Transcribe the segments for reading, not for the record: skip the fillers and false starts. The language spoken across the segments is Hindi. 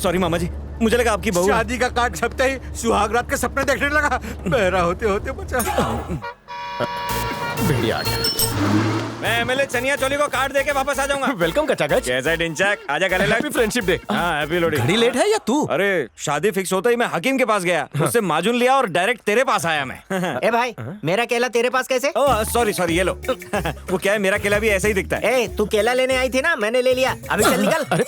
सॉरी मामा जी, मुझे लगा आपकी बहू। शादी का कार्ड छपते ही सुहागरात के सपने देखने लगा। बहरा होते होते बचा। भेड़िया आ गया। मैं एमएलए चनिया चोली को कार्ड देके वापस आ जाऊंगा। वेलकम कचागच। कैसा है डिंचक? आजा गले लग। Happy friendship day. हाँ हैप्पी लोडिंग। घड़ी लेट है या तू? अरे शादी फिक्स होते ही मैं हकीम के पास गया, उससे माजून लिया और डायरेक्ट तेरे पास आया मैं। ए भाई, मेरा केला तेरे पास कैसे? ओह सॉरी सॉरी, ये लो। वो क्या है, मेरा केला भी ऐसा ही दिखता है। ए, तू केला लेने आई थी ना, मैंने ले लिया। अभी चल निकल। अरे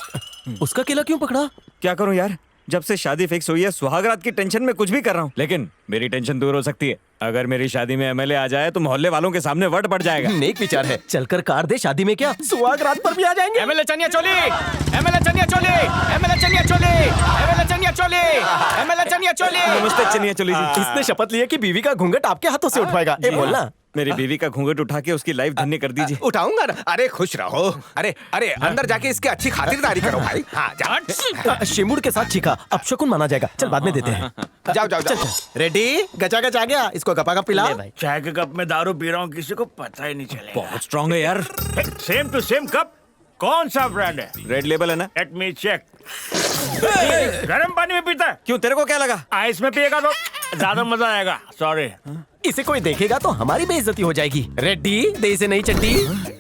उसका केला क्यों पकड़ा? क्या करूं यार, जब से शादी फिक्स हुई है सुहागरात की टेंशन में कुछ भी कर रहा हूँ, लेकिन मेरी टेंशन दूर हो सकती है अगर मेरी शादी में एमएलए आ जाए तो मोहल्ले वालों के सामने वट पड़ जाएगा। नेक विचार है, चलकर कार दे, शादी में क्या सुहागरात पर भी आ जाएंगे। MLA chaniya choli, MLA chaniya choli, MLA chaniya choli, MLA chaniya choli, MLA chaniya choli. नमस्ते चनिया चोली जी। इसने शपथ ली है कि बीवी का घूंघट आपके हाथों से उठवाएगा। ए बोलना। मेरी बीवी का घूंघट उठा के उसकी लाइफ धन्य कर दीजिए। उठाऊंगा ना। अरे खुश रहो। अरे अरे अंदर जाके इसकी अच्छी खातिरदारी करो भाई। हाँ जा। शिमुड़ के साथ छिका, अब शकुन माना जाएगा। चल बाद में देते हैं। जाओ जाओ जाओ। रेडी? गचा गच आ गया, इसको गपा गप पिला। चाय के कप में दारू पी रहा हूँ, किसी को पता ही नहीं चलेगा। बहुत स्ट्रांग है यार। Same to same cup. कौन सा ब्रांड है? रेड लेबल है ना? Let me check. गर्म पानी में पीता है? क्यों, तेरे को क्या लगा? आइस में पिएगा तो ज्यादा मजा आएगा। सॉरी। इसे कोई देखेगा तो हमारी बेइज्जती हो जाएगी। रेडी? दे इसे नई चड्डी।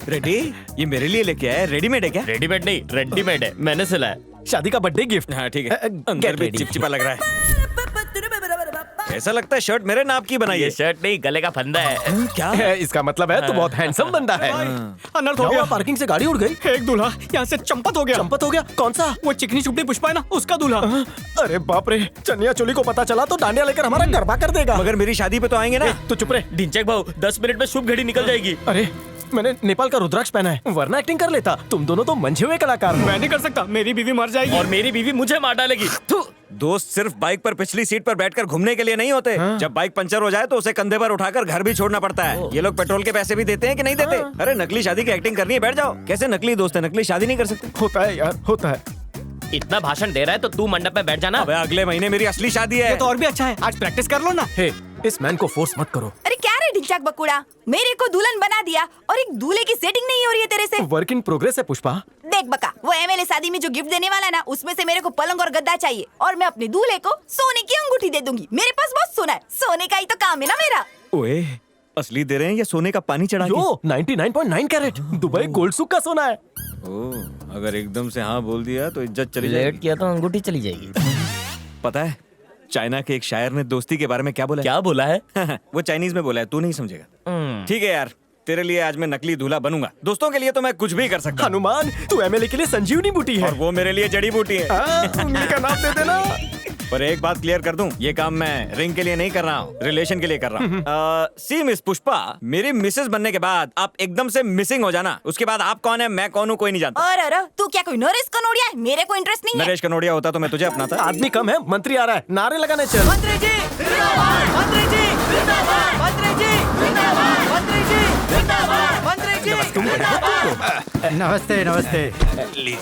रेडी? ये मेरे लिए लेके आया है, रेडीमेड है क्या? रेडीमेड नहीं, रेडीमेड है, मैंने सिलाया। शादी का बर्थडे गिफ्ट। हाँ ठीक है। अंदर get भी ready। चिपचिपा लग रहा है। ऐसा लगता है शर्ट मेरे नाप की बनाई है। शर्ट नहीं, गले का फंदा है। क्या? इसका मतलब है तू बहुत हैंडसम बंदा है। अनर्थ हो गया। पार्किंग से गाड़ी उड़ गई। एक दूल्हा यहाँ से चंपत हो गया। चंपत हो गया? कौन सा? वो चिकनी चुपड़ी पुष्पा है ना, उसका दूल्हा। अरे बाप रे, चनिया चोली को पता चला तो डांडिया लेकर हमारा गरबा कर देगा। मगर मेरी शादी पे तो आएंगे ना। तू चुप रहे। ढिंचैक भाऊ, 10 मिनट में शुभ घड़ी निकल जाएगी। अरे मैंने नेपाल का रुद्राक्ष पहना है, वरना एक्टिंग कर लेता। तुम दोनों तो मंझे हुए कलाकार हो। मैं नहीं कर सकता, मेरी बीवी मर जाएगी और मेरी बीवी मुझे मार डालेगी। दोस्त सिर्फ बाइक पर पिछली सीट पर बैठकर घूमने के लिए नहीं होते। जब बाइक पंचर हो जाए तो उसे कंधे पर उठाकर घर भी छोड़ना पड़ता है। ये लोग पेट्रोल के पैसे भी देते हैं कि नहीं देते? अरे नकली शादी की एक्टिंग करनी है, बैठ जाओ। कैसे नकली दोस्त है, नकली शादी नहीं कर सकते? होता है यार, होता है। इतना भाषण दे रहा है तो तू मंडप में बैठ जाना। अबे अगले महीने मेरी असली शादी है। ये तो और भी अच्छा है, आज प्रैक्टिस कर लो ना। हे, इस मैन को फोर्स मत करो। अरे क्या रे ढिंचाक बकुड़ा, मेरे को दुल्हन बना दिया और एक दूल्हे की सेटिंग नहीं हो रही है तेरे से। वर्क इन प्रोग्रेस है पुष्पा। देख बका, वो एमएलए शादी में जो गिफ्ट देने वाला है ना, उसमें से मेरे को पलंग और गद्दा चाहिए और मैं अपने दूल्हे को सोने की अंगूठी दे दूंगी। मेरे पास बहुत सोना है, सोने का ही तो काम है ना मेरा। ओए, असली दे रहे हैं या सोने का पानी चढ़ा के? जो 99.9 कैरेट दुबई गोल्ड सुक का सोना है। ओह, अगर एकदम से हाँ बोल दिया तो इज्जत चली लेट जाएगी। किया तो अंगूठी चली जाएगी। पता है चाइना के एक शायर ने दोस्ती के बारे में क्या बोला? क्या बोला है? वो चाइनीज में बोला है, तू नहीं समझेगा। ठीक है यार, तेरे लिए आज मैं नकली दूल्हा बनूंगा। दोस्तों के लिए तो मैं कुछ भी कर सकता हूँ। हनुमान, तू एमएलए के लिए संजीवनी बूटी है और वो मेरे लिए जड़ी बूटी है। उंगली का नाम दे देना। पर एक बात क्लियर कर दूं, ये काम मैं रिंग के लिए नहीं कर रहा हूँ, रिलेशन के लिए कर रहा हूँ। सी मिस पुष्पा, मेरी मिसेस बनने के बाद आप एकदम से मिसिंग हो जाना। उसके बाद आप कौन है, मैं कौन हूँ, कोई नहीं जानता। और तू क्या कोई नरेश कनोडिया है? मेरे को इंटरेस्ट नहीं है। नरेश कनोडिया होता तो मैं तुझे अपनाता। आदमी कम है, मंत्री आ रहा है, नारे लगाने चल। मंत्री जी जिंदाबाद, मंत्री जी जिंदाबाद, मंत्री जी जिंदाबाद, मंत्री जी जिंदाबाद, मंत्री जी जिंदाबाद। नमस्ते नमस्ते।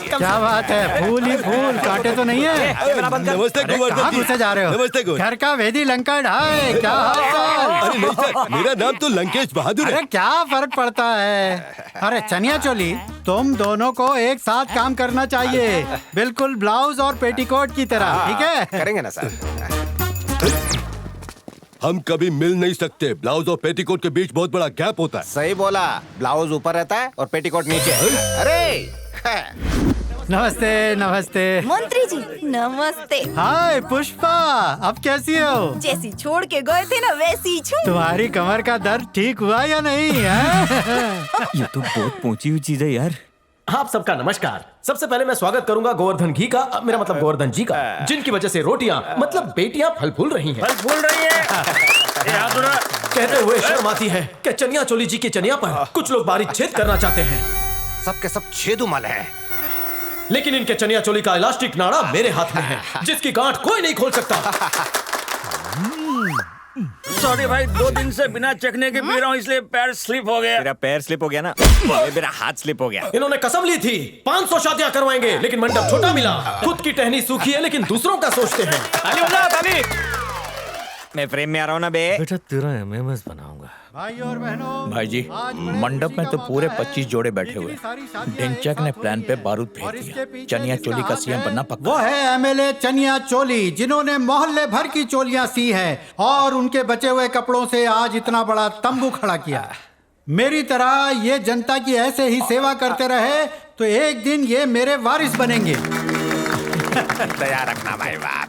क्या बात है, फूल ही फूल, कांटे तो नहीं है। नमस्ते कहाँ घुसे जा रहे हो? नमस्ते घर का वेदी लंका ढाए, क्या हाल चाल? अरे नहीं सर, मेरा नाम तो लंकेश बहादुर है। अरे क्या फर्क पड़ता है? अरे चनिया चोली, तुम दोनों को एक साथ काम करना चाहिए, बिल्कुल ब्लाउज और पेटीकोट की तरह, ठीक है? करेंगे ना सर। हम कभी मिल नहीं सकते, ब्लाउज और पेटीकोट के बीच बहुत बड़ा गैप होता है। सही बोला, ब्लाउज ऊपर रहता है और पेटीकोट नीचे। अरे नमस्ते नमस्ते। मंत्री जी नमस्ते। हाय पुष्पा, अब कैसी हो? जैसी छोड़ के गए थे ना वैसी छू। तुम्हारी कमर का दर्द ठीक हुआ या नहीं है? ये तो बहुत पहुंची हुई चीज है यार। आप सबका नमस्कार। सबसे पहले मैं स्वागत करूंगा गोवर्धन घी का, मेरा मतलब गोवर्धन जी का, जिनकी वजह से रोटियां मतलब बेटियां फल फूल रही हैं। फल फूल रही है। कहते हुए शर्म आती है कि चनिया चोली जी की चनिया पर कुछ लोग बारीक छेद करना चाहते हैं। सबके सब छेदुमल है, लेकिन इनके चनिया चोली का इलास्टिक नाड़ा मेरे हाथ में है, जिसकी गांठ कोई नहीं खोल सकता। सॉरी भाई, 2 दिन से बिना चखने के पी रहा हूँ, इसलिए पैर स्लिप हो गया। तेरा पैर स्लिप हो गया ना, मेरा हाथ स्लिप हो गया। इन्होंने कसम ली थी 500 शादियां करवाएंगे, लेकिन मंडप छोटा मिला। खुद की टहनी सूखी है लेकिन दूसरों का सोचते हैं। ताली बजाओ, ताली। मैं फ्रेम में आ रहा हूँ ना बे। बेटा तेरा एमएमएस बनाऊंगा। भाई और बहनों, भाई जी, आज बड़े मंडप खुशी में तो का पूरे मौका है। 25 जोड़े बैठे हुए इतनी सारी शादियां डेंचक एक ने साथ प्लान हो पे रही बारूद और फेंक इसके दिया। पीछे चनिया जिसका चोली का हाथ सीएम है, बनना पक्का। वो है एमएलए चनिया चोली, जिन्होंने मोहल्ले भर की चोलियां सी है और उनके बचे हुए कपड़ों से आज इतना बड़ा तंबू खड़ा किया। मेरी तरह ये जनता की ऐसे ही सेवा करते रहे तो एक दिन ये मेरे वारिस बनेंगे। तैयार रखना भाई बाप।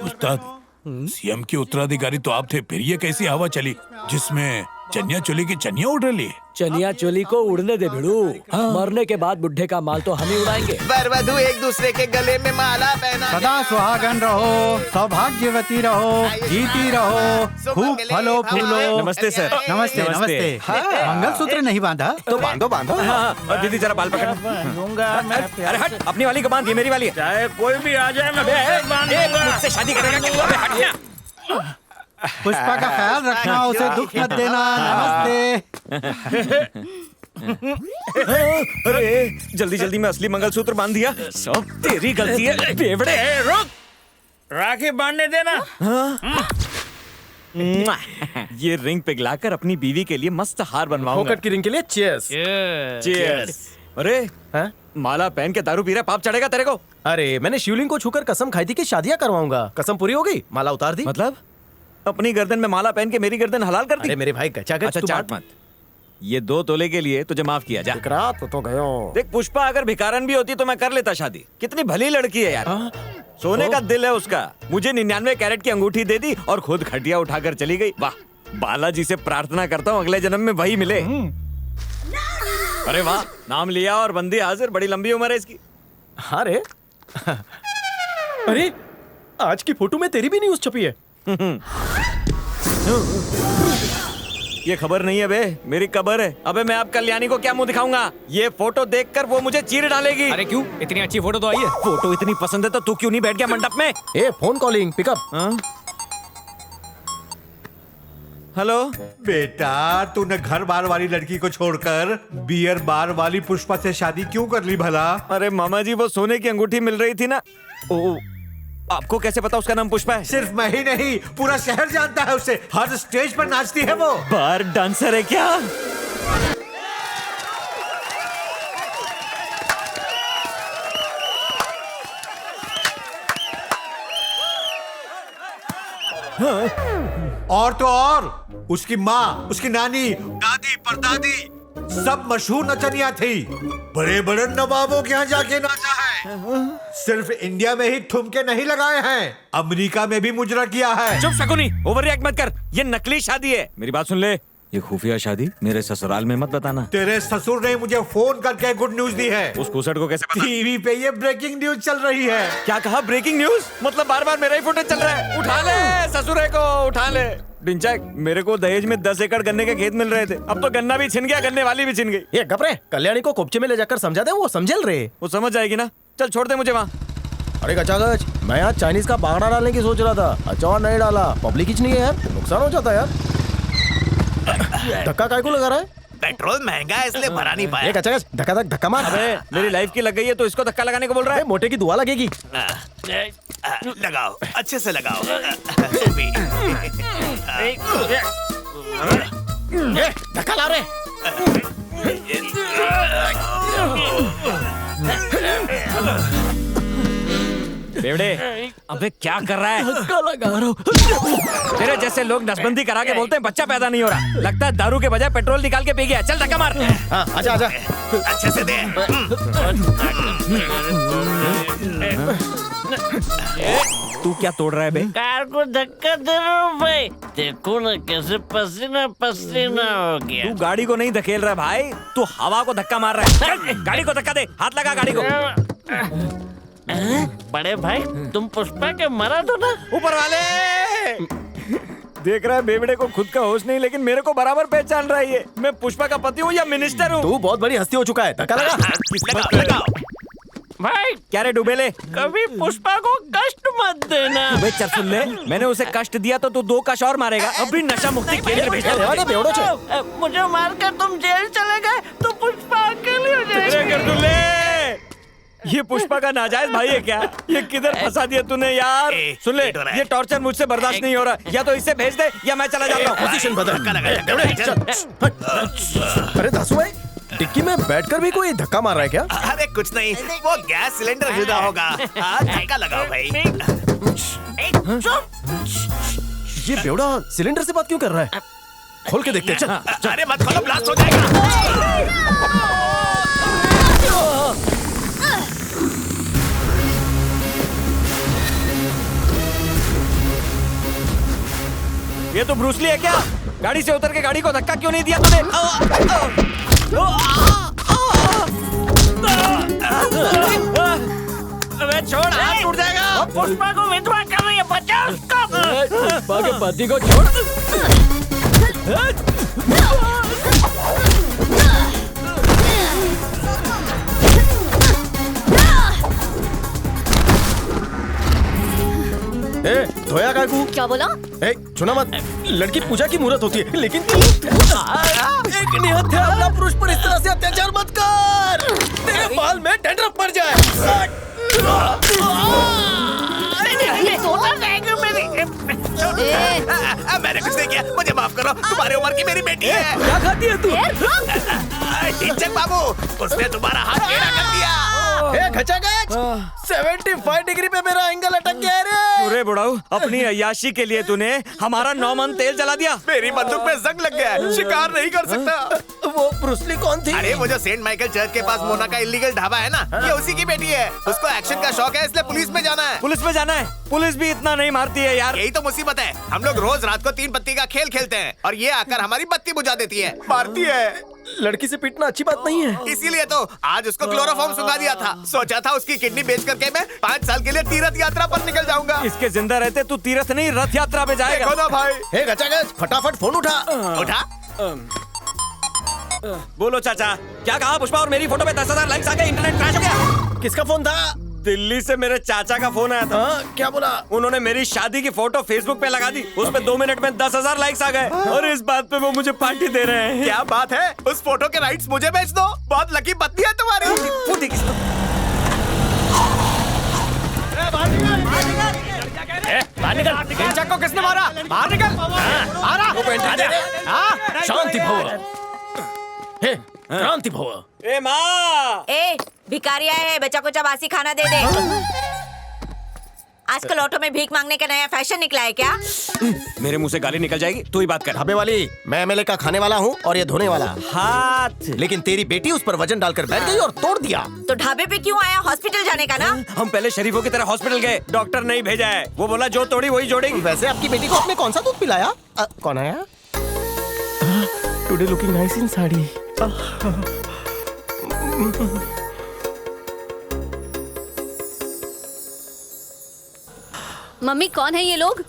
उस्ताद, सीएम के उत्तराधिकारी तो आप थे, फिर ये कैसी हवा चली जिसमें चनिया चोली की चनिया उड़ रही? चनिया चोली को उड़ने दे भिड़ू। मरने के बाद बुढ़े का माल तो हम ही उड़ाएंगे। वरवधु एक दूसरे के गले में माला पहना। सदा सुहागन रहो, सौभाग्यवती रहो, जीती रहो, खूब फलो फूलो। नमस्ते सर। नमस्ते नमस्ते। मंगलसूत्र नहीं बांधा? तो बांधो बांधो। हाँ, और दीदी जरा बाल पकड़। अरे हट, अपनी वाली को बांध, ये मेरी वाली है। चाहे कोई भी आ जाए मैं मुझसे शादी करेगा क्या? अबे हट ना। पुष्पा का ख्याल रखना, उसे दुख मत देना। नमस्ते। अरे जल्दी जल्दी में असली मंगलसूत्र बांध दिया। सब तेरी गलती है बेवड़े। रुक, राखी बांधने देना। ये रिंग पिघलाकर अपनी बीवी के लिए मस्त हार बनवाऊंगा। फोकट की रिंग के लिए चीयर्स। चीयर्स। अरे हाँ? माला पहन के दारू पी रहा, पाप चढ़ेगा तेरे को। अरे मैंने शिवलिंग को छूकर कसम खाई थी कि शादियां करवाऊंगा। कसम पूरी हो गई, माला उतार दी। मतलब अपनी गर्दन में माला पहन के मेरी गर्दन हलाल कर दी। अरे मेरे भाई गचा अच्छा चाट मत। ये 2 तोले के लिए तुझे माफ किया जा। तो गयो। देख पुष्पा अगर भिखारन भी होती तो मैं कर लेता शादी। कितनी भली लड़की है यार। सोने का दिल है उसका। मुझे 99 कैरेट की अंगूठी दे दी और खुद खटिया उठाकर चली गई। वाह, बालाजी से प्रार्थना करता हूँ अगले जन्म में वही मिले। अरे वाह, नाम लिया और बंदी हाजिर। बड़ी लंबी उम्र है इसकी। हाँ रे। अरे आज की फोटो में तेरी भी न्यूज़ छपी है। ये खबर नहीं है बे, मेरी कबर है। अबे मैं अब कल्याणी को क्या मुंह दिखाऊंगा? ये फोटो देखकर वो मुझे चीर डालेगी। अरे क्यों, इतनी अच्छी फोटो तो आई है। फोटो इतनी पसंद है तो तू क्यों नहीं बैठ गया मंडप में? ए फोन कॉलिंग पिकअप। हाँ? हेलो बेटा, तूने घर बार वाली लड़की को छोड़कर बियर बार वाली पुष्पा से शादी क्यों कर ली भला? अरे मामा जी, वो सोने की अंगूठी मिल रही थी ना। ओ, आपको कैसे पता उसका नाम पुष्पा है? सिर्फ मैं ही नहीं, पूरा शहर जानता है उसे। हर स्टेज पर नाचती है वो। बार डांसर है क्या? और तो और उसकी माँ, उसकी नानी, दादी, परदादी सब मशहूर नचनिया थी। बड़े बड़े नवाबों के यहाँ जाके नाचा है। सिर्फ इंडिया में ही ठुमके नहीं लगाए हैं, अमेरिका में भी मुजरा किया है। चुप शकुनी, ओवर रिएक्ट मत कर। ये नकली शादी है। मेरी बात सुन ले, ये खुफिया शादी मेरे ससुराल में मत बताना। तेरे ससुर ने मुझे फोन करके गुड न्यूज दी है। उस कुसट को कैसे पता? टीवी पे ये ब्रेकिंग न्यूज चल रही है। क्या कहा? Breaking news? मतलब बार बार मेरा ही फुटेज चल रहा है। उठा ले ससुरे को, उठा ले। डिंचक, मेरे को दहेज में 10 एकड़ गन्ने के खेत मिल रहे थे। अब तो गन्ना भी छिन गया, गन्ने वाली भी छिन गई। ये घबरे, कल्याणी को कोपचे में ले जाकर समझा दे, वो समझल रे। वो समझ जाएगी ना। चल छोड़ दे मुझे वहाँ। अरे गचागच, मैं आज चाइनीज का बांगड़ा डालने की सोच रहा था। अचार नहीं डाला, पब्लिक ही नहीं है यार, नुकसान हो जाता है यार। धक्का काय को लगा रहा है? पेट्रोल महंगा है इसलिए भरा नहीं पाया। ये गचागच, धक्का मार। अबे मेरी लाइफ की लग गई है तो इसको धक्का लगाने को बोल रहा है? मोटे की दुआ लगेगी। लगाओ, अच्छे से लगाओ। धक्का ला रहे। बेवड़े, अबे क्या कर रहा है? धक्का लगा रहा हूँ। तेरे जैसे लोग नसबंदी करा के बोलते हैं बच्चा पैदा नहीं हो रहा। लगता है दारू के बजाय पेट्रोल निकाल के पी गया। चल धक्का मार। हाँ, आजा आजा। अच्छे से दे। तू क्या तोड़ रहा है बे? कार को धक्का दे रहा हूँ भाई। देखो ना कैसे पसीना पसीना हो गया। तू गाड़ी को नहीं धकेल रहा है भाई, तू हवा को धक्का मार रहा है। चल, गाड़ी को धक्का दे, हाथ लगा गाड़ी को। बड़े भाई, तुम पुष्पा के मरा दो ना। ऊपर वाले देख रहा है बेवड़े को खुद का होश नहीं, लेकिन मेरे को बराबर पहचान रहा है। ये मैं पुष्पा का पति हूँ या मिनिस्टर हूँ? तू बहुत बड़ी हस्ती हो चुका है, धक्का लगा। लगाओ। भाई क्या रे डूबेले, कभी पुष्पा को कष्ट मत देना। अबे चल सुन ले, मैंने उसे कष्ट दिया तो तू 2 कश और मारेगा। अभी नशा मुक्ति केंद्र भेजा तुझे। मुझे मारकर तुम जेल चले गए तो पुष्पा अकेली हो जाएगी। तेरे गर्दुल्ले, ये पुष्पा का नाजायज भाई है क्या? ये किधर फंसा दिया तूने यार? सुन ले, ये टॉर्चर मुझसे बर्दाश्त नहीं हो रहा। या तो इसे भेज दे या मैं चला जाता हूँ। पोजीशन बदल। अरे दासू भाई, डिक्की में बैठकर भी कोई धक्का मार रहा है क्या? अरे कुछ नहीं, वो गैस सिलेंडर जुदा होगा। धक्का लगाओ भाई। ये बेवड़ा सिलेंडर से बात क्यों कर रहा है? खोल के देखते हैं, चल। अरे मत खोलो, ब्लास्ट हो जाएगा। ये तो ब्रूस ली है क्या? गाड़ी से उतर के गाड़ी को धक्का क्यों नहीं दिया तूने? अबे छोड़, हाथ टूट जाएगा। पुष्पा को विधवा कर रही है, बचा उसको। पुष्पा के पति को छोड़। धोया काकू। क्या बोला? सुना मत, लड़की पूजा की मुहूर्त होती है, लेकिन एक निहत्था पुरुष पर इस तरह से अत्याचार मत कर। तेरे बाल में डंडरफ पड़ जाए। मैंने कुछ नहीं किया, मुझे माफ करो। तुम्हारी उम्र की मेरी बेटी है। क्या खाती है तू? टीचर बाबू, उसने तुम्हारा हाथ टेढ़ा कर दिया। घचाघच 75 डिग्री पे मेरा एंगल अटक गया रे। अरे बुढ़ाऊ, अपनी अय्याशी के लिए तूने हमारा 9 मन तेल जला दिया। मेरी बंदूक में जंग लग गया है, शिकार नहीं कर सकता। वो ब्रूस ली कौन थी? अरे वो जो सेंट माइकल चर्च के पास मोना का इलीगल ढाबा है ना, ये उसी की बेटी है। उसको एक्शन का शौक है, इसलिए पुलिस में जाना है। पुलिस में जाना है? पुलिस भी इतना नहीं मारती है यार। यही तो मुसीबत है। हम लोग रोज रात को 3 पत्ती का खेल खेलते हैं और ये आकर हमारी बत्ती बुझा देती है, मारती है। लड़की से पीटना अच्छी बात नहीं है। इसीलिए तो आज उसको क्लोरोफॉर्म सुंघा दिया था। सोचा था उसकी किडनी बेच करके मैं 5 साल के लिए तीर्थ यात्रा पर निकल जाऊंगा। इसके जिंदा रहते तू तीर्थ नहीं, रथ यात्रा पे जाएगा। देखो ना भाई। हे घचाघच, फटाफट फोन उठा। उठा। बोलो चाचा, क्या कहा? पुष्पा और मेरी फोटो पे 10,000 लाइक्स आ गए, इंटरनेट क्रैश हो गया। किसका फोन था? दिल्ली से मेरे चाचा का फोन आया था। क्या बोला? उन्होंने मेरी शादी की फोटो फेसबुक पे लगा दी, उस पे 2 मिनट में 10,000 लाइक्स आ गए और इस बात पे वो मुझे पार्टी दे रहे हैं। क्या बात है? उस फोटो के राइट्स मुझे बेच दो। बहुत लकी पत्नी है तुम्हारी। बाहर निकल। इन चक्को किसने मारा? बाहर निकल। मारा। शांति भव। हे क्रांति भव। ए माँ, ए भिखारी आए हैं, बच्चा को बासी खाना दे दे। आजकल ऑटो में भीख मांगने का नया फैशन निकला है क्या? मेरे मुंह से गाली निकल जाएगी, तू ही बात कर। ढाबे वाली, मैं एमएलए का खाने वाला हूँ और ये धोने वाला। हाथ। लेकिन तेरी बेटी उस पर वजन डालकर बैठ गई और तोड़ दिया। तो ढाबे पे क्यों आया? हॉस्पिटल जाने का ना। हम पहले शरीफों की तरह हॉस्पिटल गए, डॉक्टर नहीं भेजा है। वो बोला जो तोड़ी वही जोड़ेगी। वैसे आपकी बेटी को आपने कौन सा दूध पिलाया? कौन आया? टुडे लुकिंग नाइस इन साड़ी। मम्मी, कौन है ये लोग?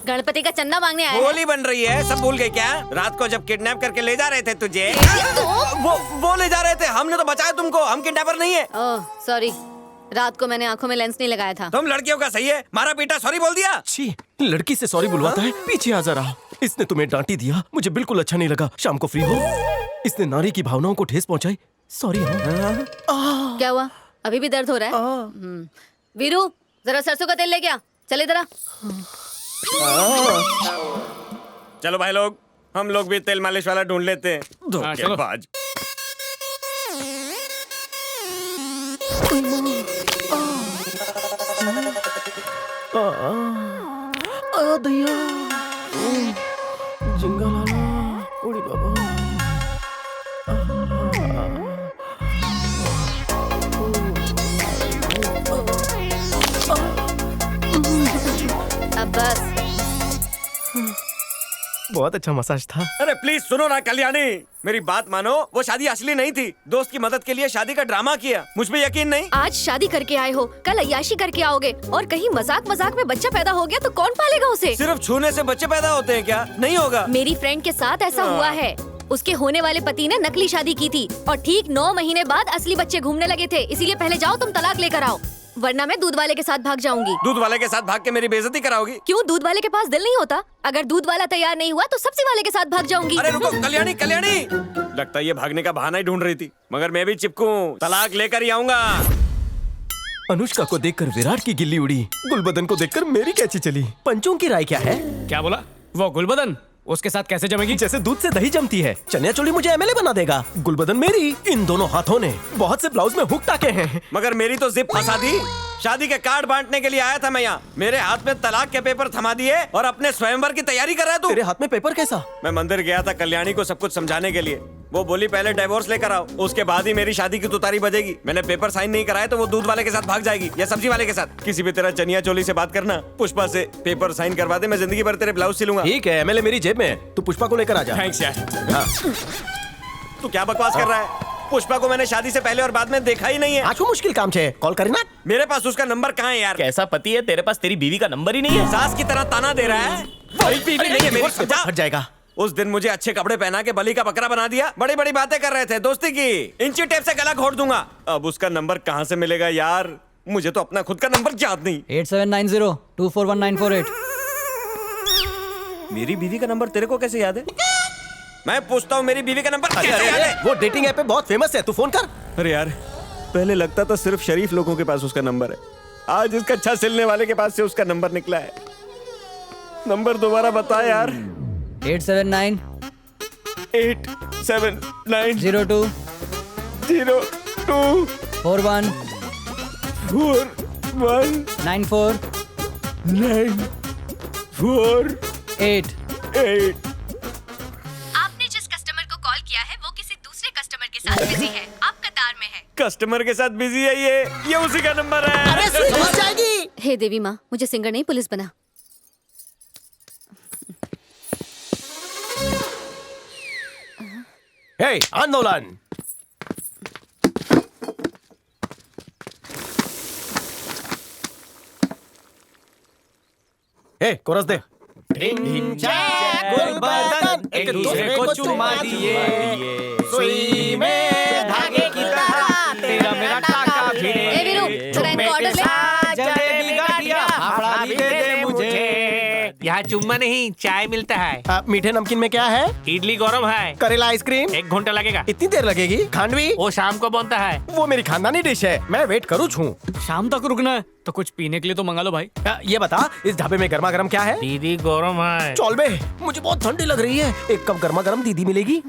गणपति का चंदा मांगने आए हैं। होली बन रही है, सब भूल गए क्या? रात को जब किडनैप करके ले जा रहे थे तुझे, वो ले जा रहे थे, हमने तो बचाया तुमको। हम किडनैपर नहीं है। ओह सॉरी, रात को मैंने आंखों में लेंस नहीं लगाया था। तुम लड़कियों का सही है, मारा पीटा सॉरी बोल दिया। छी, लड़की से सॉरी बुलवाता है। पीछे आ जरा। इसने तुम्हें डांटी दिया, मुझे बिल्कुल अच्छा नहीं लगा। शाम को फ्री हो। इसने नारी की भावनाओं को ठेस पहुंचाई। सॉरी। क्या हुआ? अभी भी दर्द हो रहा है? वीरू, जरा सरसों का तेल ले क्या? चले जरा। चलो भाई लोग, हम लोग भी तेल मालिश वाला ढूंढ लेते हैं। धोखेबाज। दैया जिंगा लाला उड़ी बाबा। अब बस। बहुत अच्छा मसाज था। अरे प्लीज सुनो ना कल्याणी, मेरी बात मानो। वो शादी असली नहीं थी, दोस्त की मदद के लिए शादी का ड्रामा किया। मुझ पे यकीन नहीं? आज शादी करके आए हो, कल अय्याशी करके आओगे और कहीं मजाक मजाक में बच्चा पैदा हो गया तो कौन पालेगा उसे? सिर्फ छूने से बच्चे पैदा होते हैं क्या? नहीं होगा। मेरी फ्रेंड के साथ ऐसा हुआ है। उसके होने वाले पति ने नकली शादी की थी और ठीक 9 महीने बाद असली बच्चे घूमने लगे थे। इसीलिए पहले जाओ तुम तलाक लेकर आओ, वरना मैं दूध वाले के साथ भाग जाऊंगी। दूध वाले के साथ भाग के मेरी बेइज्जती कराओगी? क्यों, दूध वाले के पास दिल नहीं होता? अगर दूध वाला तैयार नहीं हुआ तो सब्जी वाले के साथ भाग जाऊंगी। अरे रुको कल्याणी, कल्याणी, लगता है ये भागने का बहाना ही ढूंढ रही थी, मगर मैं भी चिपकू, तलाक लेकर ही आऊंगा। अनुष्का को देखकर विराट की गिल्ली उड़ी, गुलबदन को देखकर मेरी कैची चली। पंचों की राय क्या है? क्या बोला? वो गुलबदन उसके साथ कैसे जमेगी? जैसे दूध से दही जमती है। चनिया चोली मुझे एमएलए बना देगा, गुलबदन मेरी। इन दोनों हाथों ने बहुत से ब्लाउज में हुक टाके हैं। मगर मेरी तो जिप फंसा दी। शादी के कार्ड बांटने के लिए आया था मैं यहाँ, मेरे हाथ में तलाक के पेपर थमा दिए और अपने स्वयंवर की तैयारी कर रहा है तू। तेरे हाथ में पेपर कैसा? मैं मंदिर गया था कल्याणी को सब कुछ समझाने के लिए। वो बोली पहले डिवोर्स लेकर आओ, उसके बाद ही मेरी शादी की तुतारी बजेगी। मैंने पेपर साइन नहीं कराए तो वो दूध वाले के साथ भाग जाएगी या सब्जी वाले के साथ। किसी भी तरह चनिया चोली से बात करना, पुष्पा से पेपर साइन करवा दे, मैं जिंदगी भर तेरे ब्लाउज सिलूंगा। ठीक है, एमएलए मेरी जेब में है, तू पुष्पा को लेकर आ जा। थैंक्स यार। तू क्या बकवास कर रहा है? पुष्पा को मैंने शादी से पहले और बाद में देखा ही नहीं है। आज को मुश्किल काम छे, कॉल करी ना। मेरे पास उसका नंबर कहाँ है यार? कैसा पति है तेरे पास, तेरी बीवी का नंबर ही नहीं है? सास की तरह ताना दे रहा है। बीवी नहीं है मेरी, समझा? हट जाएगा। उस दिन मुझे अच्छे कपड़े पहना के बलि का बकरा बना दिया। बड़ी बड़ी बातें कर रहे थे दोस्ती की, इंची टेप से गला घोट दूंगा। अब उसका नंबर कहाँ से मिलेगा यार? मुझे तो अपना खुद का नंबर याद नहीं। 8790241948। मेरी बीवी का नंबर तेरे को कैसे याद है? मैं पूछता हूँ मेरी बीवी का नंबर कैसे याद है? वो डेटिंग ऐप पे बहुत फेमस है, तू फोन कर। अरे यार, पहले लगता था सिर्फ शरीफ लोगों के पास उसका नंबर है, आज इसका अच्छा सिलने वाले के पास से उसका नंबर निकला है। नंबर दोबारा बता यार। 879 879 02 02 41 41 94 948। आपने जिस कस्टमर को कॉल किया है वो किसी दूसरे कस्टमर के साथ बिजी है, आप कतार में है। कस्टमर के साथ बिजी है ये उसी का नंबर है। अरे समझ जाएगी। हे देवी माँ, मुझे सिंगर नहीं पुलिस बना। हे आंदोलन। हे कोरस दे। गुलबदन एक दूसरे को चुमा दिए, सुई में धागे की तरह तेरा मेरा टाका भिड़े। ए वीरू, जरा इनको ऑर्डर ले। जलेबी गाठिया फाफड़ा भी दे दे मुझे। यहाँ चुम्मा नहीं, चाय मिलता है। मीठे नमकीन में क्या है? इडली गरम है। करेला आइसक्रीम? 1 घंटा लगेगा। इतनी देर लगेगी? खांडवी? वो शाम को बनता है। वो मेरी खानदानी डिश है, मैं वेट करूँ छू। शाम तक रुकना है तो कुछ पीने के लिए तो मंगा लो भाई। ये बता, इस ढाबे में गर्मा गर्म क्या है? दीदी गरम है। चल बे, मुझे बहुत ठंडी लग रही है, एक कप गर्मा गर्म दीदी मिलेगी?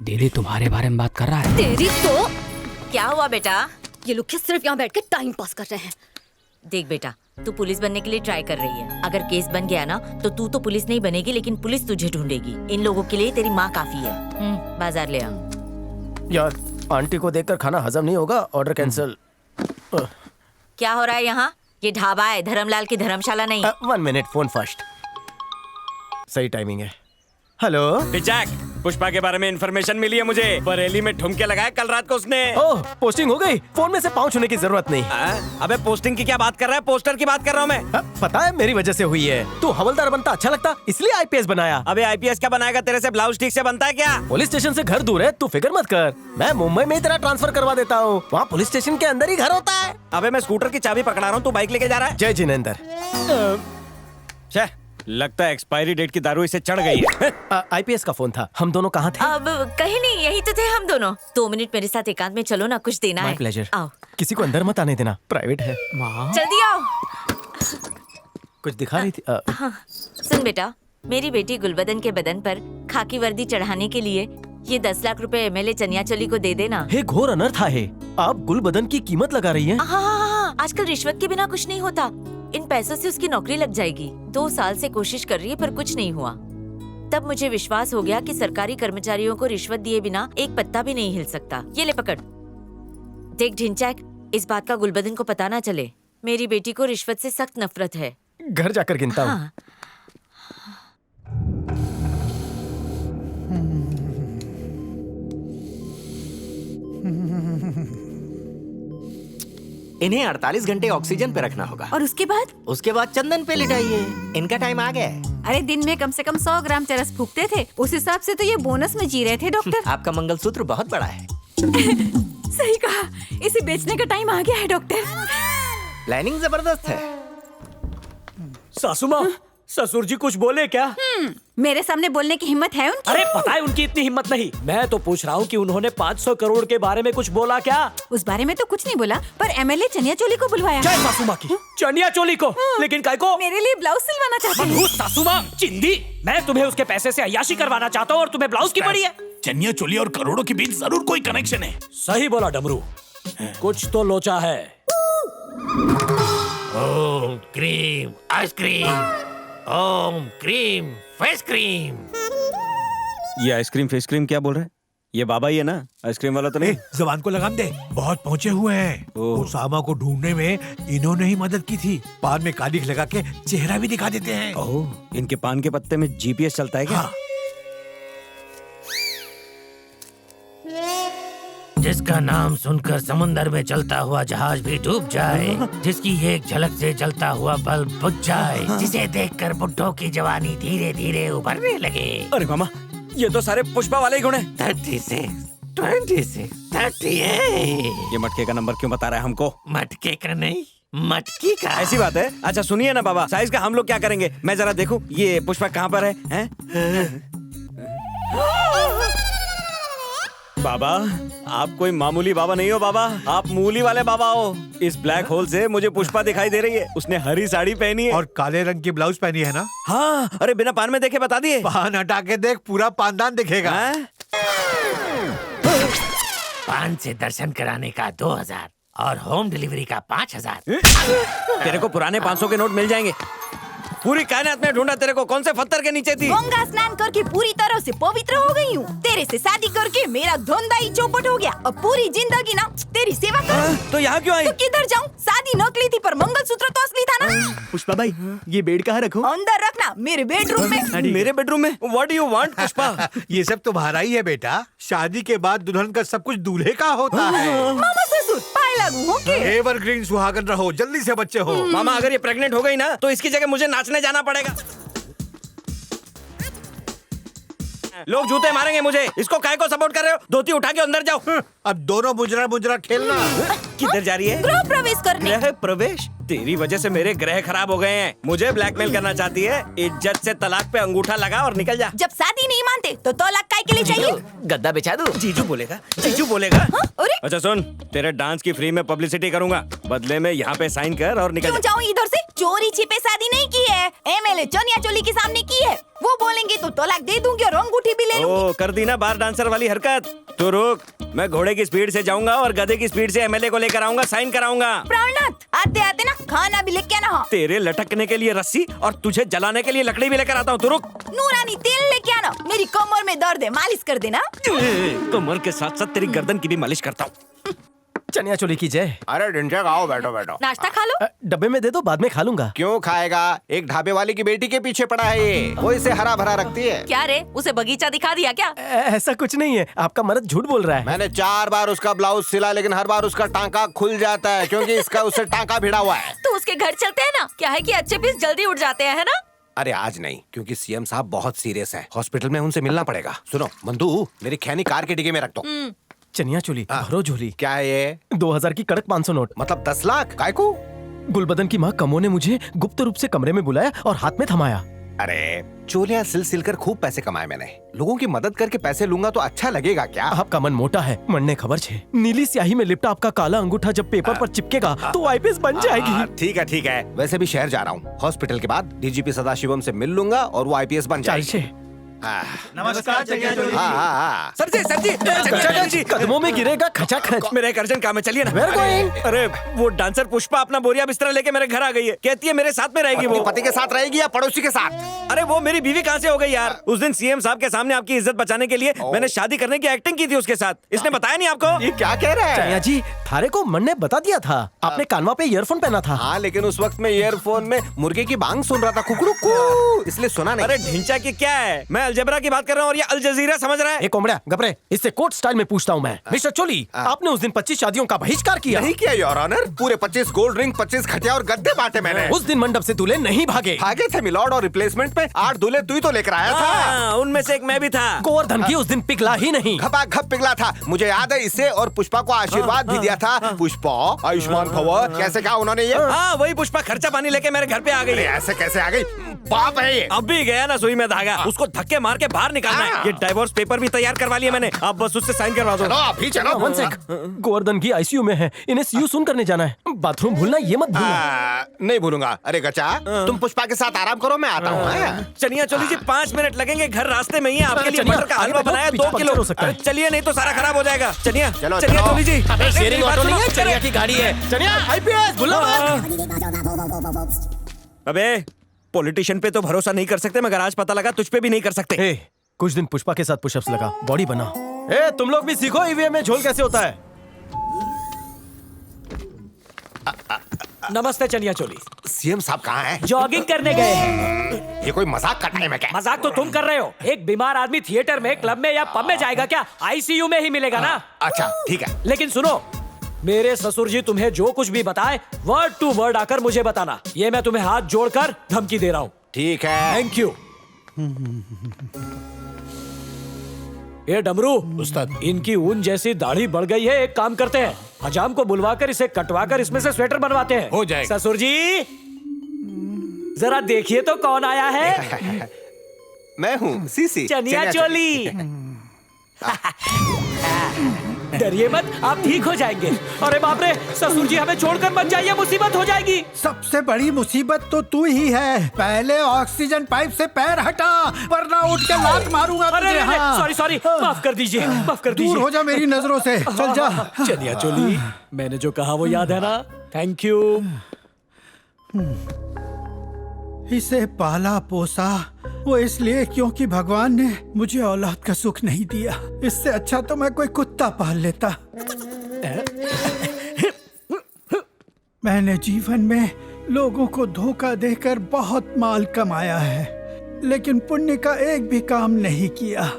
दीदी तुम्हारे बारे में बात कर रहा है। तेरी तो क्या हुआ बेटा? ये लोग क्या सिर्फ यहाँ बैठ के टाइम पास कर रहे हैं। देख बेटा, तू पुलिस बनने के लिए ट्राई कर रही है। अगर केस बन गया ना तो तू तो पुलिस नहीं बनेगी, लेकिन पुलिस तुझे ढूंढेगी। इन लोगों के लिए तेरी माँ काफी है। बाजार ले आ। यार आंटी को देखकर खाना हजम नहीं होगा, ऑर्डर कैंसिल। क्या हो रहा है यहाँ? ये ढाबा है, धर्मलाल की धर्मशाला नहीं। 1 मिनट, फोन फर्स्ट। सही टाइमिंग है। हेलो जैक, पुष्पा के बारे में इंफॉर्मेशन मिली है मुझे। बरेली में ठुमके लगाए कल रात को उसने। ओह, पोस्टिंग हो गई। फोन में से पाँव छूने की जरूरत नहीं। अबे पोस्टिंग की क्या बात कर रहा है? पोस्टर की बात कर रहा हूँ मैं। पता है मेरी वजह से हुई है। तू हवलदार बनता अच्छा लगता, इसलिए आईपीएस बनाया। अबे आईपीएस क्या बनाएगा? तेरे से ब्लाउज ठीक से बनता है क्या? पुलिस स्टेशन से घर दूर है, तू फिक्र मत कर, मैं मुंबई में ही तेरा ट्रांसफर करवा देता हूँ। वहाँ पुलिस स्टेशन के अंदर ही घर होता है। अबे मैं स्कूटर की चाबी पकड़ा रहा हूँ, तू बाइक लेके जा रहा है। जय जिनेंद्र। लगता है एक्सपायरी डेट की दारू इसे चढ़ गई है। आईपीएस का फोन था। हम दोनों कहाँ थे? अब कहीं नहीं, यही तो थे हम दोनों। 2 मिनट मेरे साथ एकांत में चलो ना, कुछ देना है। My pleasure. आओ। किसी को अंदर मत आने देना, प्राइवेट है। जल्दी आओ। कुछ दिखा रही थी। हाँ, सुन बेटा, मेरी बेटी गुलबदन के बदन पर खाकी वर्दी चढ़ाने के लिए ये 10 लाख रुपए एमएलए चनिया चोली को दे देना। हे घोर अनर्थ है, आप गुलबदन की कीमत लगा रही हैं। हाँ, आजकल रिश्वत के बिना कुछ नहीं होता। इन पैसों से उसकी नौकरी लग जाएगी। 2 साल से कोशिश कर रही है पर कुछ नहीं हुआ। तब मुझे विश्वास हो गया कि सरकारी कर्मचारियों को रिश्वत दिए बिना एक पत्ता भी नहीं हिल सकता। ये ले पकड़। देख ढिंचैक, इस बात का गुलबदन को पता ना चले। मेरी बेटी को रिश्वत से सख्त नफरत है। घर जाकर गिनता हूँ। हाँ। इन्हें 48 घंटे ऑक्सीजन पे रखना होगा। और उसके बाद? उसके बाद चंदन पे लिटाइए। इनका टाइम आ गया है। अरे दिन में कम से कम 100 ग्राम चरस फूकते थे, उस हिसाब से तो ये बोनस में जी रहे थे डॉक्टर। आपका मंगलसूत्र बहुत बड़ा है। सही कहा, इसे बेचने का टाइम आ गया है डॉक्टर। प्लानिंग जबरदस्त है। सासू माँ, ससुर जी कुछ बोले क्या? मेरे सामने बोलने की हिम्मत है उनकी? अरे पता है उनकी इतनी हिम्मत नहीं। मैं तो पूछ रहा हूँ कि उन्होंने 500 करोड़ के बारे में कुछ बोला क्या? उस बारे में तो कुछ नहीं बोला, पर एमएलए चनिया चोली को बुलवाया। जय मासूमा की चनिया चोली को। लेकिन काय को? मेरे लिए ब्लाउज सिलवाना चाहते हैं। मनहूस सासुमा चिंदी, मैं तुम्हें उसके पैसे से अय्याशी करवाना चाहता हूँ और तुम्हें ब्लाउज की पड़ी है। चनिया चोली और करोड़ों के बीच जरूर कोई कनेक्शन है। सही बोला डमरू, कुछ तो लोचा है। ओम क्रीम आइसक्रीम, ओम क्रीम फेस क्रीम। ये आइसक्रीम फेस क्रीम क्या बोल रहा है? ये बाबा ही है ना, आइसक्रीम वाला तो नहीं? जबान को लगाम दे, बहुत पहुंचे हुए हैं। उसामा को ढूंढने में इन्होंने ही मदद की थी। पान में कालिख लगा के चेहरा भी दिखा देते हैं। ओह, इनके पान के पत्ते में जीपीएस चलता है क्या? हाँ। जिसका नाम सुनकर समुंदर में चलता हुआ जहाज भी डूब जाए, जिसकी एक झलक से जलता हुआ बल्ब बुझ जाए, जिसे देखकर बुड्ढों की जवानी धीरे धीरे उभरने लगे। अरे मामा, ये तो सारे पुष्पा वाले ही गुण हैं। 36, 26, 38। ये मटके का नंबर क्यों बता रहा है हमको? मटके का नहीं, मटकी का। ऐसी बात है? अच्छा सुनिए ना बाबा, साइज का हम लोग क्या करेंगे? मैं जरा देखूं ये पुष्पा कहाँ पर है? बाबा, आप कोई मामूली बाबा नहीं हो बाबा, आप मूली वाले बाबा हो। इस ब्लैक होल से मुझे पुष्पा दिखाई दे रही है। उसने हरी साड़ी पहनी है और काले रंग की ब्लाउज पहनी है ना? हाँ, अरे बिना पान में देखे बता दिए। पान हटा के देख, पूरा पानदान दिखेगा। पान से दर्शन कराने का 2000 और होम डिलीवरी का 5000। तेरे को पुराने 500 के नोट मिल जाएंगे। पूरी कायनात में ढूंढा तेरे को, कौन से पत्थर के नीचे थी? गंगा स्नान करके पूरी तरह से पवित्र हो गई हूँ। तेरे से शादी करके मेरा धंधा ही चौपट हो गया। अब पूरी जिंदगी ना तेरी सेवा कर। तो यहाँ क्यों आई? तो किधर जाऊँ? शादी नकली थी पर मंगलसूत्र तो असली था ना। पुष्पा भाई, ये बेड कहाँ रखूं? अंदर रखना, मेरे बेडरूम में। मेरे बेडरूम में? What do you want, Pushpa? ये सब तुम्हारा ही है बेटा। शादी के बाद दुल्हन का सब कुछ दूल्हे का होता है। मामा ससुर पाए लागू हो के। एवरग्रीन सुहागन रहो, जल्दी से बच्चे हो। मामा अगर ये प्रेग्नेंट हो गई ना तो इसकी जगह मुझे नाचने जाना पड़ेगा। लोग जूते मारेंगे मुझे। इसको काय को सपोर्ट कर रहे हो? धोती उठा के अंदर जाओ। अब दोनों मुजरा मुजरा खेलना। किधर जा रही है? गृह प्रवेश करने। गृह प्रवेश? तेरी वजह से मेरे ग्रह खराब हो गए हैं। मुझे ब्लैकमेल करना चाहती है? इज्जत से तलाक पे अंगूठा लगा और निकल जा। जब शादी नहीं मानते तो तलाक काय के लिए चाहिए? गद्दा बिछा दूं? जीजू बोलेगा, जीजू बोलेगा। अरे अच्छा सुन, तेरे डांस की फ्री में पब्लिसिटी करूंगा, बदले में यहाँ पे साइन कर और निकल क्यों जा। जाऊँ इधर से? चोरी छिपे शादी नहीं की है, एमएलए चनिया चोली के सामने की है। वो बोलेंगे तो तलाक दे दूंगी और अंगूठी भी ले लूंगी। ओ, कर दी ना बार डांसर वाली हरकत। तो रुक, मैं घोड़े की स्पीड से जाऊंगा और गधे की स्पीड से एमएलए को लेकर आऊंगा, साइन कराऊंगा। प्राणनाथ, आते आते ना खाना भी लेके आना। तेरे लटकने के लिए रस्सी और तुझे जलाने के लिए लकड़ी भी लेकर आता हूँ। तो रुक। नूरानी तेल लेके आना। मेरी कमर में दर्द है, मालिश कर देना। कमर के साथ साथ तेरी गर्दन की भी मालिश करता हूँ। चनिया चोली की जय। अरे डिंचक आओ, बैठो बैठो। नाश्ता खा लो। डब्बे में दे दो, बाद में खा लूंगा। क्यों खाएगा? एक ढाबे वाले की बेटी के पीछे पड़ा है ये, वो इसे हरा भरा रखती है। क्या रे, उसे बगीचा दिखा दिया क्या? ऐसा कुछ नहीं है, आपका मर्द झूठ बोल रहा है। मैंने 4 बार उसका ब्लाउज सिला, लेकिन हर बार उसका टांका खुल जाता है, क्योंकि इसका उससे टांका भिड़ा हुआ है। तो उसके घर चलते हैं ना, क्या है कि अच्छे पीस जल्दी उठ जाते हैं, है ना? अरे आज नहीं, क्योंकि सीएम साहब बहुत सीरियस है। हॉस्पिटल में उनसे मिलना पड़ेगा। सुनो मंदू, मेरी खैनी कार के डिग्गे में रख दो। चनिया चोली, भरो झोली। क्या है ये? 2000 की कड़क 500 नोट। मतलब 10 लाख? काय को? गुलबदन की माँ कमो ने मुझे गुप्त रूप से कमरे में बुलाया और हाथ में थमाया। अरे चोलियां सिल कर खूब पैसे कमाए मैंने। लोगों की मदद करके पैसे लूंगा तो अच्छा लगेगा क्या? आपका मन मोटा है, मन ने खबर छे। नीली स्याही में लिपटा आपका काला अंगूठा जब पेपर पर चिपकेगा तो आईपीएस बन जाएगी। ठीक है ठीक है, वैसे भी शहर जा रहा हूँ। हॉस्पिटल के बाद डीजीपी सदाशिवम से मिल लूंगा और वो आईपीएस बन जाएगी। नमस्कार चनिया चोली। सर जी, कदमों में गिरेगा खचाखच। मेरा एक अर्जेंट काम है, चलिए ना। Where going? अरे वो डांसर पुष्पा अपना बोरिया बिस्तरा लेके मेरे घर आ गई है। कहती है मेरे साथ में रहेगी। वो पति के साथ रहेगी या पड़ोसी के साथ? अरे वो मेरी बीवी कहाँ से हो गई यार? उस दिन सीएम साहब के सामने आपकी इज्जत बचाने के लिए मैंने शादी करने की एक्टिंग की थी उसके साथ। इसने बताया नहीं आपको? ये क्या कह रहे हैं? चनिया जी, थारे को मन ने बता दिया था। आपने कानवा पे ईयरफोन पहना था। हाँ, लेकिन उस वक्त में ईयरफोन में मुर्गे की बांग सुन रहा था, कुकड़ू कू, इसलिए सुना नहीं। अरे ढिंचा की क्या है, मैं अलजेब्रा की बात कर रहा हूँ और ये अल जजीरा समझ रहा है। एक कोमड़िया घबरे, इससे कोर्ट स्टाइल में पूछता हूँ मैं। मिस्टर चोली, आपने उस दिन 25 शादियों का बहिष्कार किया। नहीं किया योर ऑनर, पूरे 25 कोल्ड ड्रिंक, 25 खटिया और गद्दे बांटे मैंने। उस दिन मंडप से दूल्हे नहीं भागे। भागे थे मिलॉर्ड, और रिप्लेसमेंट में 8 दूल्हे तू ही तो लेकर आया था। उनमें से एक मैं भी था। गोवर्धन की उस दिन पिघला ही नहीं। घपा घप पिघला था। मुझे याद है इसे, और पुष्पा को आशीर्वाद भी दिया था। पुष्पा आयुष्मान भव, कैसे कहा उन्होंने ये? हाँ वही पुष्पा खर्चा पानी लेके मेरे घर पे आ गई। ऐसे कैसे आ गई? पाप है ये। अब भी गया ना सुई में धागा, उसको धक्के मार के बाहर निकालना है। ये डाइवोर्स पेपर भी तैयार करवा लिया मैंने, आप बस उससे साइन करवा दो। चलो अभी चलो। वन सेक, गोवर्धन की आईसीयू में है, इन्हें सीयू सुन करने जाना है। बाथरूम भूलना ये मत भूलना। नहीं भूलूंगा। अरे गचा, तुम पुष्पा के साथ आराम करो, मैं आता हूँ। चनिया चोली जी 5 मिनट लगेंगे, घर रास्ते में ही है। आपके लिए मटर का हलवा बनाया 2 किलो। चलिए नहीं तो सारा खराब हो जाएगा। चनिया चनिया चोली जी। शेयरिंग ऑटो नहीं है, चनिया की गाड़ी है। चनिया आईपीएस भूलना मत। अबे पॉलिटिशियन पे तो भरोसा नहीं कर सकते, मगर आज पता लगा तुझ पे भी नहीं कर सकते। कुछ दिन पुष्पा के साथ पुशअप्स लगा, बॉडी बना। तुम लोग भी सीखो ईवीएम में झोल कैसे होता है। नमस्ते चनिया चोली। सीएम साहब कहाँ हैं? जॉगिंग करने गए हैं। ये कोई मजाक का टाइम है क्या? मजाक तो तुम कर रहे हो। एक बीमार आदमी थिएटर में, क्लब में या पब में जाएगा क्या? आईसीयू में ही मिलेगा ना। अच्छा ठीक है। लेकिन सुनो, मेरे ससुर जी तुम्हें जो कुछ भी बताए वर्ड टू वर्ड आकर मुझे बताना। ये मैं तुम्हें हाथ जोड़कर धमकी दे रहा हूँ। ठीक है। Thank you. ये डमरू उस्ताद, इनकी ऊन जैसी दाढ़ी बढ़ गई है। एक काम करते हैं, हजाम को बुलवाकर इसे कटवाकर इसमें से स्वेटर बनवाते हैं। हो जाएगा। ससुर जी जरा देखिए तो कौन आया है। मैं हूँ सीसी चनिया चोली। डरिए मत, आप ठीक हो जाएंगे। अरे बाप रे, ससुर जी हमें छोड़कर मत जाइए, मुसीबत हो जाएगी। सबसे बड़ी मुसीबत तो तू ही है। पहले ऑक्सीजन पाइप से पैर हटा, वरना उठ के लात मारूंगा तुझे। हाँ। सॉरी सॉरी, माफ कर दीजिए, माफ कर दीजिए। दूर हो जा मेरी नजरों से, चल जा। चनिया चोली, मैंने जो कहा वो याद है ना? Thank you. इसे पाला पोसा वो इसलिए क्योंकि भगवान ने मुझे औलाद का सुख नहीं दिया। इससे अच्छा तो मैं कोई कुत्ता पाल लेता। मैंने जीवन में लोगों को धोखा देकर बहुत माल कमाया है, लेकिन पुण्य का एक भी काम नहीं किया।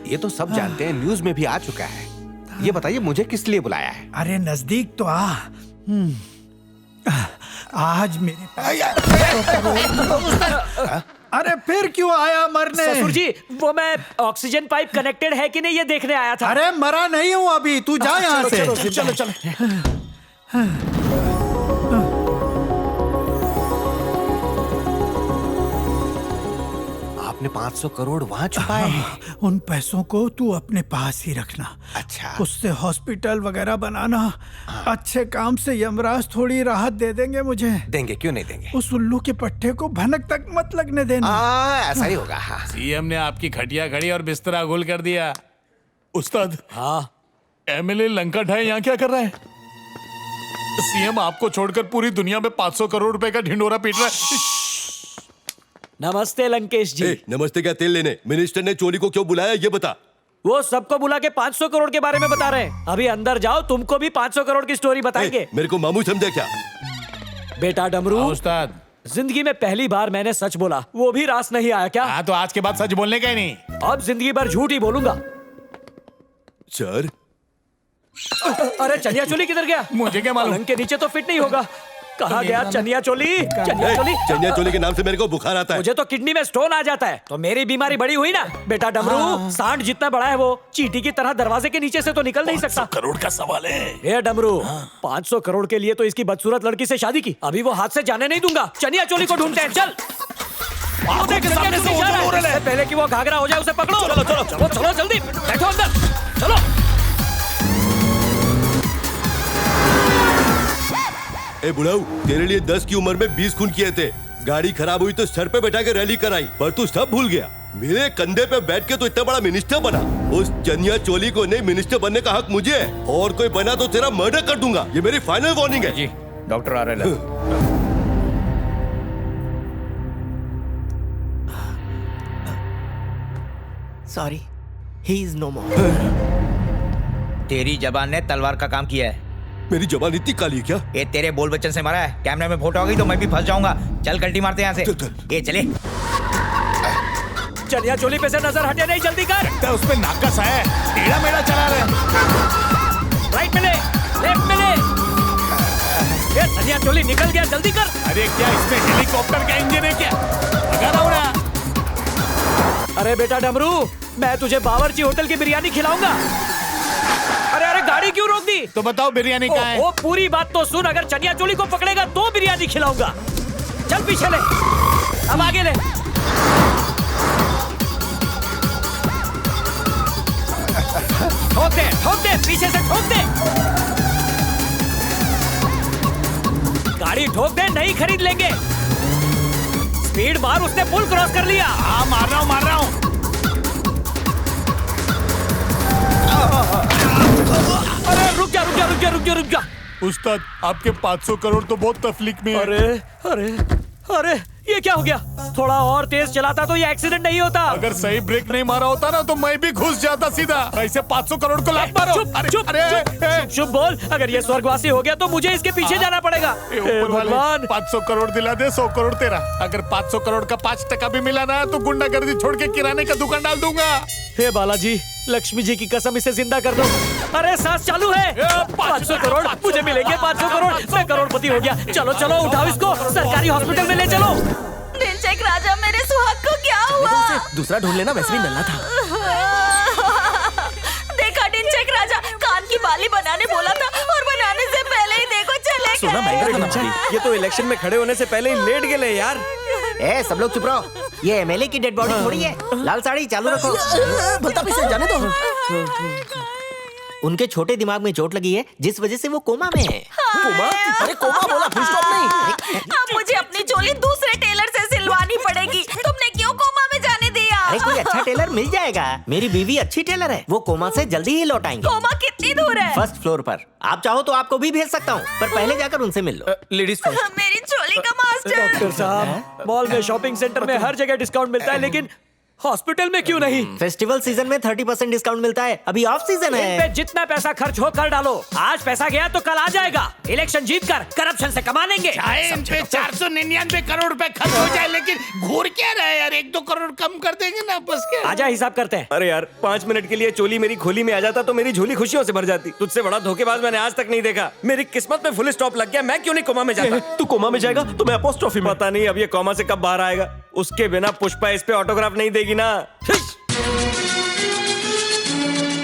ये तो सब जानते हैं, न्यूज में भी आ चुका है। ये बताइए मुझे किस लिए बुलाया है? अरे नजदीक तो आ। आज मेरे अरे फिर क्यों आया मरने? ससुर जी, वो मैं ऑक्सीजन पाइप कनेक्टेड है कि नहीं ये देखने आया था। अरे मरा नहीं हूँ अभी, तू जा यहाँ से। चलो चलो। आपने 500 करोड़ वहाँ छुपाए हैं। उन पैसों को तू अपने पास ही रखना। अच्छा। उससे हॉस्पिटल वगैरह बनाना। अच्छे काम से यमराज थोड़ी राहत दे देंगे मुझे। देंगे, क्यों नहीं देंगे? उस उल्लू के पट्टे को भनक तक मत लगने देना। ऐसा ही होगा। हाँ। सीएम ने आपकी खटिया खड़ी और बिस्तरा गोल कर दिया। उस्ताद, हाँ एमएलए लंका ढाई यहाँ क्या कर रहा है? सीएम आपको छोड़कर पूरी दुनिया में 500 करोड़ रुपए का ढिंडोरा पीट रहा है। नमस्ते लंकेश जी। नमस्ते क्या तेल लेने? मिनिस्टर ने चोली को क्यों बुलाया ये बता। वो सबको बुला के 500 करोड़ के बारे में बता रहे हैं। अभी अंदर जाओ, तुमको भी 500 करोड़ की स्टोरी बताएंगे। मेरे को मामू समझा क्या? बेटा डमरू, उस्ताद, जिंदगी में पहली बार मैंने सच बोला, वो भी रास नहीं आया क्या? हाँ तो आज के बाद सच बोलने का ही नहीं। अब जिंदगी भर झूठ ही बोलूंगा। सर, अरे चनिया चोली किधर गया? मुझे क्या मालूम? पलंग के नीचे तो फिट नहीं होगा। कहाँ गया चनिया चोली? चनिया चोली, चनिया चोली के नाम से मेरे को बुखार आता है। मुझे तो किडनी में स्टोन आ जाता है, तो मेरी बीमारी बड़ी हुई ना। बेटा डमरू, सांड जितना बड़ा है वो चींटी की तरह दरवाजे के नीचे से तो निकल नहीं सकता। करोड़ का सवाल है। ये डमरू, 500 करोड़ के लिए तो इसकी बदसूरत लड़की से शादी की, अभी वो हाथ से जाने नहीं दूंगा। चनिया चोली को ढूंढते हैं, चल। सामने से पहले कि वो घाघरा हो जाए उसे पकड़ो। चलो चलो चलो चलो, जल्दी बैठो अंदर, चलो। ए बुढ़ाऊ, तेरे लिए 10 की उम्र में 20 खून किए थे। गाड़ी खराब हुई तो सर पे बैठा के रैली कराई, पर तू सब भूल गया। मेरे कंधे पे बैठ के तो इतना बड़ा मिनिस्टर बना। उस चनिया चोली को नहीं, मिनिस्टर बनने का हक मुझे है, और कोई बना तो तेरा मर्डर कर दूंगा। ये मेरी फाइनल वार्निंग है। जी डॉक्टर आ रहे हैं। सॉरी, ही इज नो मोर। तेरी जबान ने तलवार का काम किया है। मेरी जबान इतनी काली है क्या? ये तेरे बोल बच्चन से मरा है। कैमरे में फोटो आ गई तो मैं भी फंस जाऊंगा। चल कल्टी मारते हैं यहाँ से। ये चले। चनिया चोली पे से नजर हटे नहीं, जल्दी कर। उस पे नाकस है, टेढ़ा मेढ़ा चला रहे। राइट में ले, लेफ्ट में ले। ये चनिया चोली निकल गया, जल्दी कर। अरे क्या इसमें हेलीकॉप्टर का इंजन है क्या? भगा रहा हूं ना। अरे बेटा डमरू, मैं तुझे बावर्ची होटल की बिरयानी खिलाऊंगा। अरे अरे गाड़ी क्यों रोक दी? तो बताओ बिरयानी कहाँ है? वो पूरी बात तो सुन, अगर चनिया चोली को पकड़ेगा तो बिरयानी खिलाऊंगा। चल पीछे ले, अब आगे ले। ठोक दे, पीछे से ठोक दे। गाड़ी ठोक दे, नहीं खरीद लेंगे। स्पीड मार, उसने पुल क्रॉस कर लिया। हाँ मार रहा हूँ। अरे रुक जा। उस्ताद, आपके 500 करोड़ तो बहुत तकलीफ में है। अरे ये क्या हो गया? थोड़ा और तेज चलाता तो ये एक्सीडेंट नहीं होता। अगर सही ब्रेक नहीं मारा होता ना तो मैं भी घुस जाता सीधा। ऐसे 500 करोड़ को लात मारो। चुप बोल। अगर ये स्वर्गवासी हो गया तो मुझे इसके पीछे जाना पड़ेगा। भगवान, 500 करोड़ दिला दे, 100 करोड़ तेरा। अगर 500 करोड़ का 5% भी मिला ना तो गुंडागर्दी छोड़ के किराने का दुकान डाल दूंगा। हे बालाजी, लक्ष्मी जी की कसम, इसे जिंदा कर दो। अरे सांस चालू है। 500 करोड़ मुझे मिलेंगे, 500 करोड़। मैं करोड़पति हो गया। चलो उठाओ इसको, सरकारी हॉस्पिटल में ले चलो। दिनचक राजा, मेरे सुहाग को क्या हुआ? दूसरा ढूंढ लेना, वैसे भी नल्ला था। देखा दिनचक राजा, कान की बाली बनाने बोला था और बनाने से पहले ही देखो चले गए। सोना महंगा था ना। ये तो इलेक्शन में खड़े होने से पहले ही लेट गए यार। ए सब लोग चुप रहो, ये एमएलए की डेड बॉडी थोड़ी है। लाल साड़ी चालू रखो। भलता पीछे जाने दो। उनके छोटे दिमाग में चोट लगी है, जिस वजह से वो कोमा में है। कोमा? अरे कोमा बोला, फुल स्टॉप नहीं। अब मुझे अपनी चोली दूसरे टेलर से सिलवानी पड़ेगी। तुमने क्यों कोमा में जाने दिया? अरे कोई अच्छा टेलर मिल जाएगा। मेरी बीवी अच्छी टेलर है, वो कोमा से जल्दी ही लौट आएंगे। कोमा कितनी दूर है? 1st फ्लोर पर। आप चाहो तो आपको भी भेज सकता हूँ, पर पहले जाकर उनसे मिल लो। Ladies first. मेरी चोली का मास्टर। डॉक्टर साहब, मॉल में, शॉपिंग सेंटर में हर जगह डिस्काउंट मिलता है, लेकिन हॉस्पिटल में क्यों नहीं? फेस्टिवल सीजन में 30% डिस्काउंट मिलता है। अभी ऑफ सीजन इन है। पे जितना पैसा खर्च हो कर डालो। आज पैसा गया तो कल आ जाएगा। इलेक्शन जीतकर करप्शन से कमा लेंगे। चाहे इन पे 499 करोड़ रुपए खर्च हो जाए, लेकिन घूर क्या रहे यार, 1-2 करोड़ कम कर देंगे ना बस के। आजा हिसाब करते हैं। अरे यार, 5 मिनट के लिए चोली मेरी खोली में आ जाता तो मेरी झोली खुशियों से भर जाती। तुझसे बड़ा धोखेबाज मैंने आज तक नहीं देखा। मेरी किस्मत में फुल स्टॉप लग गया। मैं क्यों नहीं कोमा में जाता? तू कोमा में जाएगा तो मैं अपोस्ट्रोफी में। पता नहीं अब ये कोमा से कब बाहर आएगा। उसके बिना पुष्पा इस पे ऑटोग्राफ नहीं देगी ना।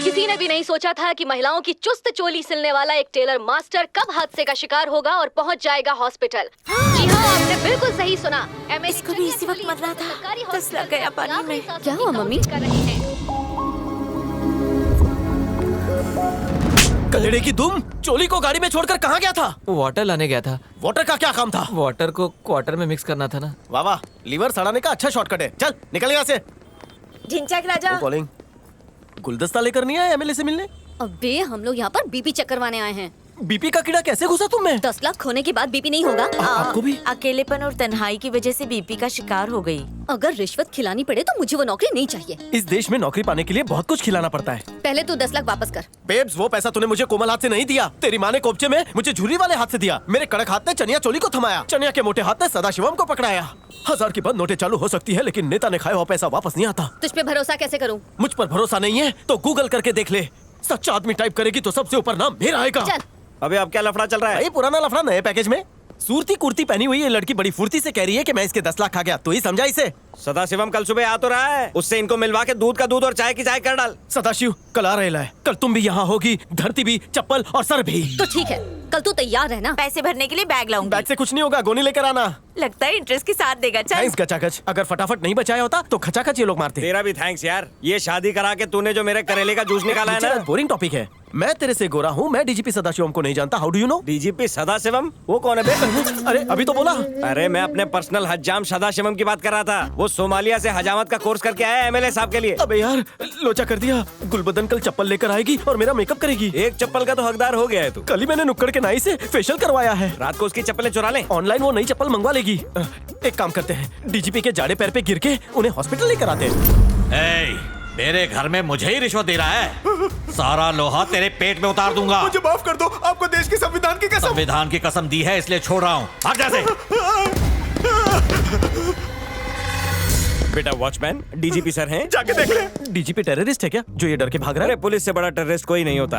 किसी ने भी नहीं सोचा था कि महिलाओं की चुस्त चोली सिलने वाला एक टेलर मास्टर कब हादसे का शिकार होगा और पहुंच जाएगा हॉस्पिटल। जी हाँ, आपने बिल्कुल सही सुना। इसको भी इसी वक्त मरना था। दस लग गया पानी में। क्या हुआ मम्मी? कर रही हैं। कलेड़े की दुम, चोली को गाड़ी में छोड़कर कहाँ गया था? वाटर लाने गया था। वाटर का क्या काम था? वाटर को क्वार्टर में मिक्स करना था ना। वाह वाह, लीवर सड़ाने का अच्छा शॉर्टकट है। चल निकल यहाँ से। ढिंचैक राजा। कॉलिंग। गुलदस्ता लेकर नहीं आए एमएलए से मिलने? अबे हम लोग यहाँ पर बीपी चेक करवाने आए हैं। बीपी का कीड़ा कैसे घुसा तुम में? 10 लाख खोने के बाद बीपी नहीं होगा। आपको भी? अकेलेपन और तन्हाई की वजह से बीपी का शिकार हो गई। अगर रिश्वत खिलानी पड़े तो मुझे वो नौकरी नहीं चाहिए। इस देश में नौकरी पाने के लिए बहुत कुछ खिलाना पड़ता है। पहले तू 10 लाख वापस कर। बेब्स, वो पैसा तूने मुझे कोमल हाथ से नहीं दिया। तेरी माँ ने कोपचे में मुझे झुर्री वाले हाथ से दिया। मेरे कड़क हाथ ने चनिया चोली को थमाया। चनिया के मोटे हाथ ने सदाशिवम को पकड़ाया। 1000 की बंद नोटें चालू हो सकती है, लेकिन नेता ने खाया हुआ पैसा वापस नहीं आता। तुझ पे भरोसा कैसे करूं? मुझ पर भरोसा नहीं है तो गूगल करके देख ले। सच्चा आदमी टाइप करेगी तो सबसे ऊपर नाम मेरा आएगा। चल। अबे अब क्या लफड़ा चल रहा है? भाई पुराना लफड़ा नए पैकेज में। सूरती कुर्ती पहनी हुई ये लड़की बड़ी फुर्ती से कह रही है कि मैं इसके 10 लाख खा गया। तू ही समझा इसे। सदाशिवम कल सुबह आ तो रहा है, उससे इनको मिलवा के दूध का दूध और चाय की चाय कर डाल। सदाशिव कल आ रहा है। कल तुम भी यहाँ होगी, धरती भी, चप्पल और सर भी। तो ठीक है, कल तू तैयार रहना। पैसे भरने के लिए बैग लाऊंगी। बैग से कुछ नहीं होगा, गोनी लेकर आना। लगता है इंटरेस्ट के साथ देगा। चल। थैंक्स गचागच। अगर फटाफट नहीं बचाया होता तो खचाखच ये लोग मारते। तेरा भी थैंक्स यार। ये शादी करा के तूने जो मेरे करेले का जूस निकाला है ना। बोरिंग टॉपिक है। मैं तेरे से गोरा हूँ। मैं डीजीपी सदाशिवम को नहीं जानता। How do you know? DGP Sadasivam? वो कौन है बे? अरे अभी तो बोला। अरे मैं अपने पर्सनल हज्जाम सदाशिवम की बात कर रहा था। वो सोमालिया से हजामत का कोर्स करके आया एमएलए साहब के लिए। अबे यार लोचा कर दिया। गुलबदन कल चप्पल लेकर आएगी और मेरा मेकअप करेगी। एक चप्पल का तो हकदार हो गया है तू। कल ही मैंने नुक्कड़ के नाई से फेशियल करवाया है। रात को उसकी चप्पलें चुरा ले। ऑनलाइन वो नई चप्पल मंगवा लेगी। एक काम करते हैं, डीजीपी के जाड़े पैर पे गिर के उन्हें हॉस्पिटल लेकर आते हैं। मेरे घर में मुझे ही रिश्वत दे रहा है। सारा लोहा तेरे पेट में उतार दूंगा। मुझे माफ कर दो, आपको देश के संविधान की कसम। संविधान की कसम दी है इसलिए छोड़ रहा हूँ। भाग जा से। बेटा वॉचमैन डीजीपी सर हैं। जाके देख ले। डीजीपी टेररिस्ट है क्या जो ये डर के भाग रहा है? अरे पुलिस से बड़ा टेररिस्ट कोई नहीं होता।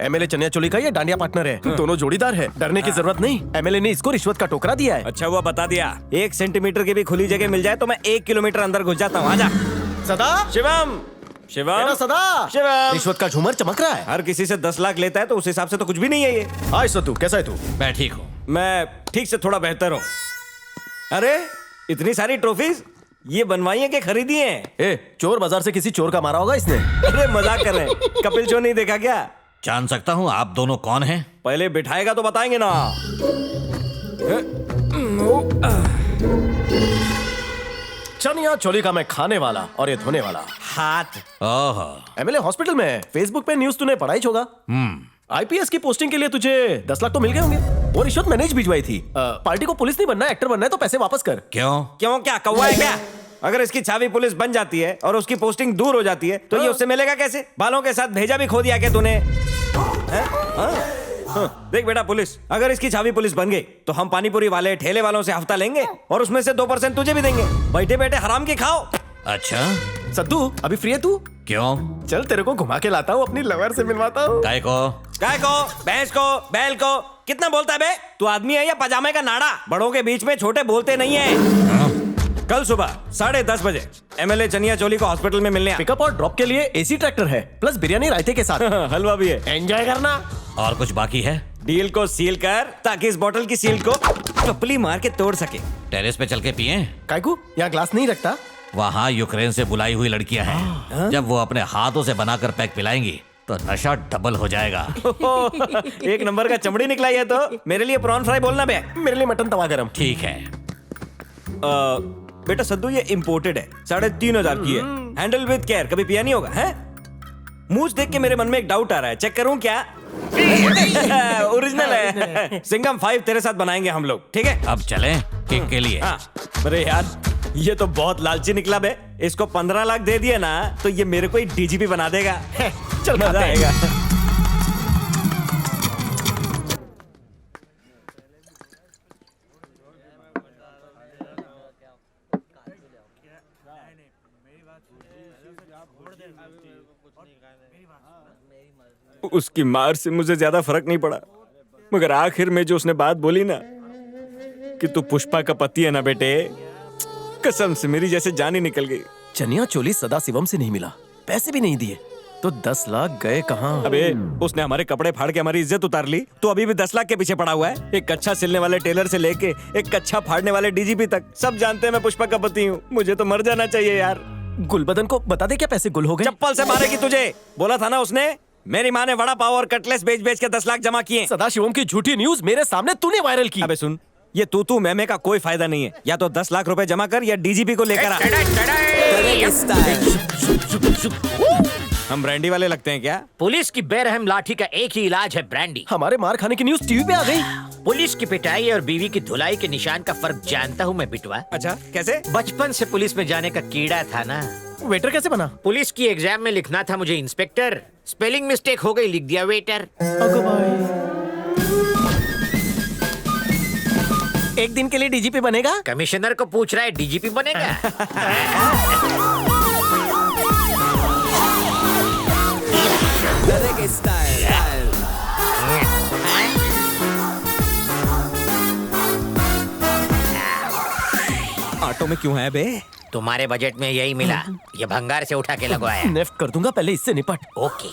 एमएलए चनिया चोली का ये डांडिया पार्टनर है। दोनों जोड़ीदार है, डरने की जरूरत नहीं। एमएलए ने इसको रिश्वत का टोकरा दिया है। अच्छा हुआ बता दिया। 1 सेंटीमीटर की भी खुली जगह मिल जाए तो मैं 1 किलोमीटर अंदर घुस जाता हूँ। आजा सदा। शिवम शिवम सदा। शिवम। रिश्वत का झूमर चमक रहा है। हर किसी से 10 लाख लेता है तो उस हिसाब से तो कुछ भी नहीं है ये। हाय सतू, कैसा है तू? मैं ठीक हूँ। मैं ठीक से थोड़ा बेहतर हूँ। अरे इतनी सारी ट्रॉफीज ये बनवाई है कि खरीदी है? चोर बाजार से किसी चोर का मारा होगा इसने। अरे मजाक कर रहे हैं। कपिल शो नहीं देखा क्या? जान सकता हूँ आप दोनों कौन हैं? पहले बिठाएगा तो बताएंगे ना। चनिया चोली का मैं खाने वाला और ये धोने वाला हाथ। ओह। एमएलए हॉस्पिटल में है। फेसबुक पे न्यूज तूने पढ़ा ही होगा। आईपीएस की पोस्टिंग के लिए तुझे 10 लाख तो मिल गए होंगे। वो रिश्वत मैंने ही भिजवाई थी। पार्टी को पुलिस नहीं बनना, एक्टर बनना है तो पैसे वापस कर। क्यों? क्यों क्या कौवा है क्या? अगर इसकी छावी पुलिस बन जाती है और उसकी पोस्टिंग दूर हो जाती है तो ये उससे मिलेगा कैसे? बालों के साथ भेजा भी खो दिया क्या तूने? देख बेटा पुलिस, अगर इसकी छावी पुलिस बन गई तो हम पानीपुरी वाले ठेले वालों से हफ्ता लेंगे और उसमें से 2% तुझे भी देंगे। बैठे बैठे हराम की खाओ। अच्छा सद्दू अभी फ्री है तू? क्यों? चल तेरे को घुमा के लाता हूँ, अपनी लवर से मिलवाता हूँ। गाय को भैंस को बैल को कितना बोलता है बे? तू आदमी है या पजामे का नाड़ा? बड़ों के बीच में छोटे बोलते नहीं है। कल सुबह 10:30 बजे एमएलए चनिया चोली को हॉस्पिटल में मिलने। पिकअप और ड्रॉप के लिए एसी ट्रैक्टर है, प्लस बिरयानी रायते के साथ। हलवा भी है। एंजॉय करना। और कुछ बाकी है? डील को सील कर ताकि इस बोतल की सील को चपली मार के तोड़ सके। टेरेस पे चल के पिए? कायकू यहाँ ग्लास नहीं रखता। वहाँ यूक्रेन से बुलाई हुई लड़कियां हैं। जब वो अपने हाथों से बनाकर पैक पिलाएंगी तो नशा डबल हो जाएगा। एक नंबर का चमड़ी निकला है तो। मेरे लिए प्रॉन फ्राई बोलना बे। मेरे लिए मटन तवा गरम। ठीक है। बेटा सद्दू ये इम्पोर्टेड है, 3,500 की है। हैंडल विद केयर, कभी पिया नहीं होगा है? मूछ देख के मेरे मन में एक डाउट आ रहा है, चेक करूं क्या? ओरिजिनल है। सिंघम 5 तेरे साथ बनाएंगे हम लोग, ठीक है? अब चलें किक के लिए। हाँ। अरे यार ये तो बहुत लालची निकला बे। इसको 15 लाख दे दिए ना तो ये मेरे को ही डीजीपी बना देगा। चल मजा आएगा। उसकी मार से मुझे ज्यादा फर्क नहीं पड़ा, मगर आखिर में जो उसने बात बोली ना कि तू पुष्पा का पति है ना बेटे, कसम से मेरी जैसे जान ही निकल गई। चनिया चोली सदा शिवम से नहीं मिला, पैसे भी नहीं दिए, तो 10 लाख गए कहाँ? अबे उसने हमारे कपड़े फाड़ के हमारी इज्जत उतार ली, तो अभी भी 10 लाख के पीछे पड़ा हुआ है। एक कच्चा सिलने वाले टेलर से लेके एक कच्चा फाड़ने वाले डीजीपी तक सब जानते हैं मैं पुष्पा का पति हूँ। मुझे तो मर जाना चाहिए यार। गुलबदन को बता दे क्या पैसे गुल हो गए? चप्पल से मारेगी तुझे, बोला था ना उसने। मेरी माँ ने वड़ा पाव और कटलेस बेच बेच के 10 लाख जमा किए। सदाशिवम की झूठी न्यूज मेरे सामने तूने वायरल की। अबे सुन, ये तू मैं का कोई फायदा नहीं है। या तो 10 लाख रुपए जमा कर या डीजीपी को लेकर आ। हम ब्रांडी वाले लगते हैं क्या? पुलिस की बेरहम लाठी का एक ही इलाज है, ब्रांडी। हमारे मार खाने की न्यूज टीवी पे आ गई। पुलिस की पिटाई और बीवी की धुलाई के निशान का फर्क जानता हूँ मैं बिटवा। अच्छा कैसे? बचपन से पुलिस में जाने का कीड़ा था ना। वेटर कैसे बना? पुलिस की एग्जाम में लिखना था मुझे इंस्पेक्टर, स्पेलिंग मिस्टेक हो गई, लिख दिया वेटर। एक दिन के लिए डीजीपी बनेगा? कमिश्नर को पूछ रहा है डीजीपी बनेगा? ऑटो में क्यों है बे? तुम्हारे बजट में यही मिला, ये भंगार से उठा के लगवाया। नेफ्ट कर दूंगा, पहले इससे निपट। ओके।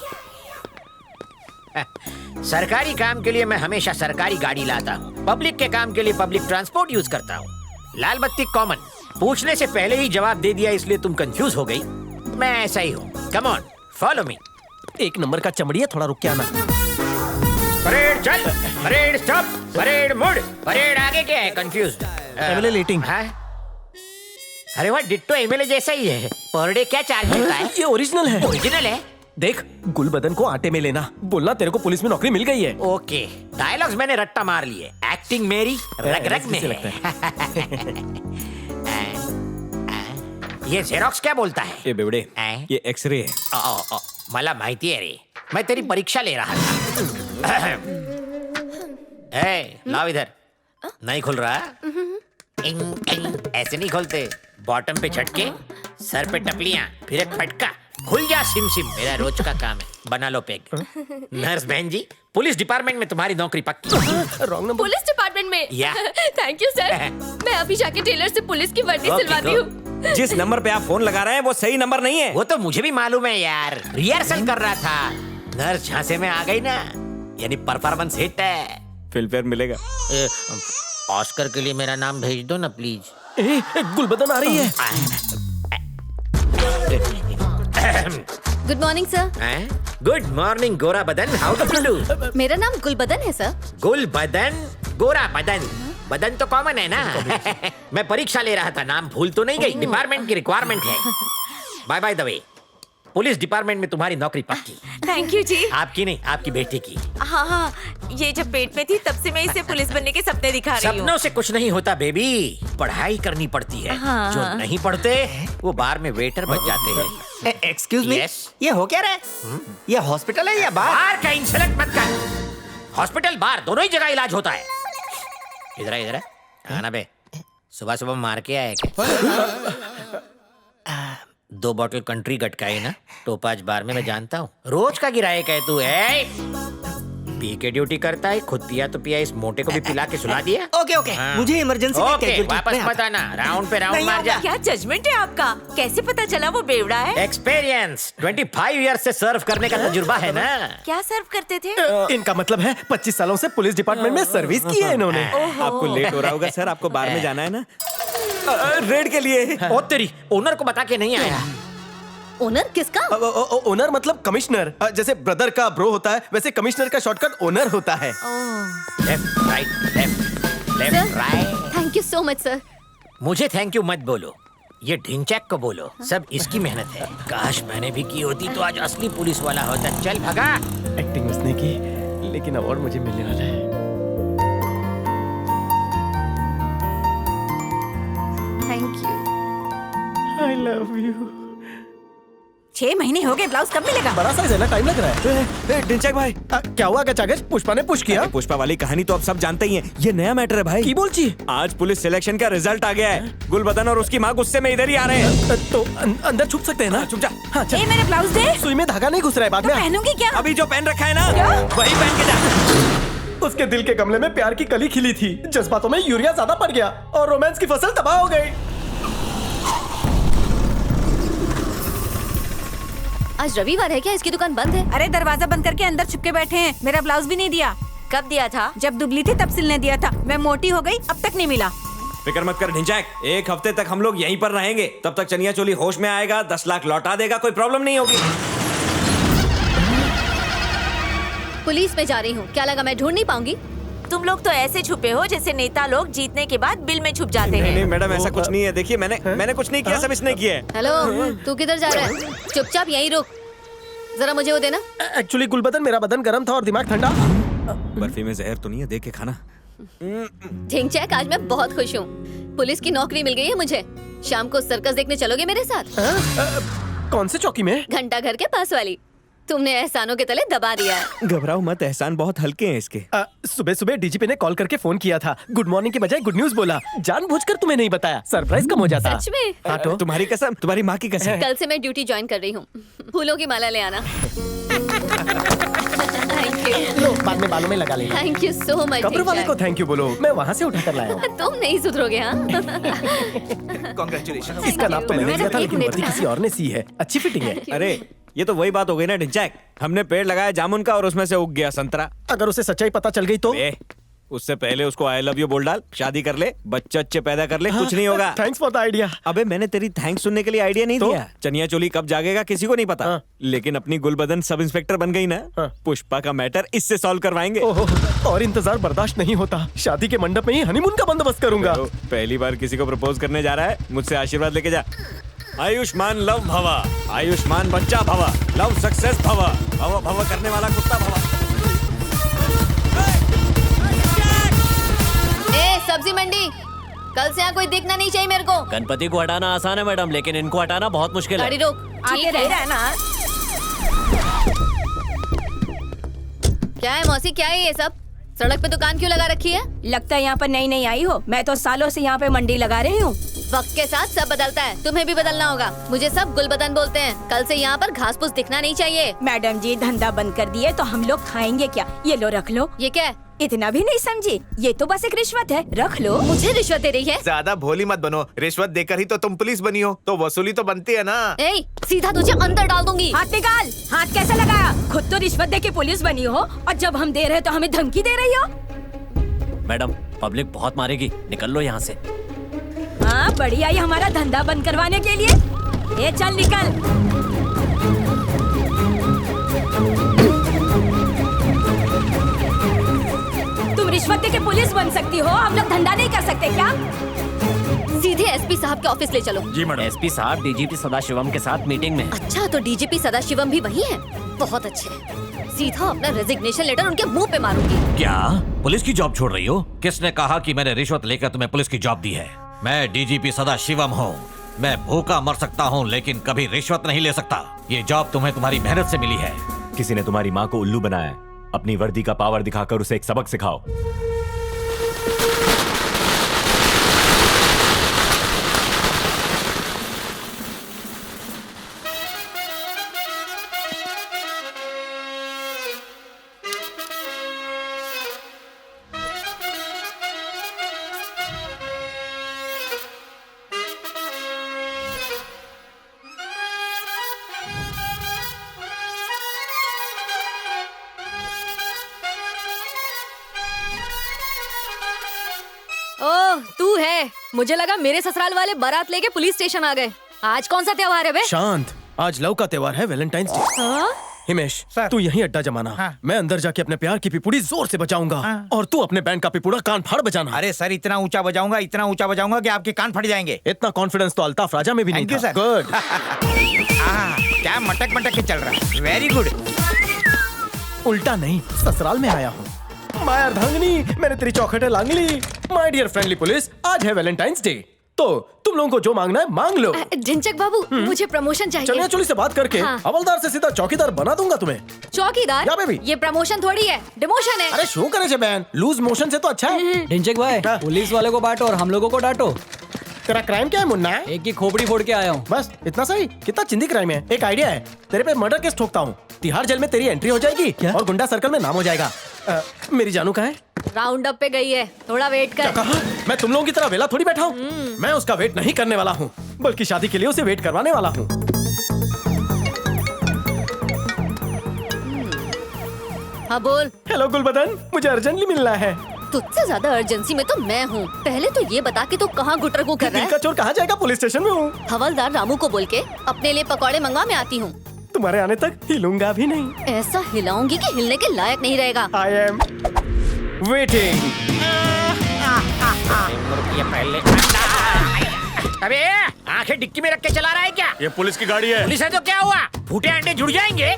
सरकारी काम के लिए मैं हमेशा सरकारी गाड़ी लाता हूँ, पब्लिक के काम के लिए पब्लिक ट्रांसपोर्ट यूज करता हूँ। लाल बत्ती कॉमन, पूछने से पहले ही जवाब दे दिया इसलिए तुम कंफ्यूज हो गई। मैं ऐसा ही हूँ। Come on follow me. एक नंबर का चमड़िया, थोड़ा रुक के आना। परेड चल, परेड स्टॉप, परेड मुड़, परेड आगे क्या है? कंफ्यूज। एमएलए लेटिंग है। अरे वाह, डिट्टो एमएलए जैसा ही है। पर डे क्या चार्ज मिलता है? ये ओरिजिनल है। ओरिजिनल है? देख, गुलबदन को आटे में लेना, बोलना तेरे को पुलिस में नौकरी मिल गई है। ओके, डायलॉग्स मैंने रट्टा मार लिए, एक्टिंग मेरी रग रग में है। ये जेरोक्स क्या बोलता है? ये बेवड़े, ये एक्सरे है। मला माहिती है रे, मैं तेरी परीक्षा ले रहा था। लाव इधर, नहीं खुल रहा। ऐसे नहीं खोलते, बॉटम पे झटके, सर पे टपलियां, फिर एक फटका, खुल जा सिम सिम। मेरा रोज का काम है, बना लो पेग। नर्स बहन जी, पुलिस डिपार्टमेंट में तुम्हारी नौकरी पक्की। पुलिस डिपार्टमेंट में? या। Thank you sir. मैं अभी जाके टेलर से पुलिस की वर्दी सिलवाती हूँ। जिस नंबर पे आप फोन लगा रहे हैं वो सही नंबर नहीं है। वो तो मुझे भी मालूम है यार, रिहर्सल कर रहा था। नर्स झांसे में आ गई ना, यानी परफॉर्मेंस हिट है। फिल्मफेयर मिलेगा। ऑस्कर के लिए मेरा नाम भेज दो ना प्लीज। गुलबदन आ रही है। Good morning sir. Good morning गोरा बदन, हाउ डू यू डू? मेरा नाम गुलबदन है सर। गुल बदन, गोरा बदन, बदन तो कॉमन है ना। मैं परीक्षा ले रहा था, नाम भूल तो नहीं गई, डिपार्टमेंट की रिक्वायरमेंट है। By by the way, police department में तुम्हारी नौकरी पक्की। Thank you ji. आपकी नहीं, आपकी बेटी की। हाँ, ये जब पेट में थी तब से मैं इसे पुलिस बनने के सपने दिखा रही हूँ। सपनों से कुछ नहीं होता बेबी, पढ़ाई करनी पड़ती है। हाँ। जो नहीं पढ़ते वो बार में वेटर बन जाते हैं। Excuse me, Yes? ये हो क्या रहा है? ये हॉस्पिटल है या बार? बार का इंसल्ट मत कर। हॉस्पिटल बार दोनों ही जगह इलाज होता है। इधर है, इधर है। आना बे, सुबह सुबह मार के आए क्या? 2 बॉटल कंट्री गटकाई ना, टोपाज बार में मैं जानता हूँ। रोज का गिराए कह तू है। पी के ड्यूटी करता है, खुद पिया तो पिया, इस मोटे को भी पिला के सुला दिया। ओके, मुझे इमरजेंसी में ओके, वापस मत आना, राउंड पे राउंड मार जा। क्या जजमेंट है आपका? कैसे पता चला वो बेवड़ा है? एक्सपीरियंस, 25 ईयर से सर्व करने का तजुर्बा है ना। क्या सर्व करते थे? इनका मतलब है 25 सालों से पुलिस डिपार्टमेंट में सर्विस की है इन्होंने। आपको लेट हो रहा होगा सर, आपको बार में जाना है ना रेड के लिए। ओ तेरी, ओनर को बता के नहीं आया। ओनर किसका? ओनर मतलब कमिश्नर। जैसे ब्रदर का ब्रो होता है, वैसे कमिश्नर का शॉर्टकट ओनर होता है। Left right, left right. Thank you so much sir. मुझे थैंक यू मत बोलो, ये ढिंचैक को बोलो, सब इसकी मेहनत है। काश मैंने भी की होती तो आज असली पुलिस वाला होता। चल भगा। एक्टिंग उसने की, लेकिन अवार्ड मुझे मिलने वाला है। Thank you. I love you. 6 महीने हो गए, ब्लाउज कब मिलेगा? बड़ा साइज है ना, टाइम लग रहा है। ढिंचैक भाई, क्या हुआ? गचागच पुष्पा ने पुश किया। पुष्पा वाली कहानी तो अब सब जानते ही हैं। ये नया मैटर है भाई। की बोल ची? आज पुलिस सिलेक्शन का रिजल्ट आ गया है। गुलबदन और उसकी माँ गुस्से में इधर ही आ रहे हैं। तो अंदर छुप सकते हैं ना? छुप जा। हाँ, चल। मेरा ब्लाउज दे। सुई में धागा नहीं घुस रहा है, बाद में पहनूंगी क्या? अभी जो पहन रखा है ना वही पहन के जा। उसके दिल के गमले में प्यार की कली खिली थी, जज्बातों में यूरिया ज्यादा पड़ गया और रोमांस की फसल तबाह हो गई। आज रविवार है क्या? इसकी दुकान बंद है। अरे दरवाजा बंद करके अंदर छुप के बैठे हैं। मेरा ब्लाउज भी नहीं दिया। कब दिया था? जब दुबली थी तब सिलने दिया था। मैं मोटी हो गई, अब तक नहीं मिला। फिक्र मत कर ढिंचैक, 1 हफ्ते तक हम लोग यहीं पर रहेंगे। तब तक चनिया चोली होश में आएगा, 10 लाख लौटा देगा, कोई प्रॉब्लम नहीं होगी। पुलिस में जा रही हूँ, क्या लगा मैं ढूंढ नहीं पाऊंगी? तुम लोग तो ऐसे छुपे हो जैसे नेता लोग जीतने के बाद बिल में छुप जाते हैं। नहीं मैडम, ऐसा कुछ नहीं है। देखिए मैंने कुछ नहीं किया, सब इसने किया है। हेलो, तू किधर जा रहा है? चुपचाप यहीं रुक, जरा मुझे वो देना। एक्चुअली गुलबदन, मेरा बदन गर्म था और दिमाग ठंडा। बर्फी में जहर तो नहीं है, देख के खाना। ढिंचैक, आज मैं बहुत खुश हूँ। पुलिस की नौकरी मिल गई है मुझे। शाम को सर्कस देखने चलोगे मेरे साथ? कौन से चौकी में? घंटा घर के पास वाली। तुमने एहसानों के तले दबा दिया है। घबराओ मत, एहसान बहुत हल्के हैं इसके। सुबह सुबह डीजीपी ने कॉल करके फोन किया था। गुड मॉर्निंग की बजाय गुड न्यूज बोला। जानबूझकर तुम्हें नहीं बताया, सरप्राइज कम हो जाता। सच में? हाँ तो? तुम्हारी कसम, तुम्हारी माँ की कसम। कल से मैं ड्यूटी ज्वाइन कर रही हूँ। फूलों की माला ले आना। Thank you. लो, बाद में बालों में लगा लेना। Thank you so much. कब्र वाले को थैंक यू बोलो, मैं वहाँ से उठा कर लाया हूँ। तुम नहीं सुधरोगे। हाँ, कांग्रेचुलेशन। इसका नाप तो मैंने दिया था, लेकिन वर्दी किसी और ने सी है। अच्छी फिटिंग है। अरे ये तो वही बात हो गई ना ढिंचैक, हमने पेड़ लगाया जामुन का और उसमें से उग गया संतरा। अगर उसे सच्चाई पता चल गई तो? उससे पहले उसको आई लव यू बोल डाल, शादी कर ले, बच्चे अच्छे पैदा कर ले, कुछ नहीं होगा। Thanks for the idea. अबे मैंने तेरी थैंक्स सुनने के लिए आइडिया नहीं दिया। चनिया चोली कब जागेगा किसी को नहीं पता, लेकिन अपनी गुलबदन सब इंस्पेक्टर बन गई ना, पुष्पा का मैटर इससे सॉल्व करवाएंगे। और इंतजार बर्दाश्त नहीं होता, शादी के मंडप में ही हनीमून का बंदोबस्त करूंगा। पहली बार किसी को प्रपोज करने जा रहा है, मुझसे आशीर्वाद लेके जा। आयुष्मान लव भवा, आयुष्मान बच्चा भवा, लव सक्सेस भवा, भव भव करने वाला कुत्ता भवा। ए सब्जी मंडी, कल से यहाँ कोई दिखना नहीं चाहिए मेरे को। गणपति को हटाना आसान है मैडम, लेकिन इनको हटाना बहुत मुश्किल है। गाड़ी रोक। आगे रह ना। क्या है मौसी, क्या है ये सब? सड़क पे दुकान क्यों लगा रखी है? लगता है यहाँ पर नई नई आई हो। मैं तो सालों से यहाँ पे मंडी लगा रही हूँ। वक्त के साथ सब बदलता है, तुम्हें भी बदलना होगा। मुझे सब गुलबदन बोलते हैं। कल से यहाँ पर घास फूस दिखना नहीं चाहिए। मैडम जी, धंधा बंद कर दिए तो हम लोग खाएंगे क्या? ये लो, रख लो। ये क्या है? इतना भी नहीं समझी? ये तो बस एक रिश्वत है, रख लो। मुझे रिश्वत दे रही है? ज्यादा भोली मत बनो। रिश्वत देकर ही तो तुम पुलिस बनी हो, तो वसूली तो बनती है ना। ए, सीधा तुझे अंदर डाल दूंगी। हाथ निकाल। हाथ कैसे लगाया? खुद तो रिश्वत दे के पुलिस बनी हो और जब हम दे रहे तो हमें धमकी दे रही हो। मैडम, पब्लिक बहुत मारेगी, निकल लो यहाँ से। हाँ, बढ़िया ही हमारा धंधा बंद करवाने के लिए। ये चल निकल। तुम रिश्वत दे के पुलिस बन सकती हो, हम लोग धंधा नहीं कर सकते क्या? सीधे एसपी साहब के ऑफिस ले चलो। जी मैडम। एसपी साहब डीजीपी सदाशिवम के साथ मीटिंग में। अच्छा, तो डीजीपी सदाशिवम भी वही है? बहुत अच्छे। सीधा अपना रेजिग्नेशन लेटर उनके मुंह पे मारूंगी। क्या पुलिस की जॉब छोड़ रही हो? किसने कहा कि मैंने रिश्वत लेकर तुम्हें पुलिस की जॉब दी है? मैं डीजीपी सदाशिवम हूँ। मैं भूखा मर सकता हूँ लेकिन कभी रिश्वत नहीं ले सकता। ये जॉब तुम्हें तुम्हारी मेहनत से मिली है। किसी ने तुम्हारी माँ को उल्लू बनाया है। अपनी वर्दी का पावर दिखाकर उसे एक सबक सिखाओ। ओह, तू है। मुझे लगा मेरे ससुराल वाले बारात लेके पुलिस स्टेशन आ गए। आज कौन सा त्योहार है बे? शांत, आज लव का त्योहार है, वैलेंटाइंस डे। हाँ? हिमेश, तू यहीं अड्डा जमाना। मैं अंदर जाके अपने प्यार की पिपुड़ी जोर से बजाऊंगा और तू अपने बैंड का पिपुड़ा कान फाड़ बजाना। अरे सर, इतना ऊंचा बजाऊंगा कि आपके कान फट जाएंगे। इतना कॉन्फिडेंस तो अल्ताफ राजा में भी नहीं था। गुड। क्या मटक मटक के चल रहा है। Very good. उल्टा नहीं, ससुराल में आया हूँ। माया अर्धांगिनी, मैंने तेरी चौखटे लांग ली। माय डियर फ्रेंडली पुलिस, आज है वैलेंटाइंस डे, तो तुम लोगों को जो मांगना है मांग लो। ढिंचक बाबू, मुझे प्रमोशन चाहिए। चनिया चोली से बात करके हवलदार से सीधा चौकीदार बना दूंगा तुम्हें। चौकीदार? या बेबी? ये प्रमोशन थोड़ी है, डिमोशन है। अरे शो करे बहन, लूज मोशन से तो अच्छा है। ढिंचक भाई, पुलिस वाले को बांटो और हम लोगों को डांटो। तेरा क्राइम क्या है मुन्ना? एक की खोपड़ी फोड़ के आया हूँ। बस इतना सही? कितना चिंदी क्राइम है। एक आइडिया है, तेरे पे मर्डर केस ठोकता हूँ, तिहाड़ जेल में तेरी एंट्री हो जाएगी और गुंडा सर्कल में नाम हो जाएगा। मेरी जानू कहाँ है? राउंड अप पे गई है, थोड़ा वेट कर। कहा? मैं तुम लोगों की तरह वेला थोड़ी बैठा हूँ। मैं उसका वेट नहीं करने वाला हूँ, बल्कि शादी के लिए उसे वेट करवाने वाला हूँ। हाँ बोल। हेलो गुलबदन, मुझे अर्जेंटली मिलना है। तुझसे ज्यादा अर्जेंसी में तो मैं हूँ। पहले तो ये बता कि तू कहाँ गुटरगू कर रहा है? दिल का चोर कहाँ जाएगा? पुलिस स्टेशन में हूँ। हवलदार रामू को बोल के अपने लिए पकौड़े मंगवा, मैं आती हूँ। तुम्हारे आने तक हिलूंगा भी नहीं। ऐसा हिलाऊंगी कि हिलने के लायक नहीं रहेगा। आई एम वेटिंग। पहले अबे आंखें डिक्की में रख के चला रहा है क्या? ये पुलिस की गाड़ी है। पुलिस है तो क्या हुआ? फूटे अंडे जुड़ जाएंगे।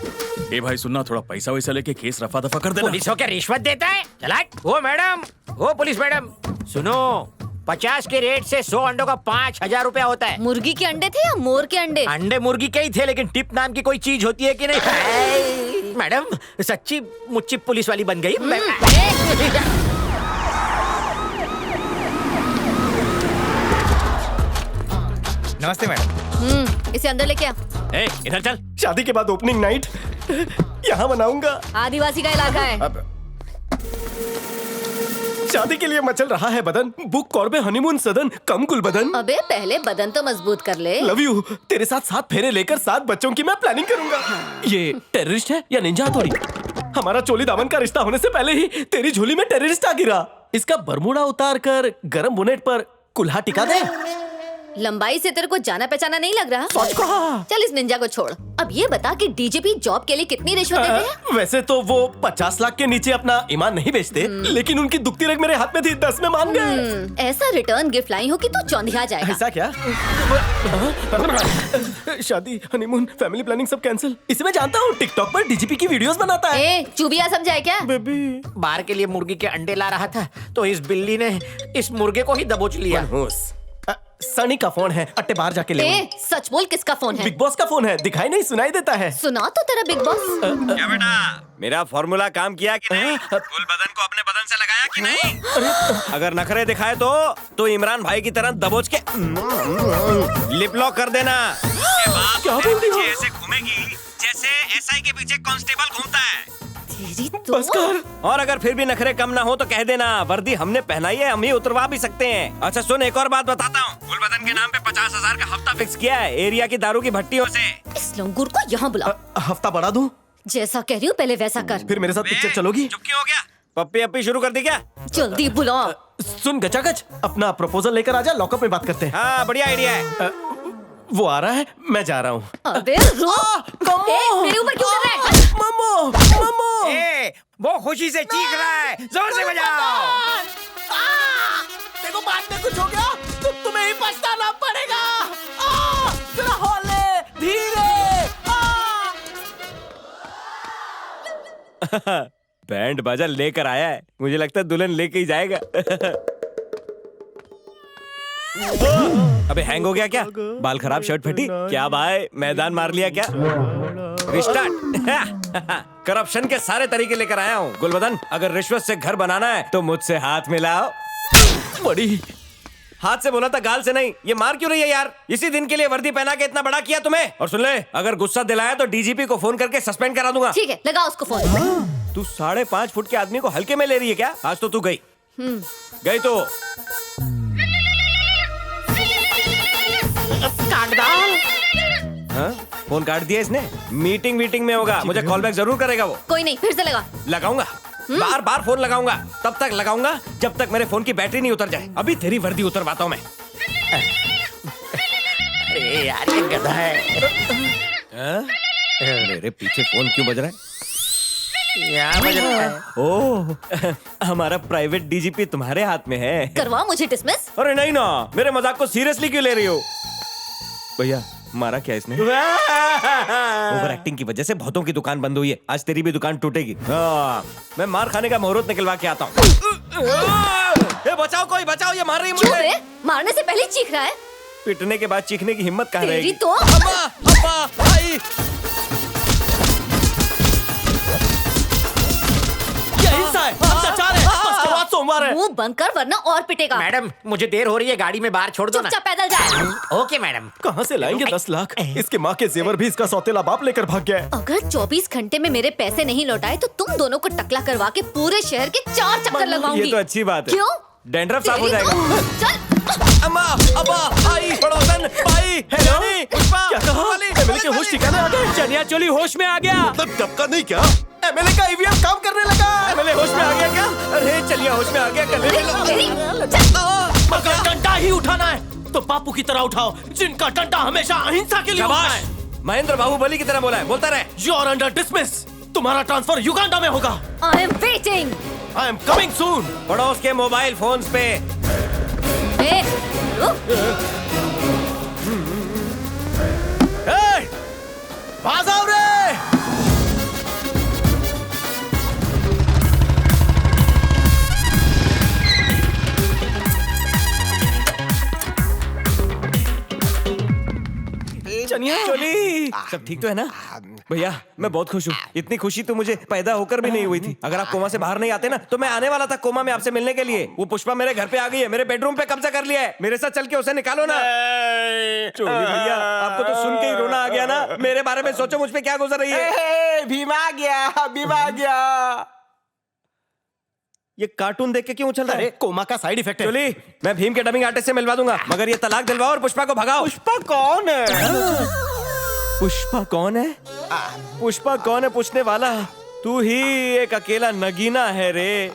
ए भाई सुनना, थोड़ा पैसा वैसा लेके केस रफा दफा कर देना। पुलिस हो क्या रिश्वत देता है? चला। ओ मैडम, ओ पुलिस मैडम, सुनो, 50 के रेट से 100 अंडों का 5,000 रुपया होता है। मुर्गी के अंडे थे या मोर के अंडे? अंडे मुर्गी के ही थे, लेकिन टिप नाम की कोई चीज होती है कि नहीं? मैडम सच्ची मुच्ची पुलिस वाली बन गई। नमस्ते मैडम। इसे अंदर लेके आ। इधर चल। शादी के बाद ओपनिंग नाइट यहाँ मनाऊंगा। आदिवासी का इलाका है। शादी के लिए मचल रहा है बदन, बुक कॉर्बे हनीमून सदन, कम गुलबदन। अबे पहले बदन तो मजबूत कर ले। Love you. तेरे साथ 7 फेरे लेकर 7 बच्चों की मैं प्लानिंग करूंगा। ये टेररिस्ट है या निंजा हथौड़ी? हमारा चोली दामन का रिश्ता होने से पहले ही तेरी झोली में टेररिस्ट आ गिरा। इसका बरमूडा उतार कर गरम बोनेट पर कुल्हा टिका दे। लंबाई से तेरे को जाना पहचाना नहीं लग रहा? सच कहा। चल इस निंजा को छोड़। अब ये बता कि डीजीपी जॉब के लिए कितनी रिश्वत देते हैं? वैसे तो वो 50 लाख के नीचे अपना ईमान नहीं बेचते, लेकिन उनकी दुखती रग मेरे हाथ में थी, 10 में मान गए। ऐसा रिटर्न गिफ्ट लाई हो कि तू चौंधिया जाएगा। ऐसा क्या? शादी, हनीमून, फैमिली प्लानिंग सब कैंसिल। इसे मैं जानता हूँ, टिकटॉक पर डीजीपी की वीडियोस बनाता है। चुबिया समझाए क्या? बेबी बाहर के लिए मुर्गी के अंडे ला रहा था तो इस बिल्ली ने इस मुर्गे को ही दबोच लिया। सनी का फोन है, अट्टे बाहर जाके ले। ए, सच बोल, किसका फोन है? बिग बॉस का फोन है, दिखाई नहीं सुनाई देता है। सुना तो तेरा बिग बॉस। क्या बेटा, मेरा फॉर्मूला काम किया कि नहीं? गुल बदन को अपने बदन से लगाया कि नहीं? अगर नखरे दिखाए तो इमरान भाई की तरह दबोच के लिप लॉक कर देना। क्या बोल रही हो? ऐसे घूमेगी जैसे एसआई के पीछे कांस्टेबल घूमता है। बस कर। और अगर फिर भी नखरे कम ना हो तो कह देना, वर्दी हमने पहनाई है, हम ही उतरवा भी सकते हैं। अच्छा सुन, एक और बात बताता हूँ, गुलबदन के नाम पे 50,000 का हफ्ता फिक्स किया है एरिया की दारू की भट्टियों से। इस लंगूर को यहाँ बुला। हफ्ता बढ़ा दूं? जैसा कह रही हूँ पहले वैसा कर। फिर मेरे साथ पिक्चर चलोगी? चुप क्यों हो गया? पप्पी अप्पी शुरू कर दी क्या? जल्दी बुला। सुन गचागच, अपना प्रपोजल लेकर आजा, लॉकअप में बात करते हैं। हाँ बढ़िया आइडिया है। वो आ रहा है, मैं जा रहा हूँ। अबे रुक। ए, मेरे ऊपर क्यों कर रहा है? मम्मो, मम्मो। ए, वो खुशी से चीख रहा है, जोर से बजाओ। देखो बाद में कुछ हो गया तो तुम्हें ही पछताना पड़ेगा। जरा हौले, धीरे। बैंड बाजा लेकर आया है, मुझे लगता है दुल्हन लेके ही जाएगा। अबे हैंग हो गया क्या? बाल खराब, शर्ट फटी क्या भाई? मैदान मार लिया क्या? रिस्टार्ट। करप्शन के सारे तरीके लेकर आया हूँ गुलबदन। अगर रिश्वत से घर बनाना है तो मुझसे हाथ मिलाओ। बड़ी हाथ से बोला था, गाल से नहीं। ये मार क्यों रही है यार? इसी दिन के लिए वर्दी पहना के इतना बड़ा किया तुम्हें। और सुन ले, अगर गुस्सा दिलाया तो डीजीपी को फोन करके सस्पेंड करा दूंगा। ठीक है, लगा उसको फोन। तू 5.5 फुट के आदमी को हल्के में ले रही है क्या? आज तो तू गई गई तो काट डाल। हाँ? फोन काट दिया इसने। मीटिंग में होगा, मुझे कॉल बैक जरूर करेगा वो। कोई नहीं, फिर से लगा। लगाऊंगा, बार बार फोन लगाऊंगा। तब तक लगाऊंगा जब तक मेरे फोन की बैटरी नहीं उतर जाए। अभी तेरी वर्दी उतरवाता हूँ मैं। अरे यार ये गधा है। मेरे पीछे फोन क्यों बज रहा है? यहाँ बज रहा है। ओह, हमारा प्राइवेट डीजीपी तुम्हारे हाथ में है। करवा मुझे डिसमिस। अरे नहीं ना, मेरे मजाक को सीरियसली क्यों ले रही हो? भैया मारा क्या इसने? ओवर एक्टिंग की वजह से बहुतों की दुकान बंद हुई है, आज तेरी भी दुकान टूटेगी। मैं मार खाने का मुहूर्त निकलवा के आता हूँ। बचाओ, कोई बचाओ, ये मार रही है मुझे। मारने से पहले चीख रहा है। पिटने के बाद चीखने की हिम्मत कहाँ रहेगी? तो अब्बा, भाई। सोमवार है। मुंह बंद कर वरना और पिटेगा। मैडम मुझे देर हो रही है, गाड़ी में बाहर छोड़ दो ना। चुपचाप पैदल जा। Okay madam. कहाँ से लाएंगे 10 लाख? इसके माँ के जेवर भी इसका सौतेला बाप लेकर भाग गया है। अगर 24 घंटे में मेरे पैसे नहीं लौटाए तो तुम दोनों को टकला करवा के पूरे शहर के 4 चक्कर लगाऊंगी। ये तो अच्छी बात है। क्यों? डैंड्रफ साफ हो जाएगा। चल। अम्मा, अब्बा, भाई, पड़ोसन, भाई, हेलो, क्या कहा? एमएलए के होश ठिकाने आ गए। चनिया चोली होश में आ गया। मतलब टपका नहीं क्या? एमएलए का ईवीएम काम करने लगा। एमएलए होश में आ गया क्या? अरे चलिए होश में आ गया। मगर डंडा ही उठाना है तो बापू की तरह उठाओ, जिनका डंडा हमेशा अहिंसा के लिए होता है। महेंद्र बाहुबली की तरह बोला है, बोलता रहे। You are under dismiss. तुम्हारा ट्रांसफर युगांडा में होगा। I am waiting. I am coming soon. पड़ोस के मोबाइल फोन्स पे। बाज आओ रे। चनिया चोली, सब ठीक तो है ना? भैया मैं बहुत खुश हूँ। इतनी खुशी तो मुझे पैदा होकर भी नहीं हुई थी। अगर आप कोमा से बाहर नहीं आते ना तो मैं आने वाला था कोमा में आपसे मिलने के लिए। वो पुष्पा मेरे घर पे आ गई है, मेरे बेडरूम पे कब्जा कर लिया है। मेरे साथ चल के उसे निकालो ना। चोली भैया, आपको तो सुन के ही रोना आ गया ना। मेरे बारे में सोचो, मुझ पे क्या गुजर रही है। भीम आ गया, भीम आ गया। ये कार्टून देख के क्यों उछल रहा है? कोमा का साइड इफेक्ट है। चोली, मैं भीम के डबिंग आर्टिस्ट से मिलवा दूंगा, मगर ये तलाक दिलवाओ और पुष्पा को भगाओ। पुष्पा कौन है? पुष्पा कौन है? पुष्पा कौन है पूछने वाला? तू ही एक अकेला नगीना है रे।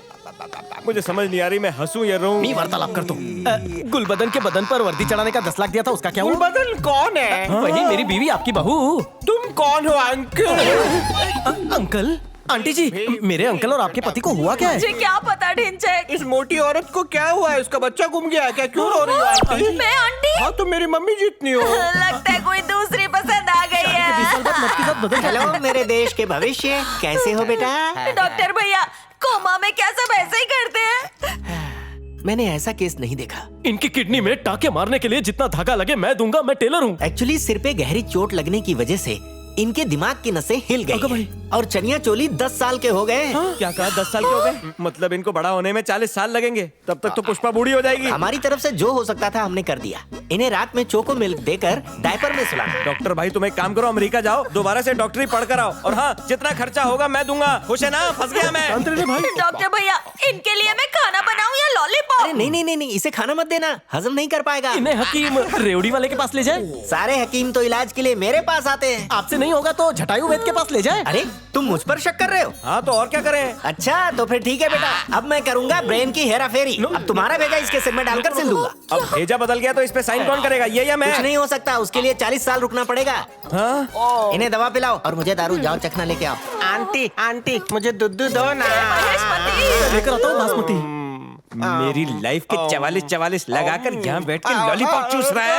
मुझे समझ नहीं आ रही मैं हंसूं या रोऊं। वार्तालाप कर। गुलबदन के बदन पर वर्दी चढ़ाने का 10 लाख दिया था, उसका क्या हुआ? गुलबदन कौन है? वही मेरी बीवी, आपकी बहू। तुम कौन हो अंकल? अंकल? आंटी जी, मेरे अंकल और आपके पति को हुआ क्या है? मुझे क्या पता ढिंचैक। इस मोटी औरत को क्या हुआ है? उसका बच्चा गुम गया है क्या? क्यों रो रही हो आंटी? मैं आंटी? हाँ तो मेरी मम्मी जितनी हो। लगता है कोई दूसरी पसंद आ गई है। हेलो मेरे देश के भविष्य, कैसे हो बेटा? डॉक्टर भैया, कोमा में क्या सब ऐसे ही करते हैं? मैंने ऐसा केस नहीं देखा। इनकी किडनी में टाके मारने के लिए जितना धागा लगे मैं दूंगा, मैं टेलर हूँ। एक्चुअली सिर पे गहरी चोट लगने की वजह से इनके दिमाग की नसें हिल गई और चनिया चोली 10 साल के हो गए। क्या कहा 10 साल के हो गए? मतलब इनको बड़ा होने में 40 साल लगेंगे, तब तक तो पुष्पा बूढ़ी हो जाएगी। हमारी तरफ से जो हो सकता था हमने कर दिया। इन्हें रात में चोको मिल्क देकर डायपर में सुलाना। डॉक्टर भाई तुम एक काम करो, अमेरिका जाओ, दोबारा से डॉक्टरी पढ़ कर आओ, और हाँ जितना खर्चा होगा मैं दूंगा। खुश है ना? फंस गया मैं। डॉक्टर भैया, इनके लिए मैं खाना बनाऊं या लॉलीपॉप? अरे नहीं, इसे खाना मत देना, हजम नहीं कर पाएगा। इन्हें हकीम रेवड़ी वाले के पास ले जाए। सारे हकीम तो इलाज के लिए मेरे पास आते हैं। आपसे नहीं होगा तो जटायु वेद के पास ले जाए। अरे तुम मुझ पर शक कर रहे हो? हाँ तो और क्या करें? अच्छा तो फिर ठीक है बेटा, अब मैं करूंगा ब्रेन की हेरा फेरी। अब तुम्हारा भेजा इसके सिर में डालकर सिल दूंगा। अब भेजा बदल गया तो इस पे साइन कौन करेगा, ये या मैं? कुछ नहीं हो सकता, उसके लिए 40 साल रुकना पड़ेगा। हाँ? इन्हें दवा पिलाओ और मुझे दारू, जाओ चखना लेके आओ। आंटी मुझे दूध दो ना। लेकर आता हूँ बासमती। मेरी लाइफ के 44 लगाकर यहाँ बैठ के लॉलीपॉप चूस रहा है।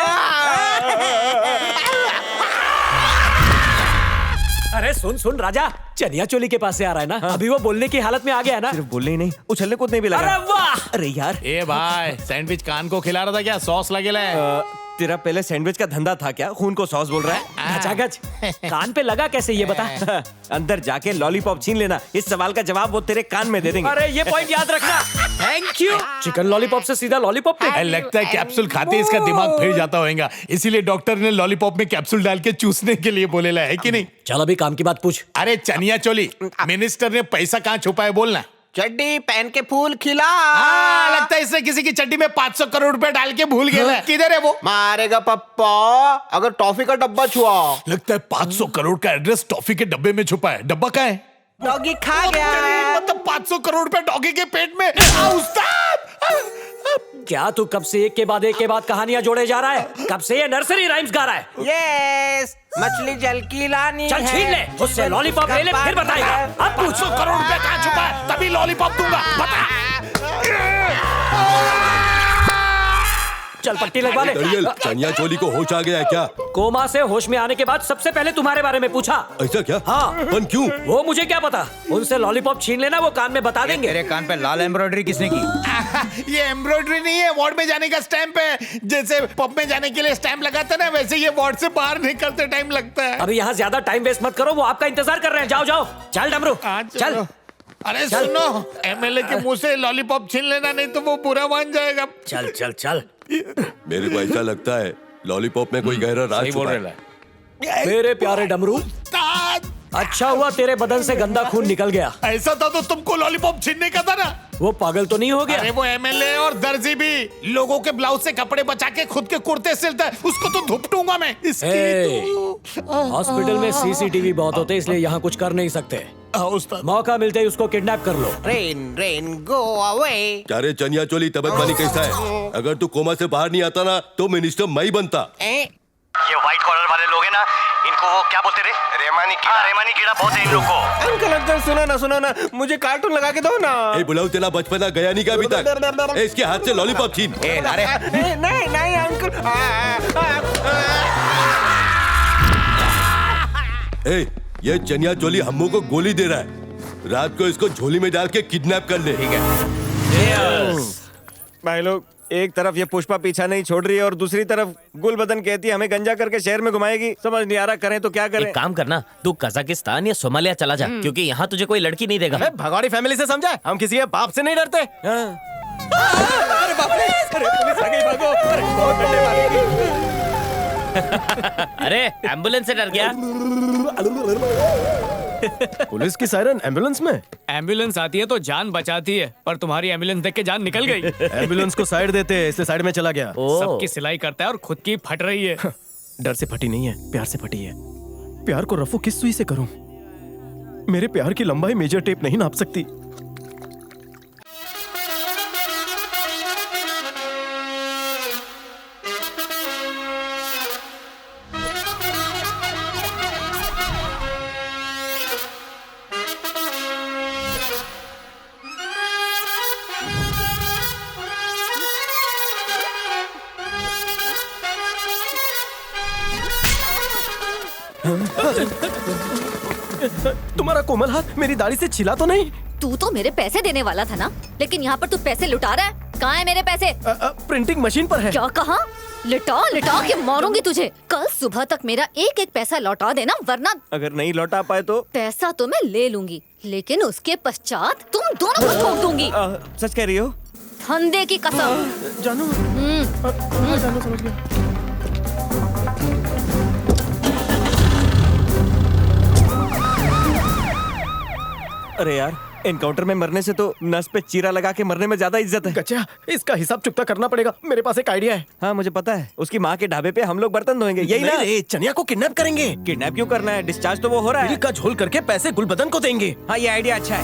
अरे सुन राजा, चनिया चोली के पास से आ रहा है ना? अभी वो बोलने की हालत में आ गया है ना? सिर्फ बोलने ही नहीं, उछलने कूदने भी लगा। अरे वाह! अरे यार, ए भाई, सैंडविच कान को खिला रहा था क्या? सॉस लगेला है? तेरा पहले सैंडविच का धंधा था क्या? खून को सॉस बोल रहा है? गच कान पे लगा कैसे ये बता? अंदर जाके लॉलीपॉप छीन लेना, इस सवाल का जवाब वो तेरे कान में दे देंगे। अरे ये पॉइंट याद रखना। Thank you. चिकन लॉलीपॉप से सीधा लॉलीपॉप पे। लगता है कैप्सूल खाते इसका दिमाग फिर जाता होगा, इसीलिए डॉक्टर ने लॉलीपॉप में कैप्सूल डाल के चूसने के लिए बोलेला है कि नहीं? चल अभी काम की बात पूछ। अरे चनिया चोली, मिनिस्टर ने पैसा कहाँ छुपा है बोलना। चड्डी पहन के फूल खिला। लगता है इसने किसी की चड्डी में 500 करोड़ रुपए डाल के भूल गया। किधर है वो? मारेगा पप्पा अगर टॉफी का डब्बा छुआ। लगता है 500 करोड़ का एड्रेस टॉफी के डब्बे में छुपा है। डब्बा कहाँ है? डॉगी खा गया। मतलब 500 करोड़ रुपए डॉगी के पेट में। क्या तू कब से एक के बाद कहानियां जोड़े जा रहा है? कब से ये नर्सरी राइम्स गा रहा है? यस, मछली जल की लानी चल छीन ले, उससे लॉलीपॉप ले ले, फिर बताएगा। अब 500 करोड़ रुपए कहाँ छुपा है? तभी लॉलीपॉप दूंगा, बता। चल पट्टी लगवा ले। चनिया चोली को होश आ गया है क्या? कोमा से होश में आने के बाद सबसे पहले तुम्हारे बारे में पूछा। ऐसा क्या? हाँ। पर क्यों? वो मुझे क्या पता, उनसे लॉलीपॉप छीन लेना, वो कान में बता देंगे। तेरे कान पे लाल एम्ब्रॉयडरी किसने की? ये एम्ब्रॉयडरी नहीं है, वार्ड में जाने का स्टैंप है। जैसे पब में जाने के लिए स्टैंप लगाते ना, वैसे ये वार्ड से बाहर निकलते टाइम लगता है। अभी यहाँ ज्यादा टाइम वेस्ट मत करो, वो आपका इंतजार कर रहे हैं। जाओ जाओ, चल डमरू चल। अरे सुनो, एमएलए के मुंह से लॉलीपॉप छीन लेना, नहीं तो वो बुरा मान जाएगा। चल चल चल। मेरे को ऐसा लगता है लॉलीपॉप में कोई गहरा राज छुपा है। मेरे प्यारे डमरू, अच्छा हुआ तेरे बदन से गंदा खून निकल गया। ऐसा था तो तुमको लॉलीपॉप छीनने का था ना। वो पागल तो नहीं हो गया? अरे वो एमएलए और दर्जी भी लोगों के ब्लाउज से कपड़े बचा के खुद के कुर्ते सिलता है, उसको तो धुपटूंगा मैं। हॉस्पिटल में सीसीटीवी बहुत होते, इसलिए यहाँ कुछ कर नहीं सकते। मौका मिलते ही उसको किडनैप कर लो। Rain rain go away. क्या रे चनिया चोली, तबीयत पानी कैसा है? अगर तू कोमा से बाहर नहीं आता ना तो मिनिस्टर मैं ही बनता। ये व्हाइट कॉलर वाले लोग हैं ना, इनको वो क्या बोलते रे? रेमानी कीड़ा। रेमानी कीड़ा बोलते हैं इन लोग को। अंकल सुनो ना, मुझे कार्टून लगा के दो ना। ए बुलाओ, तेरा बचपना गया नहीं क्या अभी तक? ए, इसके हाथ से लॉलीपॉप छीन। नहीं अंकल। ए, ये चनिया चोली हम्मू को गोली दे रहा है। रात को इसको झोली में डाल के किडनैप कर ले। ठीक है भाई लोग, एक तरफ ये पुष्पा पीछा नहीं छोड़ रही है और दूसरी तरफ गुलबदन कहती है हमें गंजा करके शहर में घुमाएगी। समझ नहीं आ रहा करें तो क्या करें। एक काम करना, तू कजाकिस्तान या सोमालिया चला जा, क्योंकि यहाँ तुझे कोई लड़की नहीं देगा। भगवानी फैमिली से समझा, हम किसी के बाप से नहीं डरते। अरे बाप रे, अरे पुलिस आ गई, भागो। अरे बहुत डंडे मारेगी। अरे एम्बुलेंस से डर गया? पुलिस की सायरन एम्बुलेंस में? एम्बुलेंस आती है तो जान बचाती है, पर तुम्हारी एम्बुलेंस देख के जान निकल गई। एम्बुलेंस को साइड देते हैं, इसलिए साइड में चला गया। सबकी सिलाई करता है और खुद की फट रही है। डर से फटी नहीं है, प्यार से फटी है। प्यार को रफू किस सुई से करूं? मेरे प्यार की लंबाई मेजर टेप नहीं नाप सकती। तुम्हारा कोमल हाथ मेरी दाढ़ी से छिला तो नहीं? तू तो मेरे पैसे देने वाला था ना, लेकिन यहाँ पर तू पैसे लुटा रहा है। कहाँ है मेरे पैसे? प्रिंटिंग मशीन पर है। क्या कहा? लिटा लिटा के मारूंगी तुझे। कल सुबह तक मेरा एक एक पैसा लौटा देना, वरना अगर नहीं लौटा पाए तो पैसा तो मैं ले लूंगी, लेकिन उसके पश्चात तुम दोनों को ठोक दूंगी। सच कह रही हो? धंधे की कसम। जानू जानू समझ गया। अरे यार, एनकाउंटर में मरने से तो नस पे चीरा लगा के मरने में ज्यादा इज्जत है। गच्चा, इसका हिसाब चुकता करना पड़ेगा। मेरे पास एक आइडिया है। हाँ मुझे पता है। उसकी माँ के ढाबे पे हम लोग बर्तन धोएंगे, यही ना? नहीं, चनिया को किडनैप करेंगे। किडनैप क्यों करना है? डिस्चार्ज तो वो हो रहा है। का झोल करके पैसे गुलबदन को देंगे। हाँ ये आइडिया अच्छा है।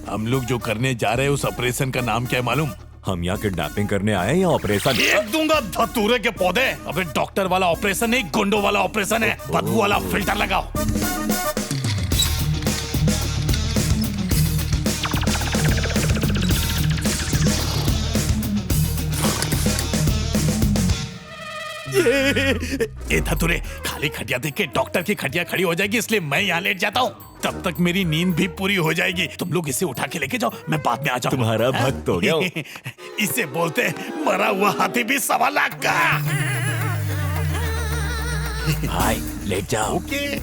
हम लोग जो करने जा रहे हैं उस ऑपरेशन का नाम क्या है मालूम? हम यहाँ किडनैपिंग करने आए हैं या ऑपरेशन? फेंक दूंगा धतूरे के पौधे। अबे डॉक्टर वाला ऑपरेशन नहीं, गुंडों वाला ऑपरेशन है। बदबू वाला फिल्टर लगाओ। ये धतूरे, खाली खटिया देख के डॉक्टर की खटिया खड़ी हो जाएगी, इसलिए मैं यहाँ लेट जाता हूँ। तब तक मेरी नींद भी पूरी हो जाएगी। तुम लोग इसे उठा के लेके जाओ, मैं बाद में आ जाऊंगा। तुम्हारा भक्त हो गया हो। इसे बोलते मरा हुआ हाथी भी 1.25 लाख का। भाई लेट जाओ। ओके।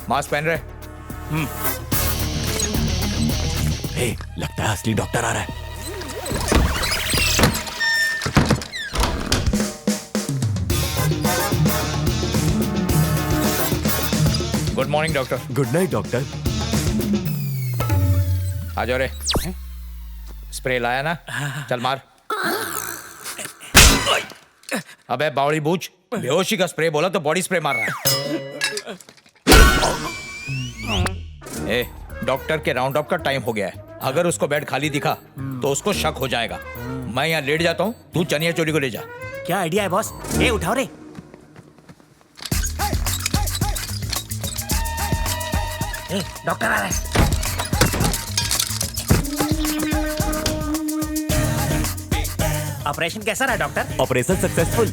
मास्क पहन रहे? लगता है असली डॉक्टर आ रहा है। Good morning doctor. Good night doctor. आ जाओ रे। स्प्रे लाया ना? चल मार। अबे बावड़ी बूझ, बेहोशी का स्प्रे बोला तो बॉडी स्प्रे मार रहा है। डॉक्टर के राउंड अप का टाइम हो गया है। अगर उसको बेड खाली दिखा तो उसको शक हो जाएगा। मैं यहाँ लेट जाता हूँ, तू चनिया चोली को ले जा। क्या आइडिया है बॉस? ये उठाओ रे। डॉक्टर आ रहा है। ऑपरेशन कैसा रहा डॉक्टर? Operation successful.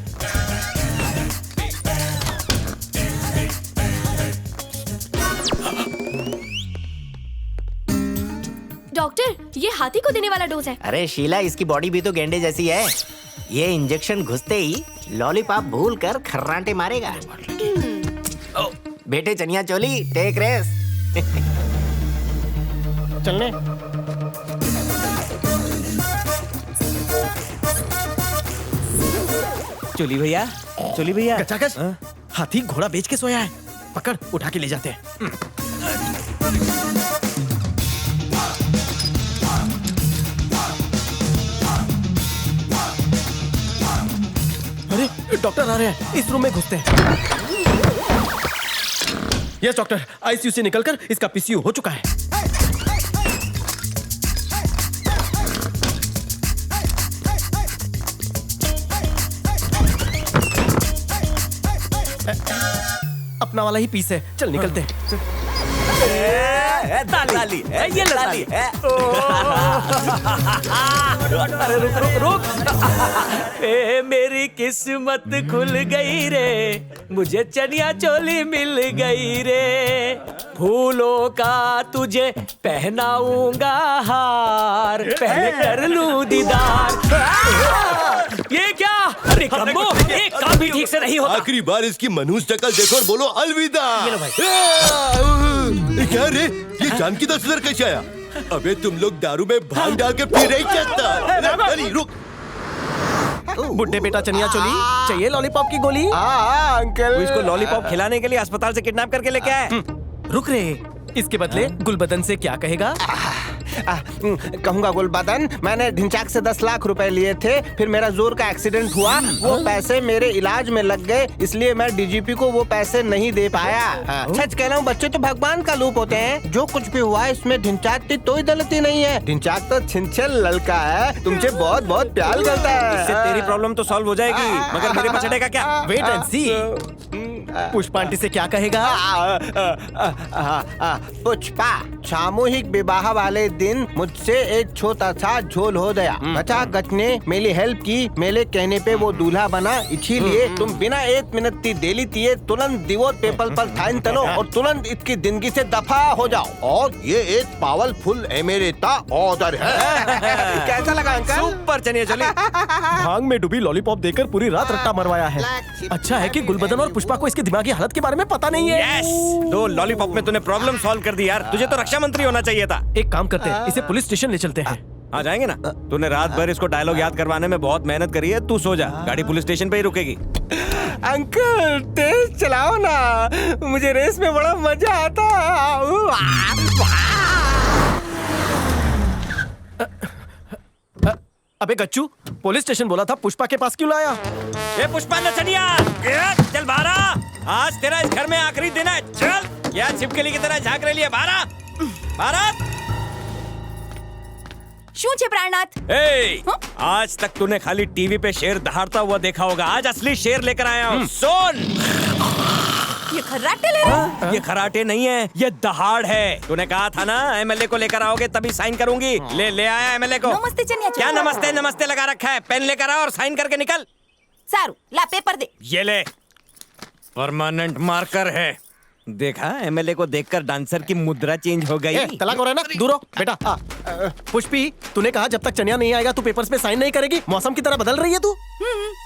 डॉक्टर, ये हाथी को देने वाला डोज है। अरे शीला, इसकी बॉडी भी तो गेंडे जैसी है। ये इंजेक्शन घुसते ही लॉलीपॉप भूल कर खर्राटे मारेगा। बेटे चनिया चोली, टेक रेस्ट। चलने। चोली भैया, चोली भैया। गचागच, हाथी घोड़ा बेच के सोया है। पकड़, उठा के ले जाते हैं। अरे डॉक्टर आ रहे हैं, इस रूम में घुसते हैं। यस डॉक्टर, आईसीयू से निकलकर इसका पीसीयू हो चुका है। अपना वाला ही पीस है। चल निकलते हैं। ताली, ये ताली। अरे रुक रुक रुक। मेरी किस्मत खुल गई रे, मुझे चनिया चोली मिल गई रे। फूलों का तुझे पहनाऊंगा हार, पहले कर लूं दीदार। ये क्या? अरे कम्बो, एक काम भी ठीक से नहीं होता। आखिरी बार इसकी मनहूस शक्ल देखो और बोलो अलविदा। क्या रे, ये जानकी दास इधर कैसे आया? अबे तुम लोग दारू में भांग डाल के पी रही चलता। अरे रुक। बुड्ढे बेटा चनिया चोली, चाहिए लॉलीपॉप की गोली? अंकल, इसको लॉलीपॉप खिलाने के लिए अस्पताल से किडनैप करके लेके आए। रुक रे, इसके बदले गुलबदन से क्या कहेगा? कहूंगा गुलबदन, मैंने ढिंचाक से 10 लाख रुपए लिए थे, फिर मेरा जोर का एक्सीडेंट हुआ, वो पैसे मेरे इलाज में लग गए, इसलिए मैं डीजीपी को वो पैसे नहीं दे पाया। सच कह रहा हूँ, बच्चे तो भगवान का रूप होते हैं। जो कुछ भी हुआ इसमें ढिंचाक की कोई गलती नहीं है। ढिंचाक तो छिनछल लड़का है, तुमसे बहुत बहुत प्यार करता है। इससे तेरी प्रॉब्लम तो सॉल्व हो जाएगी, मगर मेरे पर चढ़ेगा क्या? Wait and see. Pushpa aunty से क्या कहेगा? पुष्पा, सामूहिक विवाह वाले दिन मुझसे एक छोटा सा झोल हो गया। बचा गच ने मेरी हेल्प की, मेरे कहने पे वो दूल्हा बना, इसीलिए तुम बिना 1 मिनट की देरी दिए तुरंत डिवोर्स पेपर पर साइन करो और तुरंत इसकी जिंदगी से दफा हो जाओ। और ये एक पावरफुल एमेरेटा ऑर्डर है। कैसा लगा अंकल? सुपर चनिया चोली। भांग में डूबी लॉलीपॉप देकर पूरी रात रट्टा मरवाया है। अच्छा है कि गुलबदन और पुष्पा को इसकी दिमागी हालत के बारे में पता नहीं है। यस, 2 लॉलीपॉप में तूने प्रॉब्लम सॉल्व कर दी यार। तुझे तो रक्षा मंत्री होना चाहिए था। एक काम करते हैं, इसे पुलिस स्टेशन ले चलते हैं। आ जाएंगे ना। तूने रात भर इसको डायलॉग याद करवाने में बहुत मेहनत करी है। तू सो जा, गाड़ी पुलिस स्टेशन पे ही रुकेगी। अंकल तेज चलाओ ना, मुझे रेस में बड़ा मजा आता। अबे गच्चू, पुलिस स्टेशन बोला था, पुष्पा के पास क्यों लाया? ए पुष्पा नचनिया, चल बारा, आज तेरा इस घर में आखिरी दिन है। चल, क्या छिपकली की तरह झांक रही है? बारा, बारा। શું છે પ્રાણનાથ? आज तक तूने खाली टीवी पे शेर दहाड़ता हुआ देखा होगा। आज असली शेर लेकर आया हूँ। सुन, ये खर्राटे ले रहा? ये खराटे नहीं है, ये दहाड़ है। तूने कहा था ना एमएलए को लेकर आओगे तभी साइन करूंगी। ले आया एमएलए को। नमस्ते चनिया चोली। क्या नमस्ते नमस्ते लगा रखा है? पेन लेकर आ और साइन करके निकल। सारू, ला पेपर दे। ये ले, परमानेंट मार्कर है। देखा, एमएलए को देखकर डांसर की मुद्रा चेंज हो गई। तलाक हो रहा है ना? दूर हो बेटा। पुष्पी, तूने कहा जब तक चनिया नहीं आएगा तू पेपर्स पे साइन नहीं करेगी। मौसम की तरह बदल रही है तू।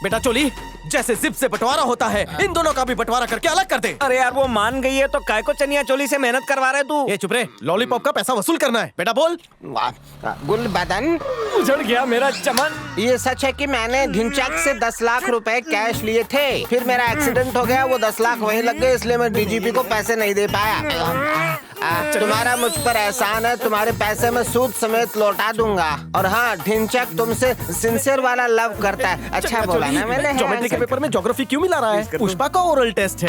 बेटा चोली, जैसे जिप से बंटवारा होता है, इन दोनों का भी बंटवारा करके अलग कर दे। अरे यार, वो मान गई है तो काय को चनिया चोली से मेहनत करवा रहे तू? ये चुप रहे, लॉलीपॉप का पैसा वसूल करना है। बेटा बोल। गुलबदन, उजड़ गया मेरा चमन। ये सच है कि मैंने ढिंचाक से 10 लाख रुपए कैश लिए थे, फिर मेरा एक्सीडेंट हो गया, वो 10 लाख वहीं लग गए, इसलिए मैं डीजीपी को पैसे नहीं दे पाया। तुम्हारा मुझ पर एहसान है, तुम्हारे पैसे मैं सूद समेत लौटा दूंगा। और हाँ, ढिंचक तुमसे सिंसियर वाला लव करता है। अच्छा बोला ना मैंने? ज्योमेट्री के पेपर में ज्योग्राफी क्यों मिला रहा है? पुष्पा का ओरल टेस्ट है।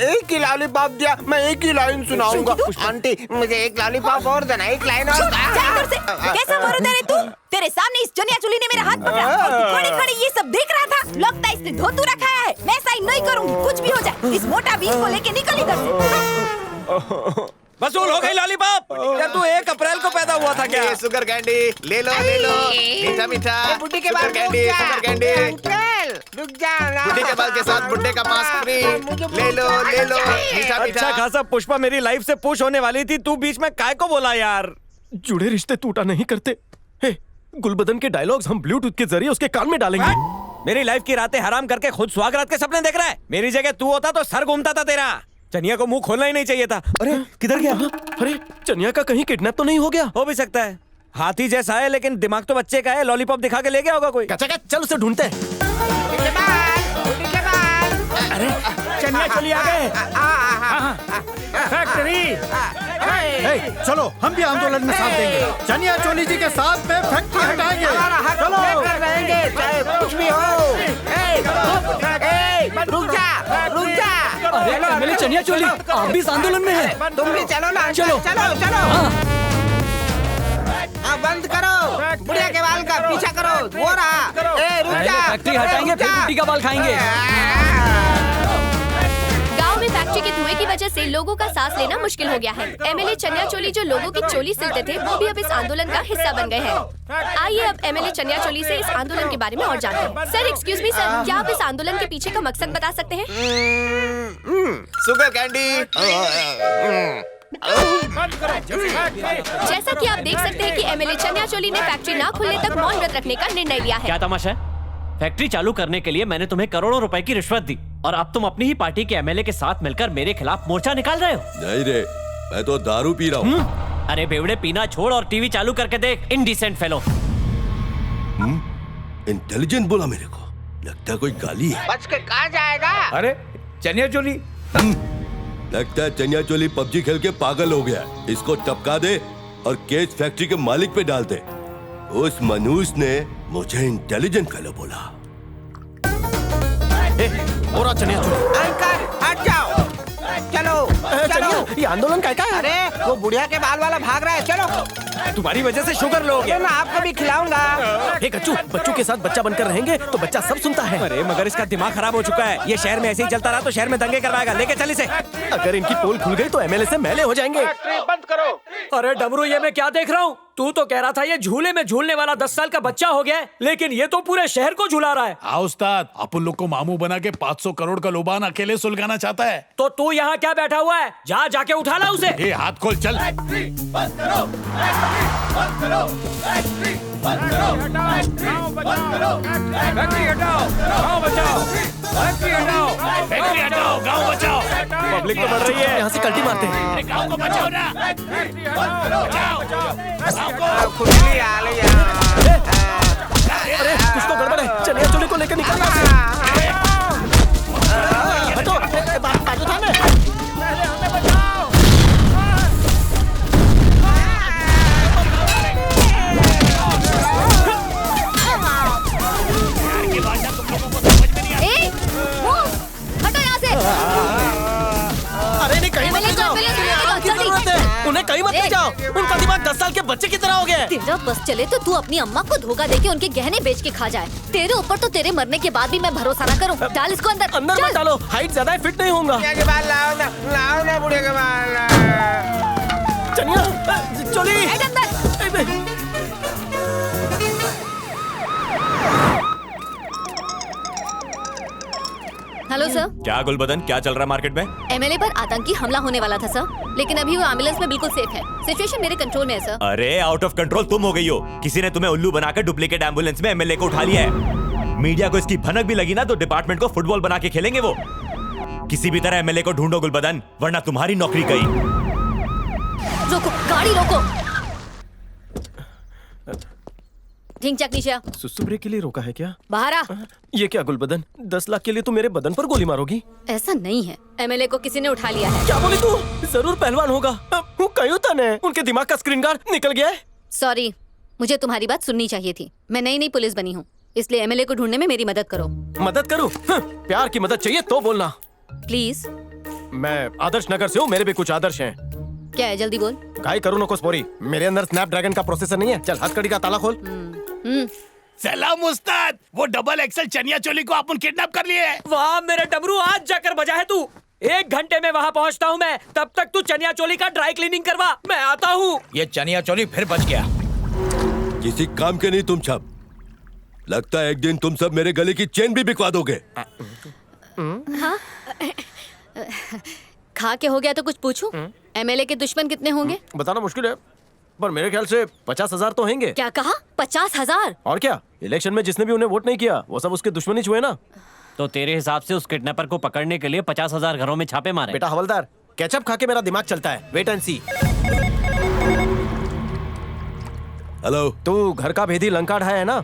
एक ही लॉलीपॉप दिया, मैं एक ही लाइन सुनाऊंगा। आंटी, मुझे एक लॉलीपॉप और देना, एक लाइन और। कैसा मारू दे रे तू? तेरे सामने इस चनिया चोली ने मेरा हाथ पकड़ा और खड़ी खड़ी ये सब देख रहा था। लगता है इसने धोतू रखा है। मैं साइन नहीं करूंगी, कुछ भी हो जाए। इस मोटा बीन को लेके निकल इधर से। वसूल हो गई लॉलीपॉप। यार तू 1 अप्रैल को पैदा हुआ था क्या? ये शुगर कैंडी ले लो, ले लो। मीठा मीठा बुड्ढी के शुगर बाल कैंडी, शुगर कैंडी। अंकल रुक जा। बुड्ढी के बाल के साथ बुड्ढे का मास्क फ्री। ले लो, ले लो। मीठा मीठा। अच्छा खासा पुष्पा मेरी लाइफ से पुश होने वाली थी, तू बीच में काय को बोला यार? जुड़े रिश्ते टूटा नहीं करते। हे, गुलबदन के डायलॉग्स हम ब्लूटूथ के जरिए उसके कान में डालेंगे। मेरी लाइफ की रातें हराम करके खुद सुहागरात के सपने देख रहा है। मेरी जगह तू होता तो सर घूमता था तेरा। चनिया को मुंह खोलना ही नहीं चाहिए था। अरे किधर गया? अरे चनिया का कहीं किडनैप तो नहीं हो गया? हो भी सकता है। हाथी जैसा है लेकिन दिमाग तो बच्चे का है। लॉलीपॉप दिखा के ले गया होगा कोई। चल उसे ढूंढते हैं। अरे चनिया चोली आ गए। फैक्ट्री। चलो, हम भी आंदोलन में साथ देंगे। चनिया चोली जी के साथ में फैक्ट्री हटाएंगे। चलो, कुछ भी हो। रुक जा, रुक जा। अरे मेरे चनिया चोली, आप भी इस आंदोलन में हैं। तुम भी चलो ना। चलो चलो चलो। बंद करो, बुढ़िया के बाल का पीछा करो। वो रहा। रुक जा। फैक्ट्री हटाएंगे फिर बुड्ढी का बाल खाएंगे। गांव में फैक्ट्री के धुएं की वजह से लोगों का सांस लेना मुश्किल हो गया है। एमएलए चनिया चोली जो लोगों की चोली सिलते थे, वो भी अब इस आंदोलन का हिस्सा बन गए हैं। आइए अब एमएलए चनिया चोली से इस आंदोलन के बारे में और जानते हैं। सर एक्सक्यूज मी सर, क्या आप इस आंदोलन के पीछे का मकसद बता सकते हैं? Sugar candy. जैसा कि आप देख सकते हैं कि एमएलए चनिया चोली ने फैक्ट्री ना खुलने तक मौन व्रत रखने का निर्णय लिया है। क्या तमाशा है? फैक्ट्री चालू करने के लिए मैंने तुम्हें करोड़ों रुपए की रिश्वत दी और अब तुम अपनी ही पार्टी के एमएलए के साथ मिलकर मेरे खिलाफ मोर्चा निकाल रहे हो। नहीं रे, मैं तो दारू पी रहा हूँ। अरे बेवड़े, पीना छोड़ और टीवी चालू करके देख। Indecent fellow. इंटेलिजेंट बोला मेरे को, लगता है कोई गाली है। बच के कहाँ जाएगा? अरे चनिया चोली। लगता है चनिया चोली पबजी खेल के पागल हो गया। इसको टपका दे और केस फैक्ट्री के मालिक पे डाल दे। उस मनुष्य ने मुझे इंटेलिजेंट फेलो बोला। चनिया चोली। अंकल हट जाओ। चलो चनिया, ये आंदोलन का है? अरे वो बुढ़िया के बाल वाला भाग रहा है, चलो। तुम्हारी वजह से शुगर लो गया। मैं आपको भी खिलाऊंगा। हे कच्चू, बच्चों के साथ बच्चा बनकर रहेंगे तो बच्चा सब सुनता है। अरे मगर इसका दिमाग खराब हो चुका है। ये शहर में ऐसे ही चलता रहा तो शहर में दंगे करवाएगा। लेके चल इसे। अगर इनकी पोल खुल गई तो एमएलए से मैले हो जाएंगे। बंद करो। अरे डमरू, ये मैं क्या देख रहा हूँ? तू तो कह रहा था ये झूले में झूलने वाला 10 साल का बच्चा हो गया है, लेकिन ये तो पूरे शहर को झुला रहा है। हाँ उस्ताद, अपन लोग को मामू बना के 500 करोड़ का लोबान अकेले सुलगाना चाहता है। तो तू यहाँ क्या बैठा हुआ है? जा जाके उठा ला उसे। ये हाथ खोल, चल। बंद करो, बंद करो, बंद करो, बंद करो, फैक्ट्री हटाओ, गाँव बचाओ, फैक्ट्री हटाओ, फैक्ट्री हटाओ, गाँव बचाओ। पब्लिक तो बढ़ रही है, यहाँ से कल्टी मारते हैं। अरे गाँव को बचाओ ना, बचाओ, अरे कुछ तो गड़बड़ है, चनिया चोली को लेकर निकलना। हटो, बाजू थाने। हटो यहाँ से। अरे नहीं, कहीं मत ले जाओ। उन्हें कहीं मत ले जाओ। उनका दिमाग 10 साल के बच्चे की तरह हो गया है। तेरा बस चले तो तू अपनी अम्मा को धोखा देके उनके गहने बेच के खा जाए। तेरे ऊपर तो तेरे मरने के बाद भी मैं भरोसा न करूं। डाल इसको अंदर। अंदर मत डालो, हाइट ज्यादा है, फिट नहीं होऊंगा। लाओ ना बुढ़े के बाल। Chaniya choli hello sir. क्या गुलबदन, क्या चल रहा है मार्केट में? एमएलए पर आतंकी हमला होने वाला था सर, लेकिन अभी वो एम्बुलेंस में बिल्कुल सेफ है। सिचुएशन मेरे कंट्रोल में है सर। अरे आउट ऑफ कंट्रोल तुम हो गई हो। किसी ने तुम्हें उल्लू बनाकर डुप्लीकेट एम्बुलेंस में एमएलए को उठा लिया है। मीडिया को इसकी भनक भी लगी ना तो डिपार्टमेंट को फुटबॉल बना के खेलेंगे वो। किसी भी तरह एमएलए को ढूंढो गुलबदन, वरना तुम्हारी नौकरी गई। रोको, गाड़ी रोको। ढिंचक नीचे। सुसु ब्रेक के लिए रोका है क्या? बाहर आ। ये क्या गुलबदन, 10 लाख के लिए तू मेरे बदन पर गोली मारोगी? ऐसा नहीं है, एमएलए को किसी ने उठा लिया है। क्या बोली तू? जरूर पहलवान होगा। कहीं तने उनके दिमाग का स्क्रीन गार्ड निकल गया है। सॉरी, मुझे तुम्हारी बात सुननी चाहिए थी। मैं नई नई पुलिस बनी हूँ, इसलिए एमएलए को ढूंढने में मेरी मदद करो। मदद करूँ? प्यार की मदद चाहिए तो बोलना। प्लीज। मैं आदर्श नगर से हूँ, मेरे भी कुछ आदर्श हैं। क्या है, जल्दी बोल। गाय करूँ नको स्पोरी, मेरे अंदर स्नैपड्रैगन का प्रोसेसर नहीं है। चल हथकड़ी का ताला खोल। सलाम उस्ताद, वो डबल एक्सल चनिया चोली को अपन किडनैप कर लिए। वाह मेरे डमरू, आज जाकर बजा है तू। 1 घंटे में वहाँ पहुँचता हूँ मैं, तब तक तू चनिया चोली का ड्राई क्लीनिंग करवा, मैं आता हूँ। ये चनिया चोली फिर बच गया। किसी काम के नहीं तुम सब। लगता है एक दिन तुम सब मेरे गले की चेन भी बिकवा दोगे। हाँ? खा के हो गया तो कुछ पूछूं? एमएलए के दुश्मन कितने होंगे? बताना मुश्किल है, पर मेरे ख्याल से 50,000 तो होंगे। क्या कहा? 50,000? और क्या, इलेक्शन में जिसने भी उन्हें वोट नहीं किया वो सब उसके दुश्मन ही हुए ना। तो तेरे हिसाब से उस किडनैपर को पकड़ने के लिए 50,000 घरों में छापे मारे? बेटा हवलदार, केचप खा के मेरा दिमाग चलता है। Wait and C. हेलो, तू घर का भेदी लंका ढाया है ना?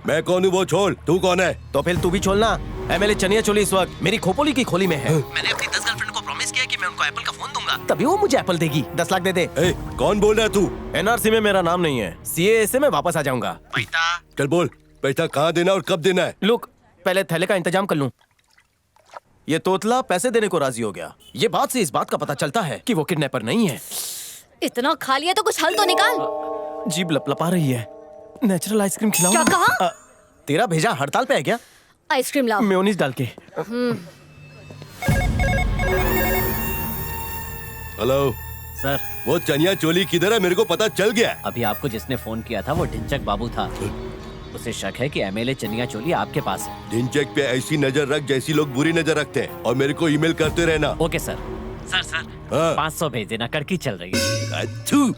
मैं कौन हूँ वो छोड़, तू कौन है? तो फिर तू भी छोड़ना। एमएलए चनिया चोली इस वक्त मेरी खोपोली की खोली में है। मैंने अपनी 10 गर्लफ्रेंड को प्रॉमिस किया कि मैं उनको एप्पल का फोन दूंगा, तभी वो मुझे एप्पल देगी। 10 लाख दे दे। कौन बोल रहा है तू? एनआरसी में मेरा नाम नहीं है, सीए से मैं वापस आ जाऊंगा। चल बोल, पैसा कहाँ देना और कब देना है? लुक, पहले थैले का इंतजाम कर लूं। ये तोतला पैसे देने को राजी हो गया। ये बात से इस बात का पता चलता है कि वो किडनैपर नहीं है। इतना खा लिया तो कुछ हल तो निकाल। जीभ लपलपा रही है। नेचुरल आइसक्रीम खिलाऊं? क्या कहा? तेरा भेजा हड़ताल पे है क्या? आइसक्रीम लाओ। मेयोनीज डाल के। हेलो सर, वो चनिया चोली किधर है? मेरे को पता चल गया। अभी आपको जिसने फोन किया था वो ढिंचक बाबू था। उसे शक है कि एमएलए चनिया चोली आपके पास है। ढिंचक पे ऐसी नजर रख जैसी लोग बुरी नजर रखते हैं, और मेरे को ईमेल करते रहना। Okay sir. सर 500 भेज देना, कड़की चल रही है। अच्छू,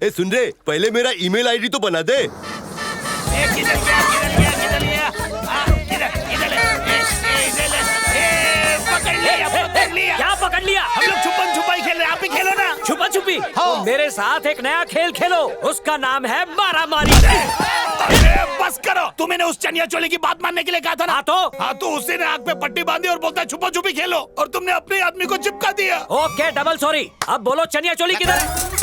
ए सुन रे, पहले मेरा ईमेल आईडी तो बना दे। क्या पकड़ लिया? हम लोग छुपन छुपाई खेल रहे हैं, आप भी खेलो ना। छुपा छुपी? तो मेरे साथ एक नया खेल खेलो, उसका नाम है मारा मारी। बस करो, तू मैंने उस चनिया चोली की बात मानने के लिए कहा था ना। तो उसी ने आग पे पट्टी बांधी और बोलता है छुपा छुपी खेलो, और तुमने अपने आदमी को चिपका दिया। Okay, double sorry. अब बोलो चनिया चोली किधर है?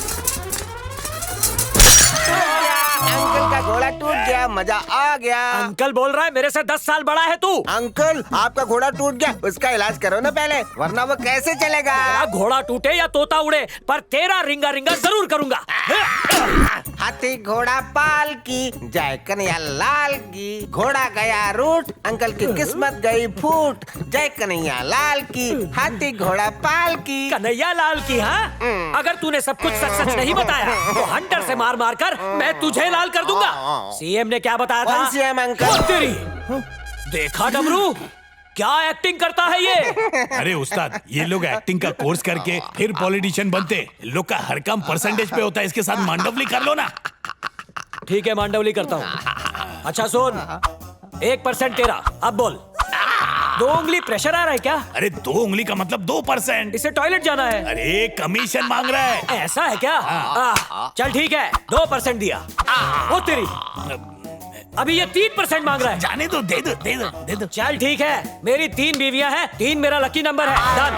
अंकल का घोड़ा टूट गया, मजा आ गया। अंकल बोल रहा है मेरे से 10 साल बड़ा है तू। अंकल आपका घोड़ा टूट गया, उसका इलाज करो ना पहले, वरना वो कैसे चलेगा। घोड़ा टूटे या तोता उड़े, पर तेरा रिंगा रिंगा जरूर करूंगा। हाथी घोड़ा पाल की, जय कन्हैया लाल की। घोड़ा गया रूट, अंकल की किस्मत गई फूट। जय कन्हैया लाल की, हाथी घोड़ा पाल की। कन्हैया लाल की, हाँ? अगर तूने सब कुछ सच सच नहीं बताया तो हंटर से मार मार कर मैं तुझे लाल कर दूंगा। सीएम ने क्या बताया था? कौन सीएम अंकल? तेरी देखा डमरू, क्या एक्टिंग करता है ये। अरे उस्ताद, ये लोग एक्टिंग का कोर्स करके फिर पॉलिटिशियन बनते। लोग का हर काम परसेंटेज पे होता है, इसके साथ मांडवली कर लो ना। ठीक है, मांडवली करता हूँ। अच्छा सुन, 1% तेरा, अब बोल। 2 उंगली प्रेशर आ रहा है क्या? अरे 2 उंगली का मतलब 2%। इसे टॉयलेट जाना है। अरे कमीशन मांग रहा है। ऐसा है क्या? चल ठीक है, 2% दिया। वो तेरी, अभी ये 3% मांग रहा है। जाने दो, दे दो, दे दो, दे दो। चल ठीक है, मेरी 3 बीवियां हैं, 3 मेरा लकी नंबर है। डन।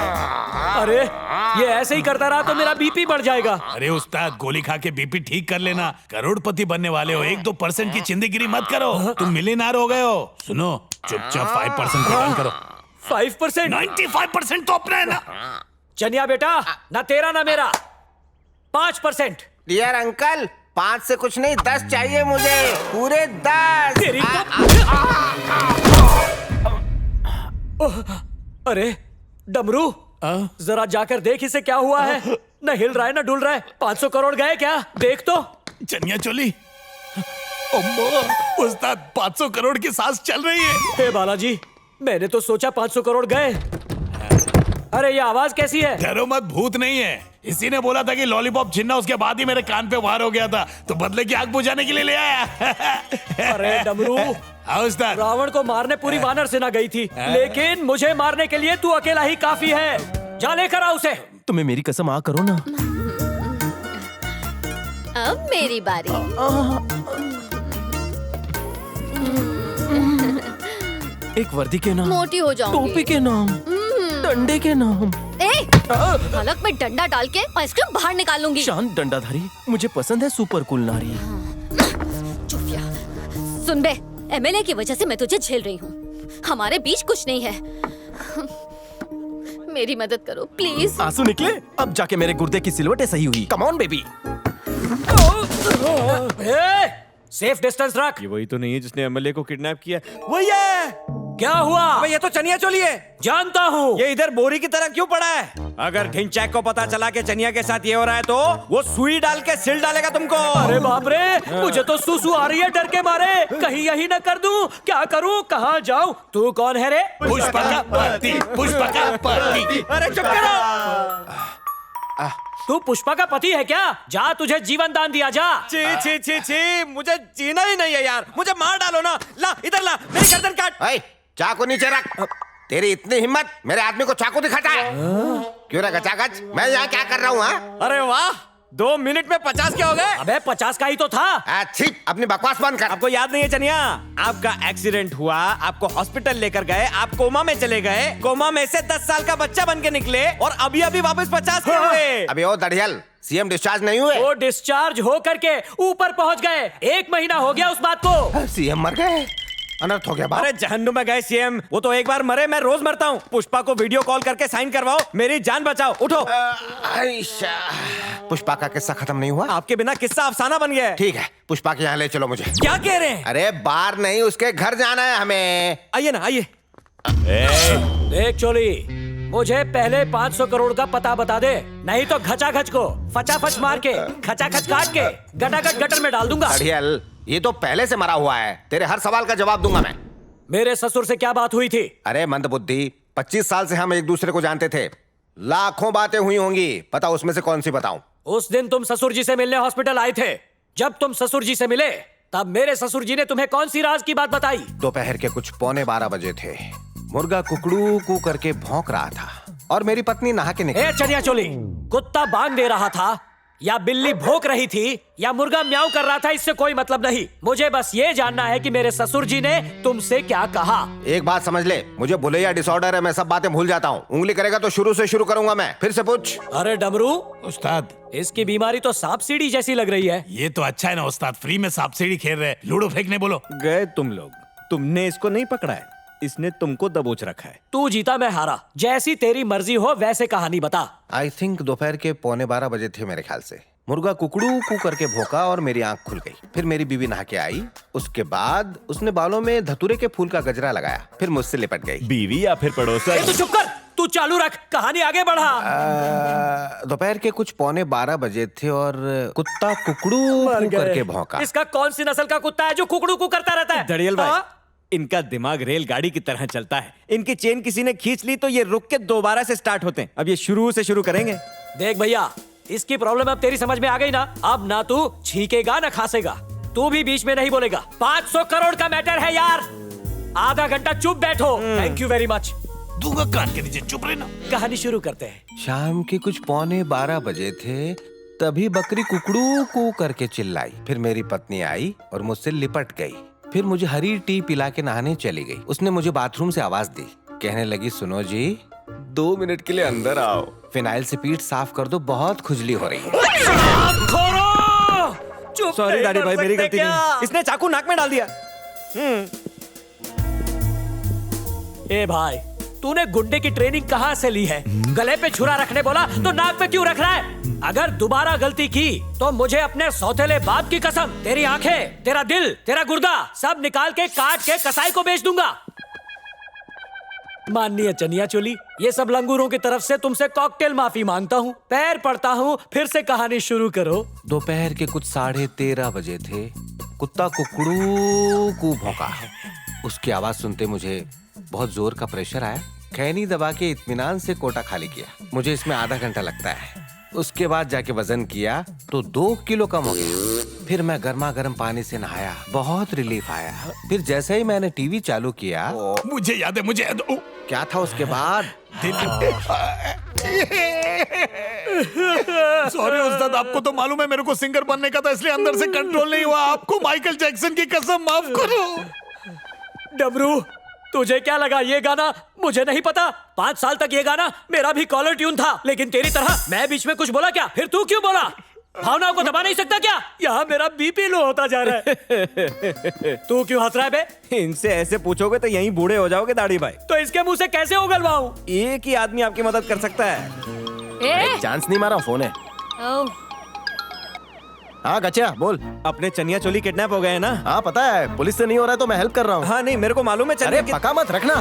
अरे ये ऐसे ही करता रहा तो मेरा बीपी बढ़ जाएगा। अरे उस्ताद, गोली खा के बीपी ठीक कर लेना। करोड़पति बनने वाले हो, 1-2% की चिंदीगिरी मत करो। तुम मिलियनर हो गए हो। सुनो, चुपचाप 5% प्रदान करो। 5%? 95% तो अपना है ना। चनिया बेटा, ना तेरा ना मेरा, 5%। डियर अंकल, 5 से कुछ नहीं, 10 चाहिए मुझे, पूरे 10। तेरी अरे डमरू, जरा जाकर देख इसे क्या हुआ है। न हिल रहा है न डुल रहा है। 500 करोड़ गए क्या? देख तो। चनिया चोली, उस्ताद 500 करोड़ की सांस चल रही है। हे बालाजी, मैंने तो सोचा 500 करोड़ गए। अरे ये आवाज कैसी है? डरो मत, भूत नहीं है। इसी ने बोला था कि लॉलीपॉप छीनना, उसके बाद ही मेरे कान पे वार हो गया था, तो बदले की आग बुझाने के लिए ले आया। अरे डमरू, रावण को मारने पूरी वानर सेना गई थी, लेकिन मुझे मारने के लिए तू अकेला ही काफी है। जा लेकर आ उसे। तुम्हें मेरी कसम आ करो ना। अब मेरी बारी। एक वर्दी के नाम, मोटी हो जाऊंगी। टोपी के नाम, डंडे के नाम। हलक में डंडा डाल के आइसक्रीम बाहर निकाल लूंगी। शांत डंडाधारी, मुझे पसंद है सुपर कूल नारी। सुन बे, एमएलए की वजह से मैं तुझे झेल रही हूँ। हमारे बीच कुछ नहीं है। मेरी मदद करो प्लीज। आंसू निकले? अब जाके मेरे गुर्दे की सिलवटें सही हुई। Come on baby. Safe distance रख। ये वही तो नहीं है जिसने एमएलए को किडनैप किया? वही है। क्या हुआ? ये तो चनिया चोली है। जानता हूँ। ये इधर बोरी की तरह क्यों पड़ा है? अगर ढिंचैक को पता चला कि चनिया के साथ ये हो रहा है तो वो सुई डाल के सिल डालेगा तुमको। अरे बाप रे, मुझे तो सुसु आ रही है डर के मारे। कहीं यही न कर दूं। क्या करूं, कहाँ जाऊं? तू कौन है रे? पुष्पा का पति, पुष्पा का पति। अरे चुप करो। तू पुष्पा का पति है क्या? जा, तुझे जीवन दान दिया जा। छी छी छी छी, मुझे जीना ही नहीं है यार। मुझे मार डालो ना। ला इधर ला, मेरी गर्दन काट। चाकू नीचे रख। तेरी इतनी हिम्मत, मेरे आदमी को चाकू दिखाता है? क्यों रे गचागच, मैं यहाँ क्या कर रहा हूँ? अरे वाह, 2 मिनट में 50 क्या हो गए? अबे 50 का ही तो था। अच्छी, अपनी बकवास बंद कर। आपको याद नहीं है चनिया? आपका एक्सीडेंट हुआ, आपको हॉस्पिटल लेकर गए, आप कोमा में चले गए, कोमा में से 10 साल का बच्चा बन के निकले और अभी अभी वापस 50 के हुए। अबे ओ दढ़ियल, सीएम डिस्चार्ज नहीं हुए? वो डिस्चार्ज हो करके ऊपर पहुँच गए। 1 महीना हो गया उस बात को। सीएम मर गए? अनर्थ हो गया बाप। अरे जहन्नुम में गए सीएम। वो तो एक बार मरे, मैं रोज मरता हूँ। पुष्पा को वीडियो कॉल करके साइन करवाओ, मेरी जान बचाओ। उठो। पुष्पा का किस्सा खत्म नहीं हुआ? आपके बिना किस्सा अफसाना बन गया है। ठीक है, पुष्पा के यहाँ ले चलो मुझे। क्या कह रहे हैं? अरे बाहर नहीं, उसके घर जाना है हमें। आइए ना, आइए। देख चोली, मुझे पहले 500 करोड़ का पता बता दे, नहीं तो घचाघच को फचाफच मार के खचाखच काट के गटागट गटर में डाल दूंगा। दढ़ियल, ये तो पहले से मरा हुआ है, तेरे हर सवाल का जवाब दूंगा मैं। मेरे ससुर से क्या बात हुई थी? अरे मंदबुद्धि, 25 साल से हम एक दूसरे को जानते थे। लाखों बातें हुई होंगी, पता उसमें से कौन सी बताऊं? उस दिन तुम ससुर जी से मिलने हॉस्पिटल आए थे। जब तुम ससुर जी से मिले तब मेरे ससुर जी ने तुम्हें कौन सी राज की बात बताई? दोपहर के कुछ 11:15 बजे थे। मुर्गा कुकड़ू कू करके भौंक रहा था और मेरी पत्नी नहा के निकली। चनिया चोली, कुत्ता बांग दे रहा था या बिल्ली भौंक रही थी या मुर्गा म्याऊं कर रहा था, इससे कोई मतलब नहीं। मुझे बस ये जानना है कि मेरे ससुर जी ने तुमसे क्या कहा। एक बात समझ ले, मुझे बुलैया डिसऑर्डर है, मैं सब बातें भूल जाता हूँ। उंगली करेगा तो शुरू से शुरू करूंगा मैं, फिर से पूछ। अरे डमरू उस्ताद, इसकी बीमारी तो सांप सीढ़ी जैसी लग रही है। ये तो अच्छा है ना उस्ताद, फ्री में सांप सीढ़ी खेल रहे, लूडो फेंकने बोलो। गए तुम लोग, तुमने इसको नहीं पकड़ा है, इसने तुमको दबोच रखा है। तू जीता मैं हारा, जैसी तेरी मर्जी हो वैसे कहानी बता। आई थिंक दोपहर के 11:15 बजे थे मेरे ख्याल से। मुर्गा कुकड़ू कू करके भौंका और मेरी आंख खुल गई। फिर मेरी बीवी नहा के आई, उसके बाद उसने बालों में धतूरे के फूल का गजरा लगाया, फिर मुझसे लिपट गई। बीवी या फिर पड़ोसन? तू चुप कर, तू चालू रख, कहानी आगे बढ़ा। दोपहर के कुछ 11:15 बजे थे और कुत्ता कुकड़ू कू करके भौंका। इसका कौन सी नस्ल का कुत्ता है जो कुकड़ू कू करता रहता है? दड़ियल भाई, इनका दिमाग रेलगाड़ी की तरह चलता है। इनकी चेन किसी ने खींच ली तो ये रुक के दोबारा से स्टार्ट होते हैं। अब ये शुरू से शुरू करेंगे। देख भैया, इसकी प्रॉब्लम अब तेरी समझ में आ गई ना। अब ना तू छीकेगा ना खासेगा, तू भी बीच में नहीं बोलेगा। 500 करोड़ का मैटर है यार, आधा घंटा चुप बैठो। Thank you very much. दूंगा कान के नीचे, चुप रहना। कहानी शुरू करते हैं। शाम के कुछ 11:15 बजे थे, तभी बकरी कुकड़ू कू करके चिल्लाई। फिर मेरी पत्नी आई और मुझसे लिपट गई। फिर मुझे हरी टी पिला के नहाने चली गई। उसने मुझे बाथरूम से आवाज दी, कहने लगी, सुनो जी 2 मिनट के लिए अंदर आओ, फिनाइल से पीठ साफ कर दो, बहुत खुजली हो रही है। सॉरी दाढ़ी भाई, मेरी गलती नहीं। इसने चाकू नाक में डाल दिया। ए भाई, तूने गुंडे की ट्रेनिंग कहाँ से ली है? गले पे छुरा रखने बोला तो नाक पे क्यों रख रहा है? अगर दोबारा गलती की तो मुझे अपने सौतेले बाप की कसम, तेरी आंखें, तेरा दिल, तेरा गुर्दा सब निकाल के काट के कसाई को बेच दूंगा। माननीय चनिया चोली, ये सब लंगूरों की तरफ से तुमसे कॉकटेल माफी मांगता हूँ, पैर पड़ता हूँ, फिर से कहानी शुरू करो। दोपहर के कुछ 13:30 बजे थे, कुत्ता कुकड़ू कू भौंका। उसकी आवाज सुनते मुझे बहुत जोर का प्रेशर आया। खैनी दबा के इत्मीनान से कोटा खाली किया। मुझे इसमें आधा घंटा लगता है। उसके बाद जाके वजन किया तो 2 किलो कम हो गया। फिर मैं गर्मा गर्म पानी से नहाया, बहुत रिलीफ आया। फिर जैसे ही मैंने टीवी चालू किया, मुझे याद है, मुझे याद है। क्या था उसके बाद? सॉरी उस्ताद, आपको तो मालूम है मेरे को सिंगर बनने का था, इसलिए अंदर से कंट्रोल नहीं हुआ। आपको माइकल जैक्सन की कसम, माफ करो। डमरू, तुझे क्या लगा ये गाना मुझे नहीं पता? 5 साल तक ये गाना मेरा भी कॉलर ट्यून था, लेकिन तेरी तरह मैं बीच में कुछ बोला क्या? फिर तू क्यों बोला? भावनाओं को दबा नहीं सकता क्या? यहाँ मेरा बीपी लो होता जा रहा है। तू क्यों हंस रहा है बे? इनसे ऐसे पूछोगे तो यहीं बूढ़े हो जाओगे दाढ़ी भाई। तो इसके मुंह से कैसे उगलवाऊं? एक ही आदमी आपकी मदद कर सकता है। चांस नहीं मारा, फोन है। हाँ गच्चा बोल। अपने चनिया चोली किडनैप हो गए हैं ना? हाँ पता है, पुलिस से नहीं हो रहा है तो मैं हेल्प कर रहा हूँ। हाँ नहीं, मेरे को मालूम है। अरे पका मत रखना।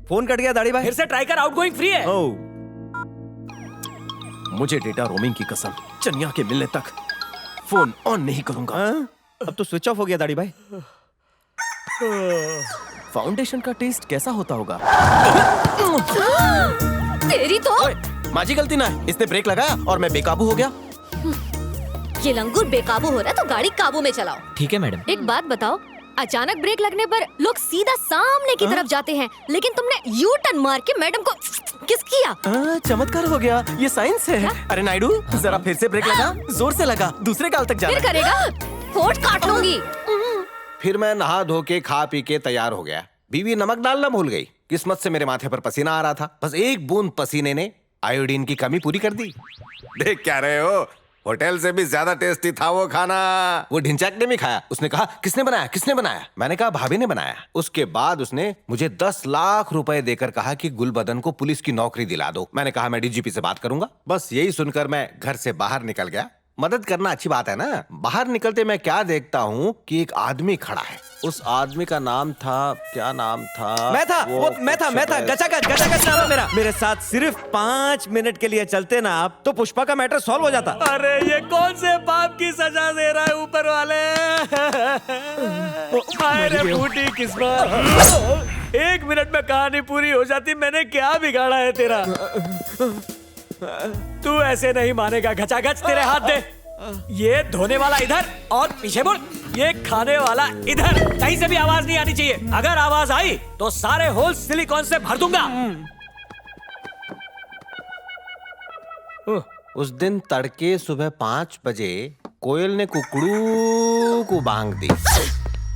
फोन कट गया दाढ़ी भाई। फिर से ट्राई कर, आउटगोइंग फ्री है। मुझे डेटा रोमिंग की कसम, चनिया के मिलने तक फोन ऑन नहीं करूंगा। अब तो स्विच ऑफ हो गया दाढ़ी भाई। फाउंडेशन का टेस्ट कैसा होता होगा? तेरी तो माझी गलती ना है, इसने ब्रेक लगाया और मैं बेकाबू हो गया। ये लंगूर बेकाबू हो रहा है तो गाड़ी काबू में चलाओ। ठीक है मैडम। एक बात बताओ, अचानक ब्रेक लगने पर लोग सीधा सामने की तरफ जाते हैं, लेकिन तुमने यू टर्न मार के मैडम को किस किया? चमत्कार हो गया, ये साइंस है। अरे नायडू, जरा फिर से ब्रेक लगा, जोर से लगा, दूसरे गाल तक जाना। फिर करेगा, होठ काट लूंगी। फिर मैं नहा धो के खा पी के तैयार हो गया। बीवी नमक डालना भूल गई। किस्मत से मेरे माथे पर पसीना आ रहा था, बस एक बूंद पसीने ने आयोडीन की कमी पूरी कर दी। देख क्या रहे हो, होटल से भी ज्यादा टेस्टी था वो खाना। वो ढिंचाक ने भी खाया। उसने कहा, किसने बनाया, किसने बनाया? मैंने कहा, भाभी ने बनाया। उसके बाद उसने मुझे 10 लाख रुपए देकर कहा कि गुलबदन को पुलिस की नौकरी दिला दो। मैंने कहा, मैं डीजीपी से बात करूंगा। बस यही सुनकर मैं घर से बाहर निकल गया। मदद करना अच्छी बात है ना। बाहर निकलते मैं क्या देखता हूँ कि एक आदमी खड़ा है। उस आदमी का नाम था, क्या नाम था? मैं था, वो मैं था गचागच नाम है मेरा। मेरे साथ सिर्फ 5 मिनट के लिए चलते ना आप, तो पुष्पा का मैटर सॉल्व हो जाता। अरे ये कौन से पाप की सजा दे रहा है ऊपर वाले? अरे फूटी किस्मत। 1 मिनट में कहानी पूरी हो जाती। मैंने क्या बिगाड़ा है तेरा? तू ऐसे नहीं मानेगा गचागच। तेरे हाथ दे। ये धोने वाला इधर और पीछे मुड़, ये खाने वाला इधर। कहीं से भी आवाज नहीं आनी चाहिए। अगर आवाज आई तो सारे होल सिलिकॉन से भर दूंगा। उस दिन तड़के सुबह 5 बजे कोयल ने कुकड़ू को बांग दी।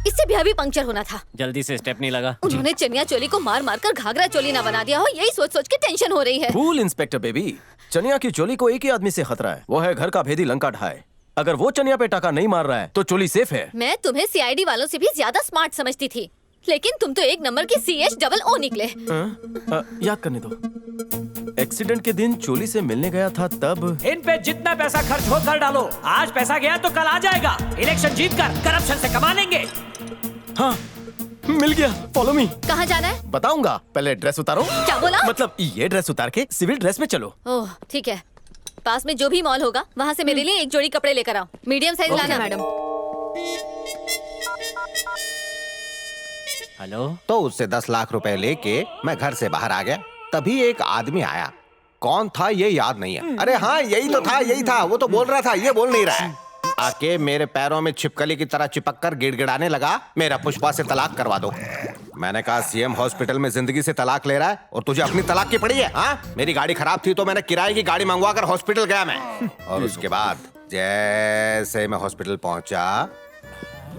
इससे भी अभी पंक्चर होना था। जल्दी से स्टेप नहीं लगा। उन्होंने चनिया चोली को मार मार कर घाघरा चोली ना बना दिया हो, यही सोच सोच के टेंशन हो रही है। कूल इंस्पेक्टर बेबी, चनिया की चोली को एक ही आदमी से खतरा है, वो है घर का भेदी लंका ढाए। अगर वो चनिया पे टाका नहीं मार रहा है तो चोली सेफ है। मैं तुम्हें सीआईडी वालों से भी ज्यादा स्मार्ट समझती थी, लेकिन तुम तो एक नंबर की CHOO निकले। याद करने दो, एक्सीडेंट के दिन चोली से मिलने गया था तब। इन पे जितना पैसा खर्च हो कर डालो, आज पैसा गया तो कल आ जाएगा। इलेक्शन जीत कर करप्शन से कमा लेंगे। हाँ, मिल गया। Follow me. कहाँ जाना है? बताऊंगा, पहले ड्रेस उतारो। क्या बोला? मतलब ये ड्रेस उतार के सिविल ड्रेस में चलो। ओह ठीक है, पास में जो भी मॉल होगा वहाँ से मेरे लिए एक जोड़ी कपड़े लेकर आओ। मीडियम साइज लाना मैडम। हेलो। तो उससे 10 लाख रुपए लेके मैं घर से बाहर आ गया। तभी एक आदमी आया, कौन था ये याद नहीं है। अरे हाँ यही तो था, यही था। वो तो बोल रहा था, ये बोल नहीं रहा है। आके मेरे पैरों में छिपकली की तरह चिपक कर गिड़गिड़ाने लगा, मेरा पुष्पा से तलाक करवा दो। मैंने कहा सीएम हॉस्पिटल में जिंदगी से तलाक ले रहा है और तुझे अपनी तलाक की पड़ी है? हाँ, मेरी गाड़ी खराब थी तो मैंने किराए की गाड़ी मंगवा कर हॉस्पिटल गया मैं। और उसके बाद जैसे मैं हॉस्पिटल पहुंचा,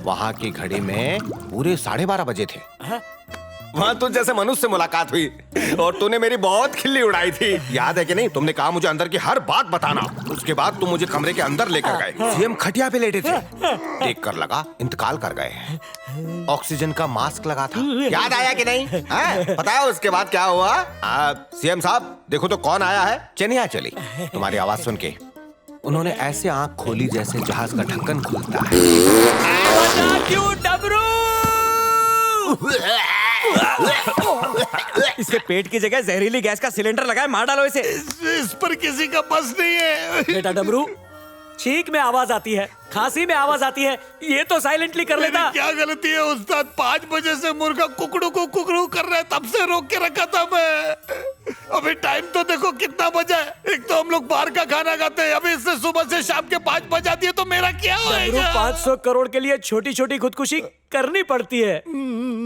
वहां की घड़ी में पूरे 12:30 बजे थे। वहां तुझ जैसे मनुष्य से मुलाकात हुई और तूने मेरी बहुत खिल्ली उड़ाई थी, याद है कि नहीं? तुमने कहा मुझे अंदर की हर बात बताना। उसके बाद तुम मुझे कमरे के अंदर लेकर गए। सीएम खटिया पे लेटे थे, देख कर लगा इंतकाल कर गए। ऑक्सीजन का मास्क लगा था, याद आया कि नहीं? पता है उसके बाद क्या हुआ? सीएम साहब देखो तो कौन आया है। चनिया चली तुम्हारी आवाज सुन के उन्होंने ऐसे आंख खोली जैसे जहाज का ढक्कन खुलता है। क्यों डबरू? इसके पेट की जगह जहरीली गैस का सिलेंडर लगाए, मार डालो इसे। इस पर किसी का बस नहीं है। बेटा डबरू, छींक में आवाज आती है, खांसी में आवाज आती है, ये तो साइलेंटली कर लेता। क्या गलती है उस्ताद? 5 बजे से मुर्गा कुकड़ू को कुकड़ू कर रहा है, तब से रोक के रखा था मैं। अभी टाइम तो देखो कितना बजा है। एक तो हम लोग बाहर का खाना खाते हैं, अभी इससे सुबह से शाम के 5 बज जाती है, तो मेरा क्या होगा? 500 करोड़ के लिए छोटी छोटी खुदकुशी करनी पड़ती है।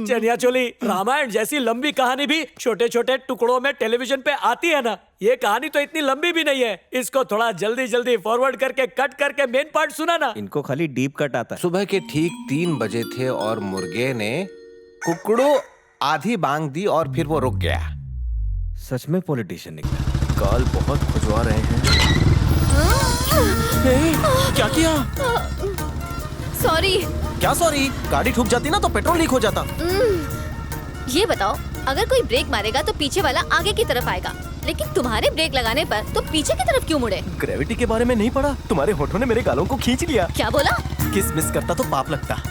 चनिया चोली रामायण जैसी लंबी कहानी भी छोटे छोटे टुकड़ों में टेलीविजन पे आती है ना। ये कहानी तो इतनी लंबी भी नहीं है, इसको थोड़ा जल्दी जल्दी फॉरवर्ड करके कट करके मेन पार्ट सुना ना। इनको खाली डीप कट आता है। सुबह के ठीक 3 बजे थे और मुर्गे ने कुकड़ू आधी बांग दी और फिर वो रुक गया। सच में पॉलिटिशियन निकला। काल बहुत खुजवा रहे हैं। क्या किया? सॉरी। क्या सॉरी? गाड़ी ठुक जाती ना तो पेट्रोल लीक हो जाता। ये बताओ, अगर कोई ब्रेक मारेगा तो पीछे वाला आगे की तरफ आएगा, लेकिन तुम्हारे ब्रेक लगाने पर तो पीछे की तरफ क्यों मुड़े? ग्रेविटी के बारे में नहीं पढ़ा? तुम्हारे होठों ने मेरे गालों को खींच लिया। क्या बोला? किस मिस करता तो पाप लगता।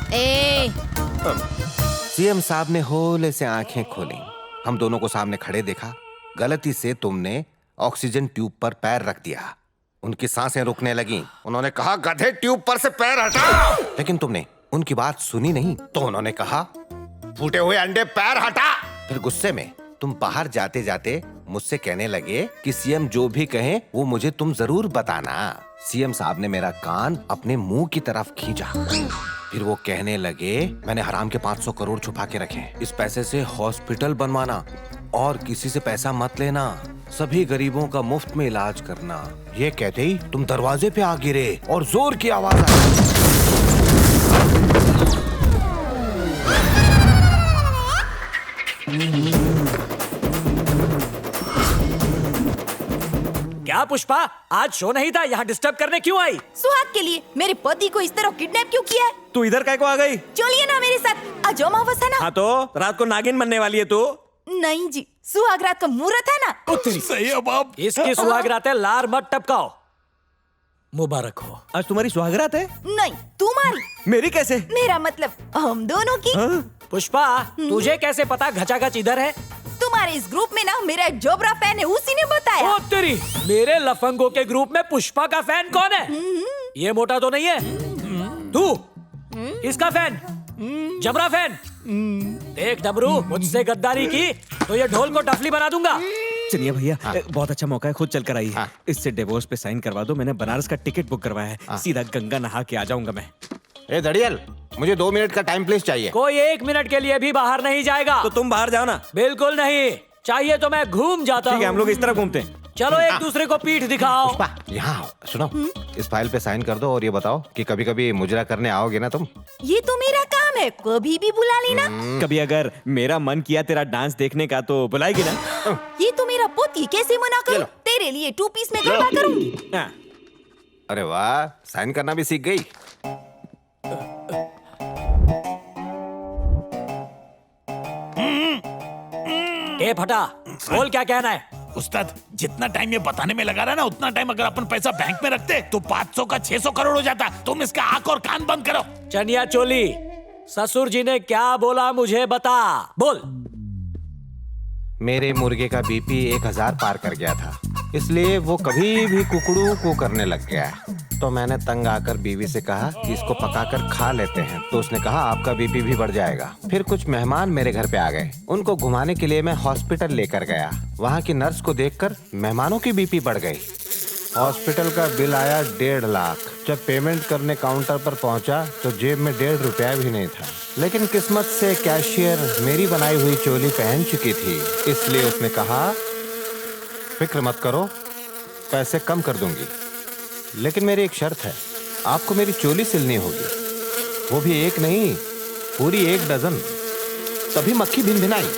सीएम साहब ने होले से आंखें खोली, हम दोनों को सामने खड़े देखा। गलती से तुमने ऑक्सीजन ट्यूब पर पैर रख दिया, उनकी सांसें रुकने लगी। उन्होंने कहा गधे ट्यूब पर से पैर हटा, लेकिन तुमने उनकी बात सुनी नहीं। तो उन्होंने कहा फूटे हुए अंडे पैर हटा। फिर गुस्से में तुम बाहर जाते जाते मुझसे कहने लगे कि सीएम जो भी कहें वो मुझे तुम जरूर बताना। सीएम साहब ने मेरा कान अपने मुंह की तरफ खींचा। फिर वो कहने लगे मैंने हराम के 500 करोड़ छुपा के रखे, इस पैसे से हॉस्पिटल बनवाना और किसी से पैसा मत लेना, सभी गरीबों का मुफ्त में इलाज करना। ये कहते ही तुम दरवाजे पे आ गिरे और जोर की आवाज आई। क्या पुष्पा, आज शो नहीं था, यहाँ डिस्टर्ब करने क्यों आई? सुहाग के लिए। मेरे पति को इस तरह किडनैप क्यों किया है? तू इधर काय को आ गई? चलिए ना मेरे साथ, आज अमावस है ना। हाँ तो रात को नागिन बनने वाली है तू? नहीं जी, सुहाग रात का मुहूर्त है ना। सही है बाप। इसकी सुहाग रात है, लार मत टपकाओ। मुबारक हो। आज तुम्हारी सुहागरात है? नहीं, तुम्हारी। मेरी कैसे? मेरा मतलब हम दोनों की। पुष्पा, तुझे कैसे पता घचाघच इधर है? तुम्हारे इस ग्रुप में ना मेरा एक जोबरा फैन है, उसी ने बताया। ओ तेरी, मेरे लफंगों के ग्रुप में पुष्पा का फैन कौन है? ये मोटा तो नहीं है? तू इसका फैन? जबरा फैन? देख डबरू, मुझसे गद्दारी की तो ये ढोल को डफली बना दूंगा। चलिए भैया, बहुत अच्छा मौका है, खुद चल कर आई है। इससे डिवोर्स पे साइन करवा दो, मैंने बनारस का टिकट बुक करवाया है, सीधा गंगा नहा के आ जाऊंगा मैं। ए दड़ियल, मुझे 2 मिनट का टाइम प्लीज चाहिए। कोई 1 मिनट के लिए भी बाहर नहीं जाएगा। तो तुम बाहर जाओ ना। बिल्कुल नहीं, चाहिए तो मैं घूम जाता हूँ। ठीक है, हम लोग इस तरह घूमते हैं। चलो एक दूसरे को पीठ दिखाओ। यहाँ आओ, सुनो इस फाइल पे साइन कर दो और ये बताओ कि कभी कभी मुजरा करने आओगे ना तुम? ये तो मेरा काम है, कभी भी बुला लेना। कभी अगर मेरा मन किया तेरा डांस देखने का तो बुलाएगी ना? ये तो मेरा पोती, कैसे मना करूं? तेरे लिए 2 पीस में गरबा करूंगी। अरे वाह, साइन करना भी सीख गई। फटा बोल क्या कहना है? उस्ताद जितना टाइम ये बताने में लगा रहा है ना, उतना टाइम अगर अपन पैसा बैंक में रखते तो 500 का 600 करोड़ हो जाता। तुम इसका आंख और कान बंद करो। चनिया चोली, ससुर जी ने क्या बोला मुझे बता, बोल। मेरे मुर्गे का बीपी 1000 पार कर गया था, इसलिए वो कभी भी कुकड़ू को करने लग गया। तो मैंने तंग आकर बीवी से कहा कि इसको पकाकर खा लेते हैं, तो उसने कहा आपका बीपी भी बढ़ जाएगा। फिर कुछ मेहमान मेरे घर पे आ गए, उनको घुमाने के लिए मैं हॉस्पिटल लेकर गया। वहाँ की नर्स को देखकर मेहमानों की बीपी बढ़ गई। हॉस्पिटल का बिल आया 1.5 लाख। जब पेमेंट करने काउंटर पर पहुंचा तो जेब में 1.5 रुपया भी नहीं था, लेकिन किस्मत से कैशियर मेरी बनाई हुई चोली पहन चुकी थी, इसलिए उसने कहा फिक्र मत करो, पैसे कम कर दूंगी, लेकिन मेरी एक शर्त है, आपको मेरी चोली सिलनी होगी, वो भी एक नहीं, पूरी 1 डजन। तभी मक्खी भिनभिनाई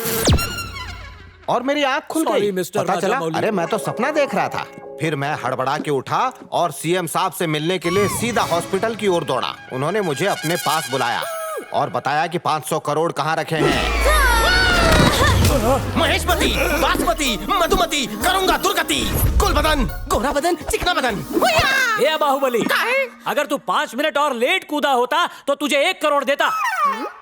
और मेरी आंख खुल गई। पता चला अरे मैं तो सपना देख रहा था। फिर मैं हड़बड़ा के उठा और सीएम साहब से मिलने के लिए सीधा हॉस्पिटल की ओर दौड़ा। उन्होंने मुझे अपने पास बुलाया और बताया कि 500 करोड़ कहाँ रखे हैं। महेशपति, बासमती, मधुमती, करूंगा दुर्गति, कुल बदन, गोरा बदन, चिकना बदन। ये बाहुबली, अगर तू 5 मिनट और लेट कूदा होता तो तुझे 1 करोड़ देता।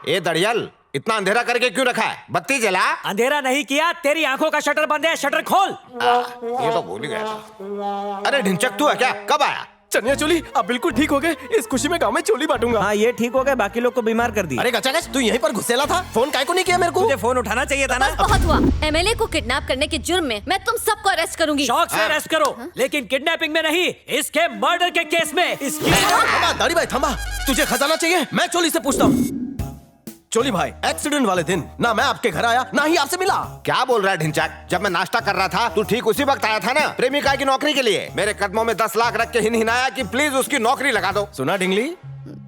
ए दड़ियल, इतना अंधेरा करके क्यों रखा है? बत्ती जला। अंधेरा नहीं किया, तेरी आंखों का शटर बंद है, शटर खोल। ये तो भूल ही गया था। अरे ढिंचक तू है क्या? कब आया? चनिया चोली अब बिल्कुल ठीक हो गए। इस खुशी में गांव में चोली बांटूंगा। हाँ ये ठीक हो गए, बाकी लोग को बीमार कर दिया। अरे गचागच, तू यहीं पर घुसेला था, फोन काहे को नहीं किया मेरे को? तुझे फोन उठाना चाहिए था ना। बहुत हुआ। एमएलए को किडनैप करने के जुर्म में मैं तुम सबको अरेस्ट करूंगी। शौक से अरेस्ट करो, लेकिन किडनैपिंग में नहीं, इसके मर्डर के केस में। इसकी दाढ़ी भाई थमा, तुझे खजाना चाहिए? मैं चोली से पूछता हूँ। चोली भाई, एक्सीडेंट वाले दिन ना मैं आपके घर आया ना ही आपसे मिला। क्या बोल रहा है ढिंचक? जब मैं नाश्ता कर रहा था तू ठीक उसी वक्त आया था ना, प्रेमिका की नौकरी के लिए। मेरे कदमों में 10 लाख रख के हिनहिनाया कि प्लीज उसकी नौकरी लगा दो। सुना ढिंगली?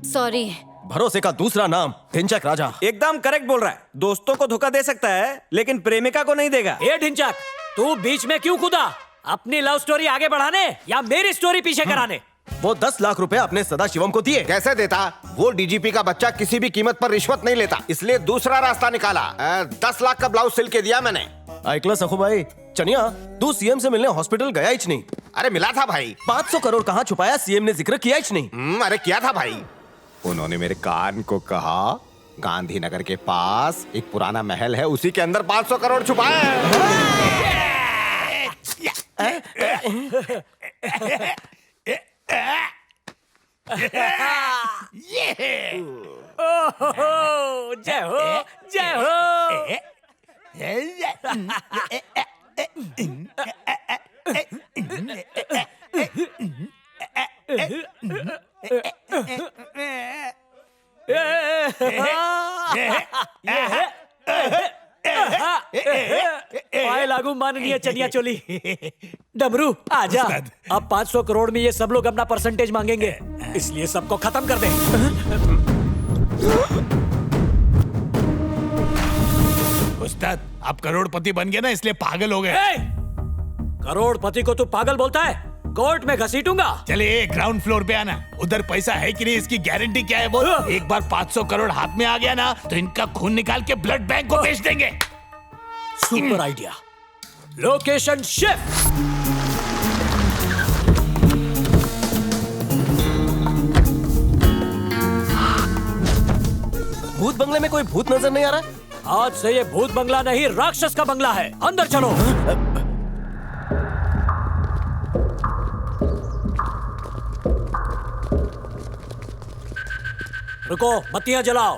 सॉरी। भरोसे का दूसरा नाम ढिंचक राजा। एकदम करेक्ट बोल रहा है। दोस्तों को धोखा दे सकता है लेकिन प्रेमिका को नहीं देगा। ये ढिंचक, तू बीच में क्यों कूदा? अपनी लव स्टोरी आगे बढ़ाने या मेरी स्टोरी पीछे कराने? वो 10 लाख रुपए अपने सदाशिवम को दिए। कैसे देता? वो डीजीपी का बच्चा किसी भी कीमत पर रिश्वत नहीं लेता, इसलिए दूसरा रास्ता निकाला। 10 लाख का ब्लाउज सिल के दिया मैंने। ऐकला सखू भाई, चनिया तू सीएम से मिलने हॉस्पिटल गया ही नहीं। अरे मिला था भाई। 500 करोड़ कहाँ छुपाया? सीएम ने जिक्र किया ही नहीं। अरे किया था भाई। उन्होंने मेरे कान को कहा गांधीनगर के पास एक पुराना महल है, उसी के अंदर 500 करोड़ छुपाया है। जय हो, जय हो। पाए लागू माननीय चनिया चोली। डमरू आजा। अब 500 करोड़ में ये सब लोग अपना परसेंटेज मांगेंगे, इसलिए सबको खत्म कर दे। उस्ताद आप करोड़पति बन गए ना, इसलिए पागल हो गए। करोड़पति को तू पागल बोलता है? कोर्ट में घसीटूंगा। चलिए ग्राउंड फ्लोर पे आना, उधर पैसा है कि नहीं इसकी गारंटी क्या है बोल। एक बार 500 करोड़ हाथ में आ गया ना तो इनका खून निकाल के ब्लड बैंक को बेच देंगे। Super idea. Location shift. भूत बंगले में कोई भूत नजर नहीं आ रहा। आज से ये भूत बंगला नहीं, राक्षस का बंगला है। अंदर चलो। रुको, बत्तियां जलाओ।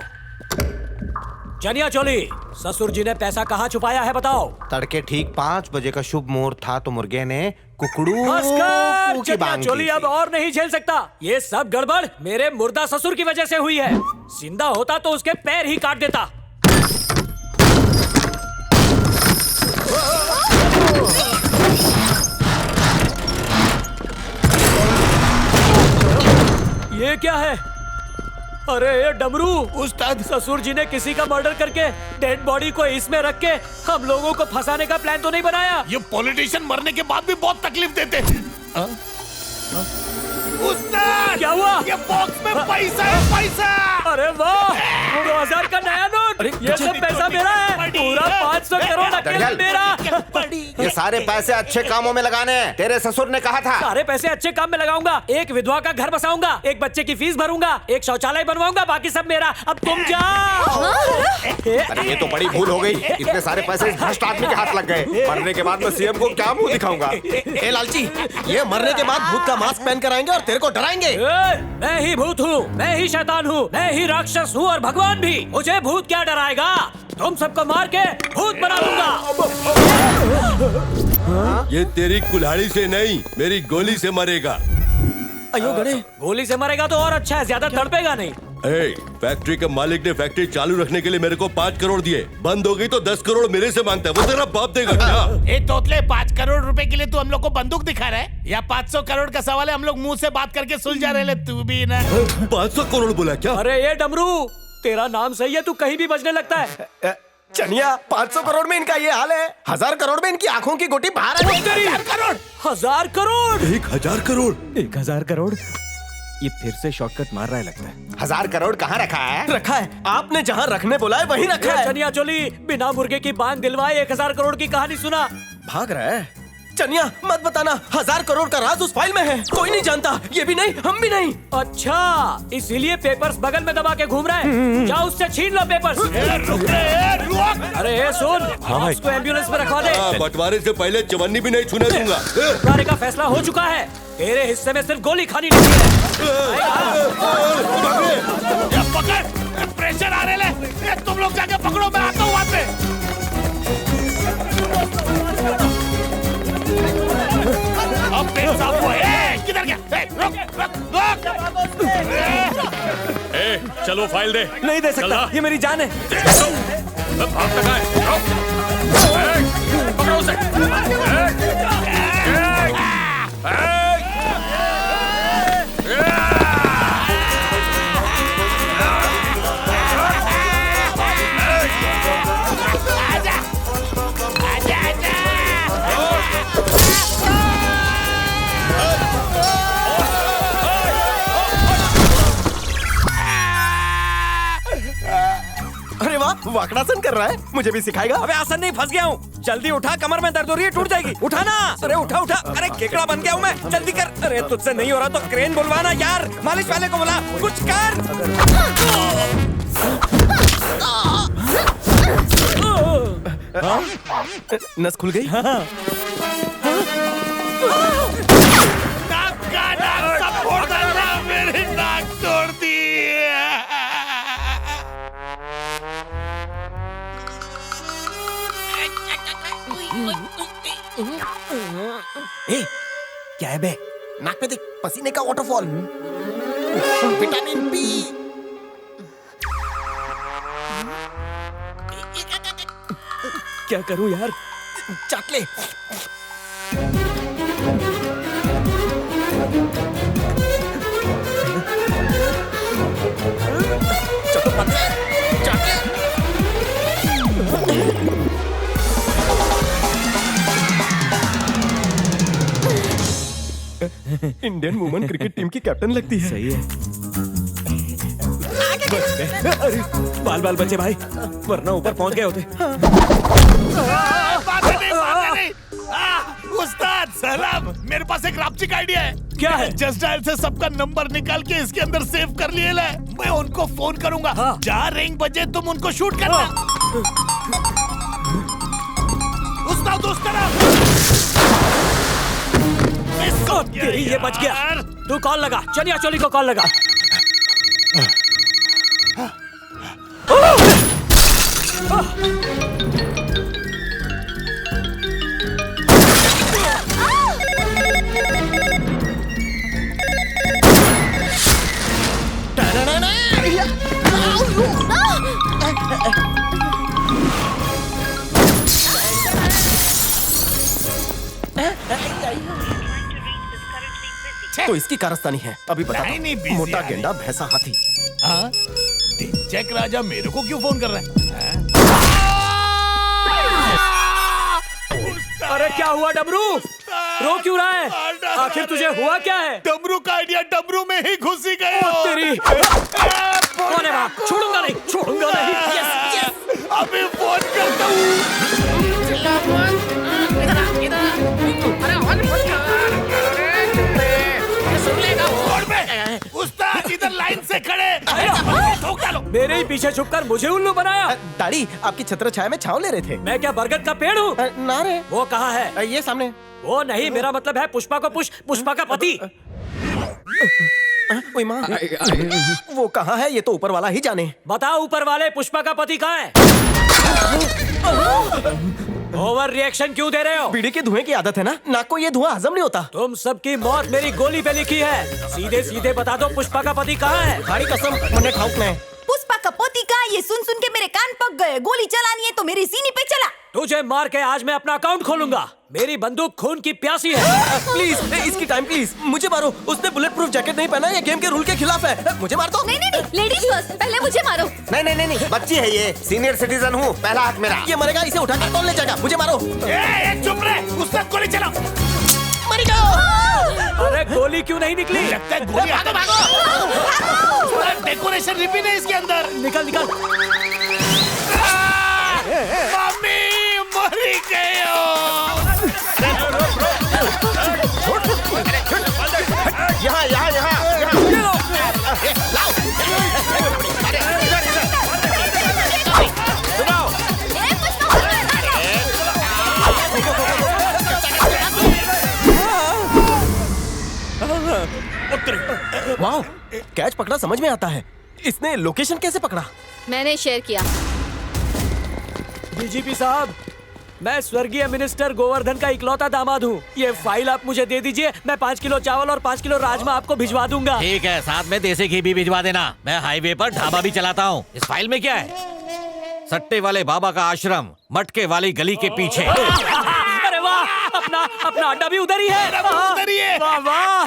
चनिया चोली, ससुर जी ने पैसा कहाँ छुपाया है बताओ। तड़के ठीक 5 बजे का शुभ मुहूर्त था तो मुर्गे ने कुकड़ू नमस्कार। की चनिया बांग चोली की अब और नहीं झेल सकता। ये सब गड़बड़ मेरे मुर्दा ससुर की वजह से हुई है। जिंदा होता तो उसके पैर ही काट देता। क्या है? अरे ये डमरू, उस्ताद ससुर जी ने किसी का मर्डर करके डेड बॉडी को इसमें रख के हम लोगों को फंसाने का प्लान तो नहीं बनाया? ये पॉलिटिशियन मरने के बाद भी बहुत तकलीफ देते हैं। उस्ताद क्या हुआ? ये बॉक्स में पैसा है, पैसा। अरे वाह, 2000 का नया नोट। ये सब पैसा मेरा है, पूरा 500 करोड़ अकेला मेरा। ये सारे पैसे अच्छे कामों में लगाने हैं, तेरे ससुर ने कहा था। सारे पैसे अच्छे काम में लगाऊंगा। एक विधवा का घर बसाऊंगा, एक बच्चे की फीस भरूंगा, एक शौचालय बनवाऊंगा, बाकी सब मेरा। अब तुम जाओ। अरे ये तो बड़ी भूल हो गई, इतने सारे पैसे इस भ्रष्ट आदमी के हाथ लग गए। मरने के बाद मैं सीएम को क्या मुंह दिखाऊंगा? ए लालची, ये मरने के बाद भूत का मास्क पहन कर आएंगे और तेरे को डराएंगे। मैं ही भूत हूँ, मैं ही शैतान हूँ, मैं ही राक्षस हूँ और भगवान भी। मुझे भूत क्या डराएगा? तुम सबको मार के भूत बना दूंगा। ये तेरी कुल्हाड़ी से नहीं, मेरी गोली से मरेगा। अयो गणे, गोली से मरेगा तो और अच्छा है, ज्यादा तड़पेगा नहीं। फैक्ट्री के मालिक ने फैक्ट्री चालू रखने के लिए मेरे को 5 करोड़ दिए, बंद हो गई तो 10 करोड़ मेरे से मांगता है। वो तेरा बाप देगा क्या? ए तोतले, 5 करोड़ रुपए के लिए तू हम लोग को बंदूक दिखा रहा है या 500 करोड़ का सवाल है? हम लोग मुंह से बात करके सुलझा रहे। तू भी ना 500 करोड़ बोला क्या? अरे ये डमरू, तेरा नाम सही है, तू कहीं भी बजने लगता है। चनिया, 500 करोड़ में इनका ये हाल है, 1000 करोड़ में इनकी आंखों की गोटी बाहर आ गई। 1000 करोड़, 1000 करोड़, 1000 करोड़, 1000 करोड़। ये फिर से शॉर्टकट मार रहा है लगता है। 1000 करोड़ कहाँ रखा है? रखा है, आपने जहाँ रखने बोला है वहीं रखा है। चनिया चोली, बिना मुर्गे की बांग दिलवाए 1000 करोड़ की कहानी सुना। भाग रहा है। चनिया मत बताना, 1000 करोड़ का राज उस फाइल में है, कोई नहीं जानता, ये भी नहीं, हम भी नहीं। अच्छा, इसीलिए पेपर्स बगल में दबा के घूम रहा है। जाओ उससे छीन लो पेपर्स। अरे सुन, उसको एम्बुलेंस में रखवा दे। बंटवारे से पहले चवन्नी भी नहीं छूने दूंगा। बंटवारे का फैसला हो चुका है, तेरे हिस्से में सिर्फ गोली खानी नहीं है। पकड़, प्रेशर आ रहे है, तुम लोग जाके पकड़ो, मैं आता हूँ वहाँ पे। अब पेट साफ हुआ है। किधर गया? चलो फाइल दे। नहीं दे सकता, ये मेरी जान है। पकड़ो उसे। अरे वाह, वाकड़ासन कर रहा है, मुझे भी सिखाएगा? अबे आसन नहीं, फंस गया हूँ। जल्दी उठा, कमर में दर्द हो रही है, टूट जाएगी। उठा ना। अरे उठा उठा। अरे केकड़ा बन गया हूँ मैं, जल्दी कर। अरे तुझसे नहीं हो रहा तो क्रेन बुलवाना यार, मालिश वाले को बुला, कुछ कर। नस खुल गई। नाक का नाक सब फोड़ डाला, मेरी नाक तोड़ दी। ए, क्या है बे? नाक पे देख, पसीने का वाटरफॉल। Vitamin B. क्या करूं यार? चाट ले। चलो पतले, चाट ले। इंडियन वुमेन क्रिकेट टीम की कैप्टन लगती है। सही है। अरे बाल बाल बचे भाई, वरना ऊपर पहुंच गए होते। उस्ताद सलाम, मेरे पास एक रापचिक आइडिया है। क्या है? जस्ट डायल से सबका नंबर निकाल के इसके अंदर सेव कर लिए ले। मैं उनको फोन करूंगा। हाँ। जहाँ रिंग बजे तुम उनको शूट करना। उस्ताद उस तरफ। तेरी ये बच गया। तू कॉल लगा, चनिया चोली को कॉल लगा। तो इसकी कारस्तानी है। अभी बता नहीं, नहीं, दो। busy मोटा आ रही। गेंडा भैंसा हाथी। हाँ? ढिंचैक राजा मेरे को क्यों फोन कर रहा है? अरे क्या हुआ डमरू? रो क्यों रहा है? आखिर तुझे हुआ क्या है? डमरू का आइडिया डमरू में ही घुसी गया। ओ तेरी! कौन है वहाँ? छोड़ूंगा नहीं, छोड़ूंगा नहीं। Yes, yes. अभी फोन करता हूँ। उस्ताद इधर लाइन से खड़े। ठोक डालो। मेरे ही पीछे छुपकर मुझे उल्लू बनाया। दाढ़ी आपकी छत्र छाया में छांव ले रहे थे। मैं क्या बरगद का पेड़ हूँ? ना रे। वो कहाँ है? ये सामने। वो नहीं, मेरा मतलब है पुष्पा को पुष्पा का पति। ओए माँ, वो कहाँ है ये तो ऊपर वाला ही जाने। बताओ ऊपर वाले, पुष्पा का पति कहाँ है? ओवर रिएक्शन क्यों दे रहे हो? बीड़ी के धुएं की आदत है ना, नाक को ये धुआं हजम नहीं होता। तुम सबकी मौत मेरी गोली पे लिखी है। सीधे सीधे बता दो पुष्पा का पति कहाँ है? खाड़ी कसम मन्ने ठाउक नहीं। पुष्पा का पोती का ये सुन सुन के मेरे कान पक गए। गोली चलानी है तो मेरी सीने पे चला। तुझे मार के आज मैं अपना अकाउंट खोलूंगा। मेरी बंदूक खून की प्यासी है। प्लीज इसकी टाइम प्लीज, मुझे मारो। उसने बुलेट प्रूफ जैकेट नहीं पहना, ये गेम के रूल के खिलाफ है। मुझे मार दो। नहीं नहीं नहीं, लेडीज फर्स्ट, पहले मुझे मारो। नहीं नहीं नहीं, बच्ची है ये, सीनियर सिटीजन हूँ, पहला हाथ मेरा। ये मरेगा, इसे उठा कर कौन ले जाएगा? मुझे मारो। चुप रहे, उसका गोली चलाओ। मर गया। अरे गोली क्यों नहीं निकली? लगता है गोली। भागो भागो। डेकोरेशन रिपीट है इसके अंदर। निकल निकल। मम्मी मरी गई हो। यहाँ यहाँ यहाँ लाओ। वाह, कैच पकड़ा समझ में आता है। इसने लोकेशन कैसे पकड़ा? मैंने शेयर किया। डीजीपी साहब, मैं स्वर्गीय मिनिस्टर गोवर्धन का इकलौता दामाद हूँ। ये फाइल आप मुझे दे दीजिए, मैं 5 किलो चावल और 5 किलो राजमा आपको भिजवा दूंगा। ठीक है, साथ में देसी घी भी भिजवा देना। मैं हाईवे पर ढाबा भी चलाता हूँ। इस फाइल में क्या है? सट्टे वाले बाबा का आश्रम मटके वाली गली के पीछे। अरे वाह, अपना अड्डा भी उधर ही है। उधर ही है। वाह वाह।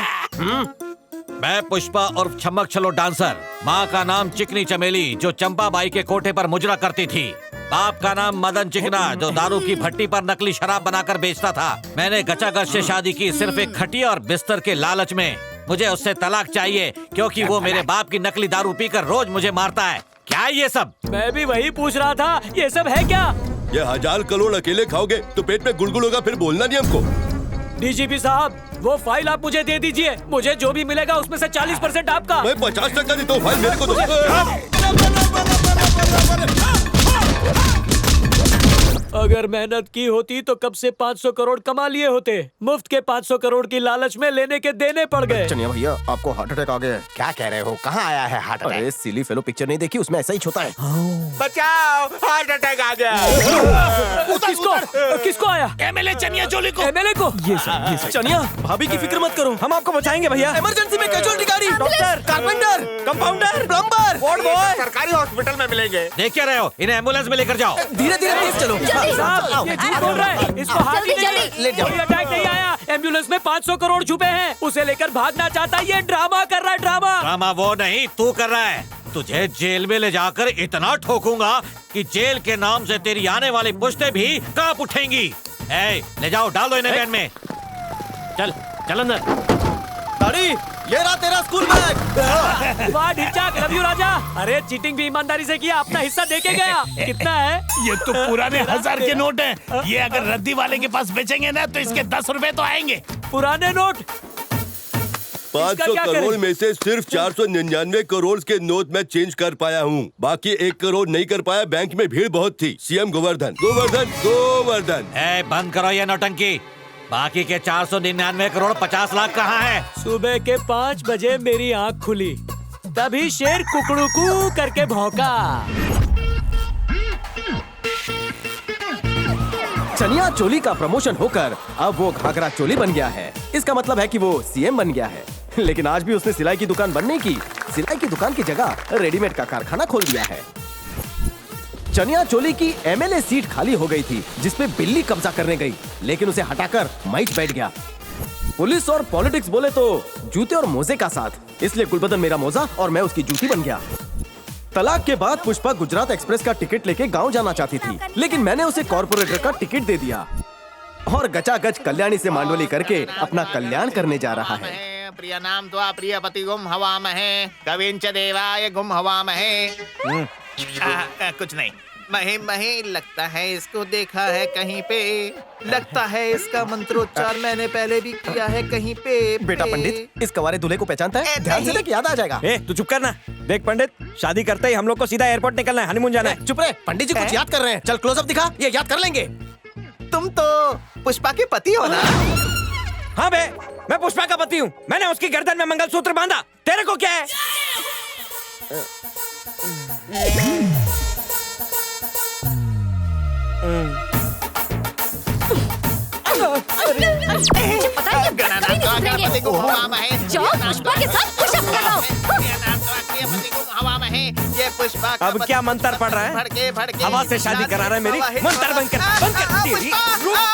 मैं पुष्पा और छमक छलो डांसर। माँ का नाम चिकनी चमेली, जो चंपा बाई के कोठे पर मुजरा करती थी। बाप का नाम मदन चिकना, जो दारू की भट्टी पर नकली शराब बनाकर बेचता था। मैंने गचागच से शादी की सिर्फ एक खटिया और बिस्तर के लालच में। मुझे उससे तलाक चाहिए क्योंकि वो मेरे बाप की नकली दारू पीकर रोज मुझे मारता है। क्या है ये सब? मैं भी वही पूछ रहा था, ये सब है क्या? ये 1000 करोड़ अकेले खाओगे तो पेट में गुड़गुड़ होगा, फिर बोलना नहीं हमको। डीजीपी साहब, वो फाइल आप मुझे दे दीजिए। मुझे जो भी मिलेगा उसमें से 40% आपका। मैं 50% देता हूँ, फाइल मेरे को दो। अगर मेहनत की होती तो कब से 500 करोड़ कमा लिए होते। मुफ्त के 500 करोड़ की लालच में लेने के देने पड़ गए। चनिया भैया, आपको हार्ट अटैक आ गया है। क्या कह रहे हो? कहाँ आया है हार्ट अटैक? अरे सिली फेलो पिक्चर नहीं देखी, उसमें ऐसा ही होता है। बचाओ, हार्ट अटैक आ गया। किसको आया? एमएलए चनिया चोली को। एमएलए को? ये सब चनिया, भाभी की फिक्र मत करो, हम आपको बचाएंगे भैया। इमरजेंसी में कैजुअलिटी गाड़ी, doctor, carpenter, compounder, plumber, ward boy सरकारी हॉस्पिटल में मिलेंगे। देख क्या रहे हो? इन्हें एम्बुलेंस में लेकर जाओ। धीरे धीरे तेज चलो। साहब, ये झूठ बोल रहा है। इसको हाथ ही नहीं, ले जाओ। कोई अटैक नहीं आया। एम्बुलेंस में 500 करोड़ छुपे हैं, उसे लेकर भागना चाहता है। ये ड्रामा कर रहा है, ड्रामा। ड्रामा वो नहीं, तू कर रहा है। तुझे जेल में ले जाकर इतना ठोकूंगा कि जेल के नाम से तेरी आने वाली पुश्तें भी कांप उठेंगी। ए, ले जाओ, डाल दो इन्हें वैन में। चल चल अंदर। दाढ़ी, ये रहा तेरा स्कूल बैग। वाह ढिंचाक, लव यू राजा। अरे चीटिंग भी ईमानदारी से किया, अपना हिस्सा देके गया। कितना है? ये तो पुराने 1000 के नोट हैं। ये अगर रद्दी वाले के पास बेचेंगे ना तो इसके 10 रुपए तो आएंगे। पुराने नोट? 500 करोड़ में से सिर्फ 499 करोड़ के नोट में चेंज कर पाया हूँ। बाकी 1 करोड़ नहीं कर पाया। बैंक में भीड़ बहुत थी। सीएम गोवर्धन गोवर्धन गोवर्धन। ए, बंद करो ये नौटंकी। बाकी के 499 करोड़ 50 लाख कहाँ है? सुबह के 5 बजे मेरी आँख खुली, तभी शेर कुकड़ुकू करके भौंका। चनिया चोली का प्रमोशन होकर अब वो घाघरा चोली बन गया है। इसका मतलब है कि वो सीएम बन गया है। लेकिन आज भी उसने सिलाई की दुकान बंद नहीं की। सिलाई की दुकान की जगह रेडीमेड का कारखाना खोल दिया है। चनिया चोली की एमएलए सीट खाली हो गई थी, जिसपे बिल्ली कब्जा करने गई, लेकिन उसे हटाकर माइक बैठ गया। पुलिस और पॉलिटिक्स बोले तो जूते और मोजे का साथ, इसलिए गुलबदन मेरा मोजा और मैं उसकी जूती बन गया। तलाक के बाद पुष्पा गुजरात एक्सप्रेस का टिकट लेके गांव जाना चाहती थी, लेकिन मैंने उसे कॉर्पोरेटर का टिकट दे दिया और गचागच कल्याणी से मांडोली करके अपना कल्याण करने जा रहा है। प्रिय नाम तो प्रिय पति गुम हवा महे, कविंच देवाय गुम हवा महे। कुछ नहीं, महे महे लगता है इसको देखा है कहीं पे, लगता है इसका मंत्रोच्चार मैंने पहले भी किया है कहीं पे। बेटा पंडित इस कवारे दूल्हे को पहचानता है? ध्यान से देख, याद आ जाएगा। तू चुप करना। देख पंडित, शादी करते ही हम लोग को सीधा एयरपोर्ट निकलना है, हनीमून जाना है। चुप रहे, पंडित जी कुछ याद कर रहे हैं। चल क्लोजअप दिखा, ये याद कर लेंगे। तुम तो पुष्पा के पति हो ना? हाँ बे, मैं पुष्पा का पति हूँ। मैंने उसकी गर्दन में मंगलसूत्र बांधा। तेरे को क्या है? पता है कभी नहीं सुधरेंगे। जाओ पुष्पा के साथ पुशअप लगाओ। ये पुष्पा अब क्या मंत्र पड़ रहा है? हवा से शादी करा रहा है मेरी। मंत्र बंद कर, बंद कर।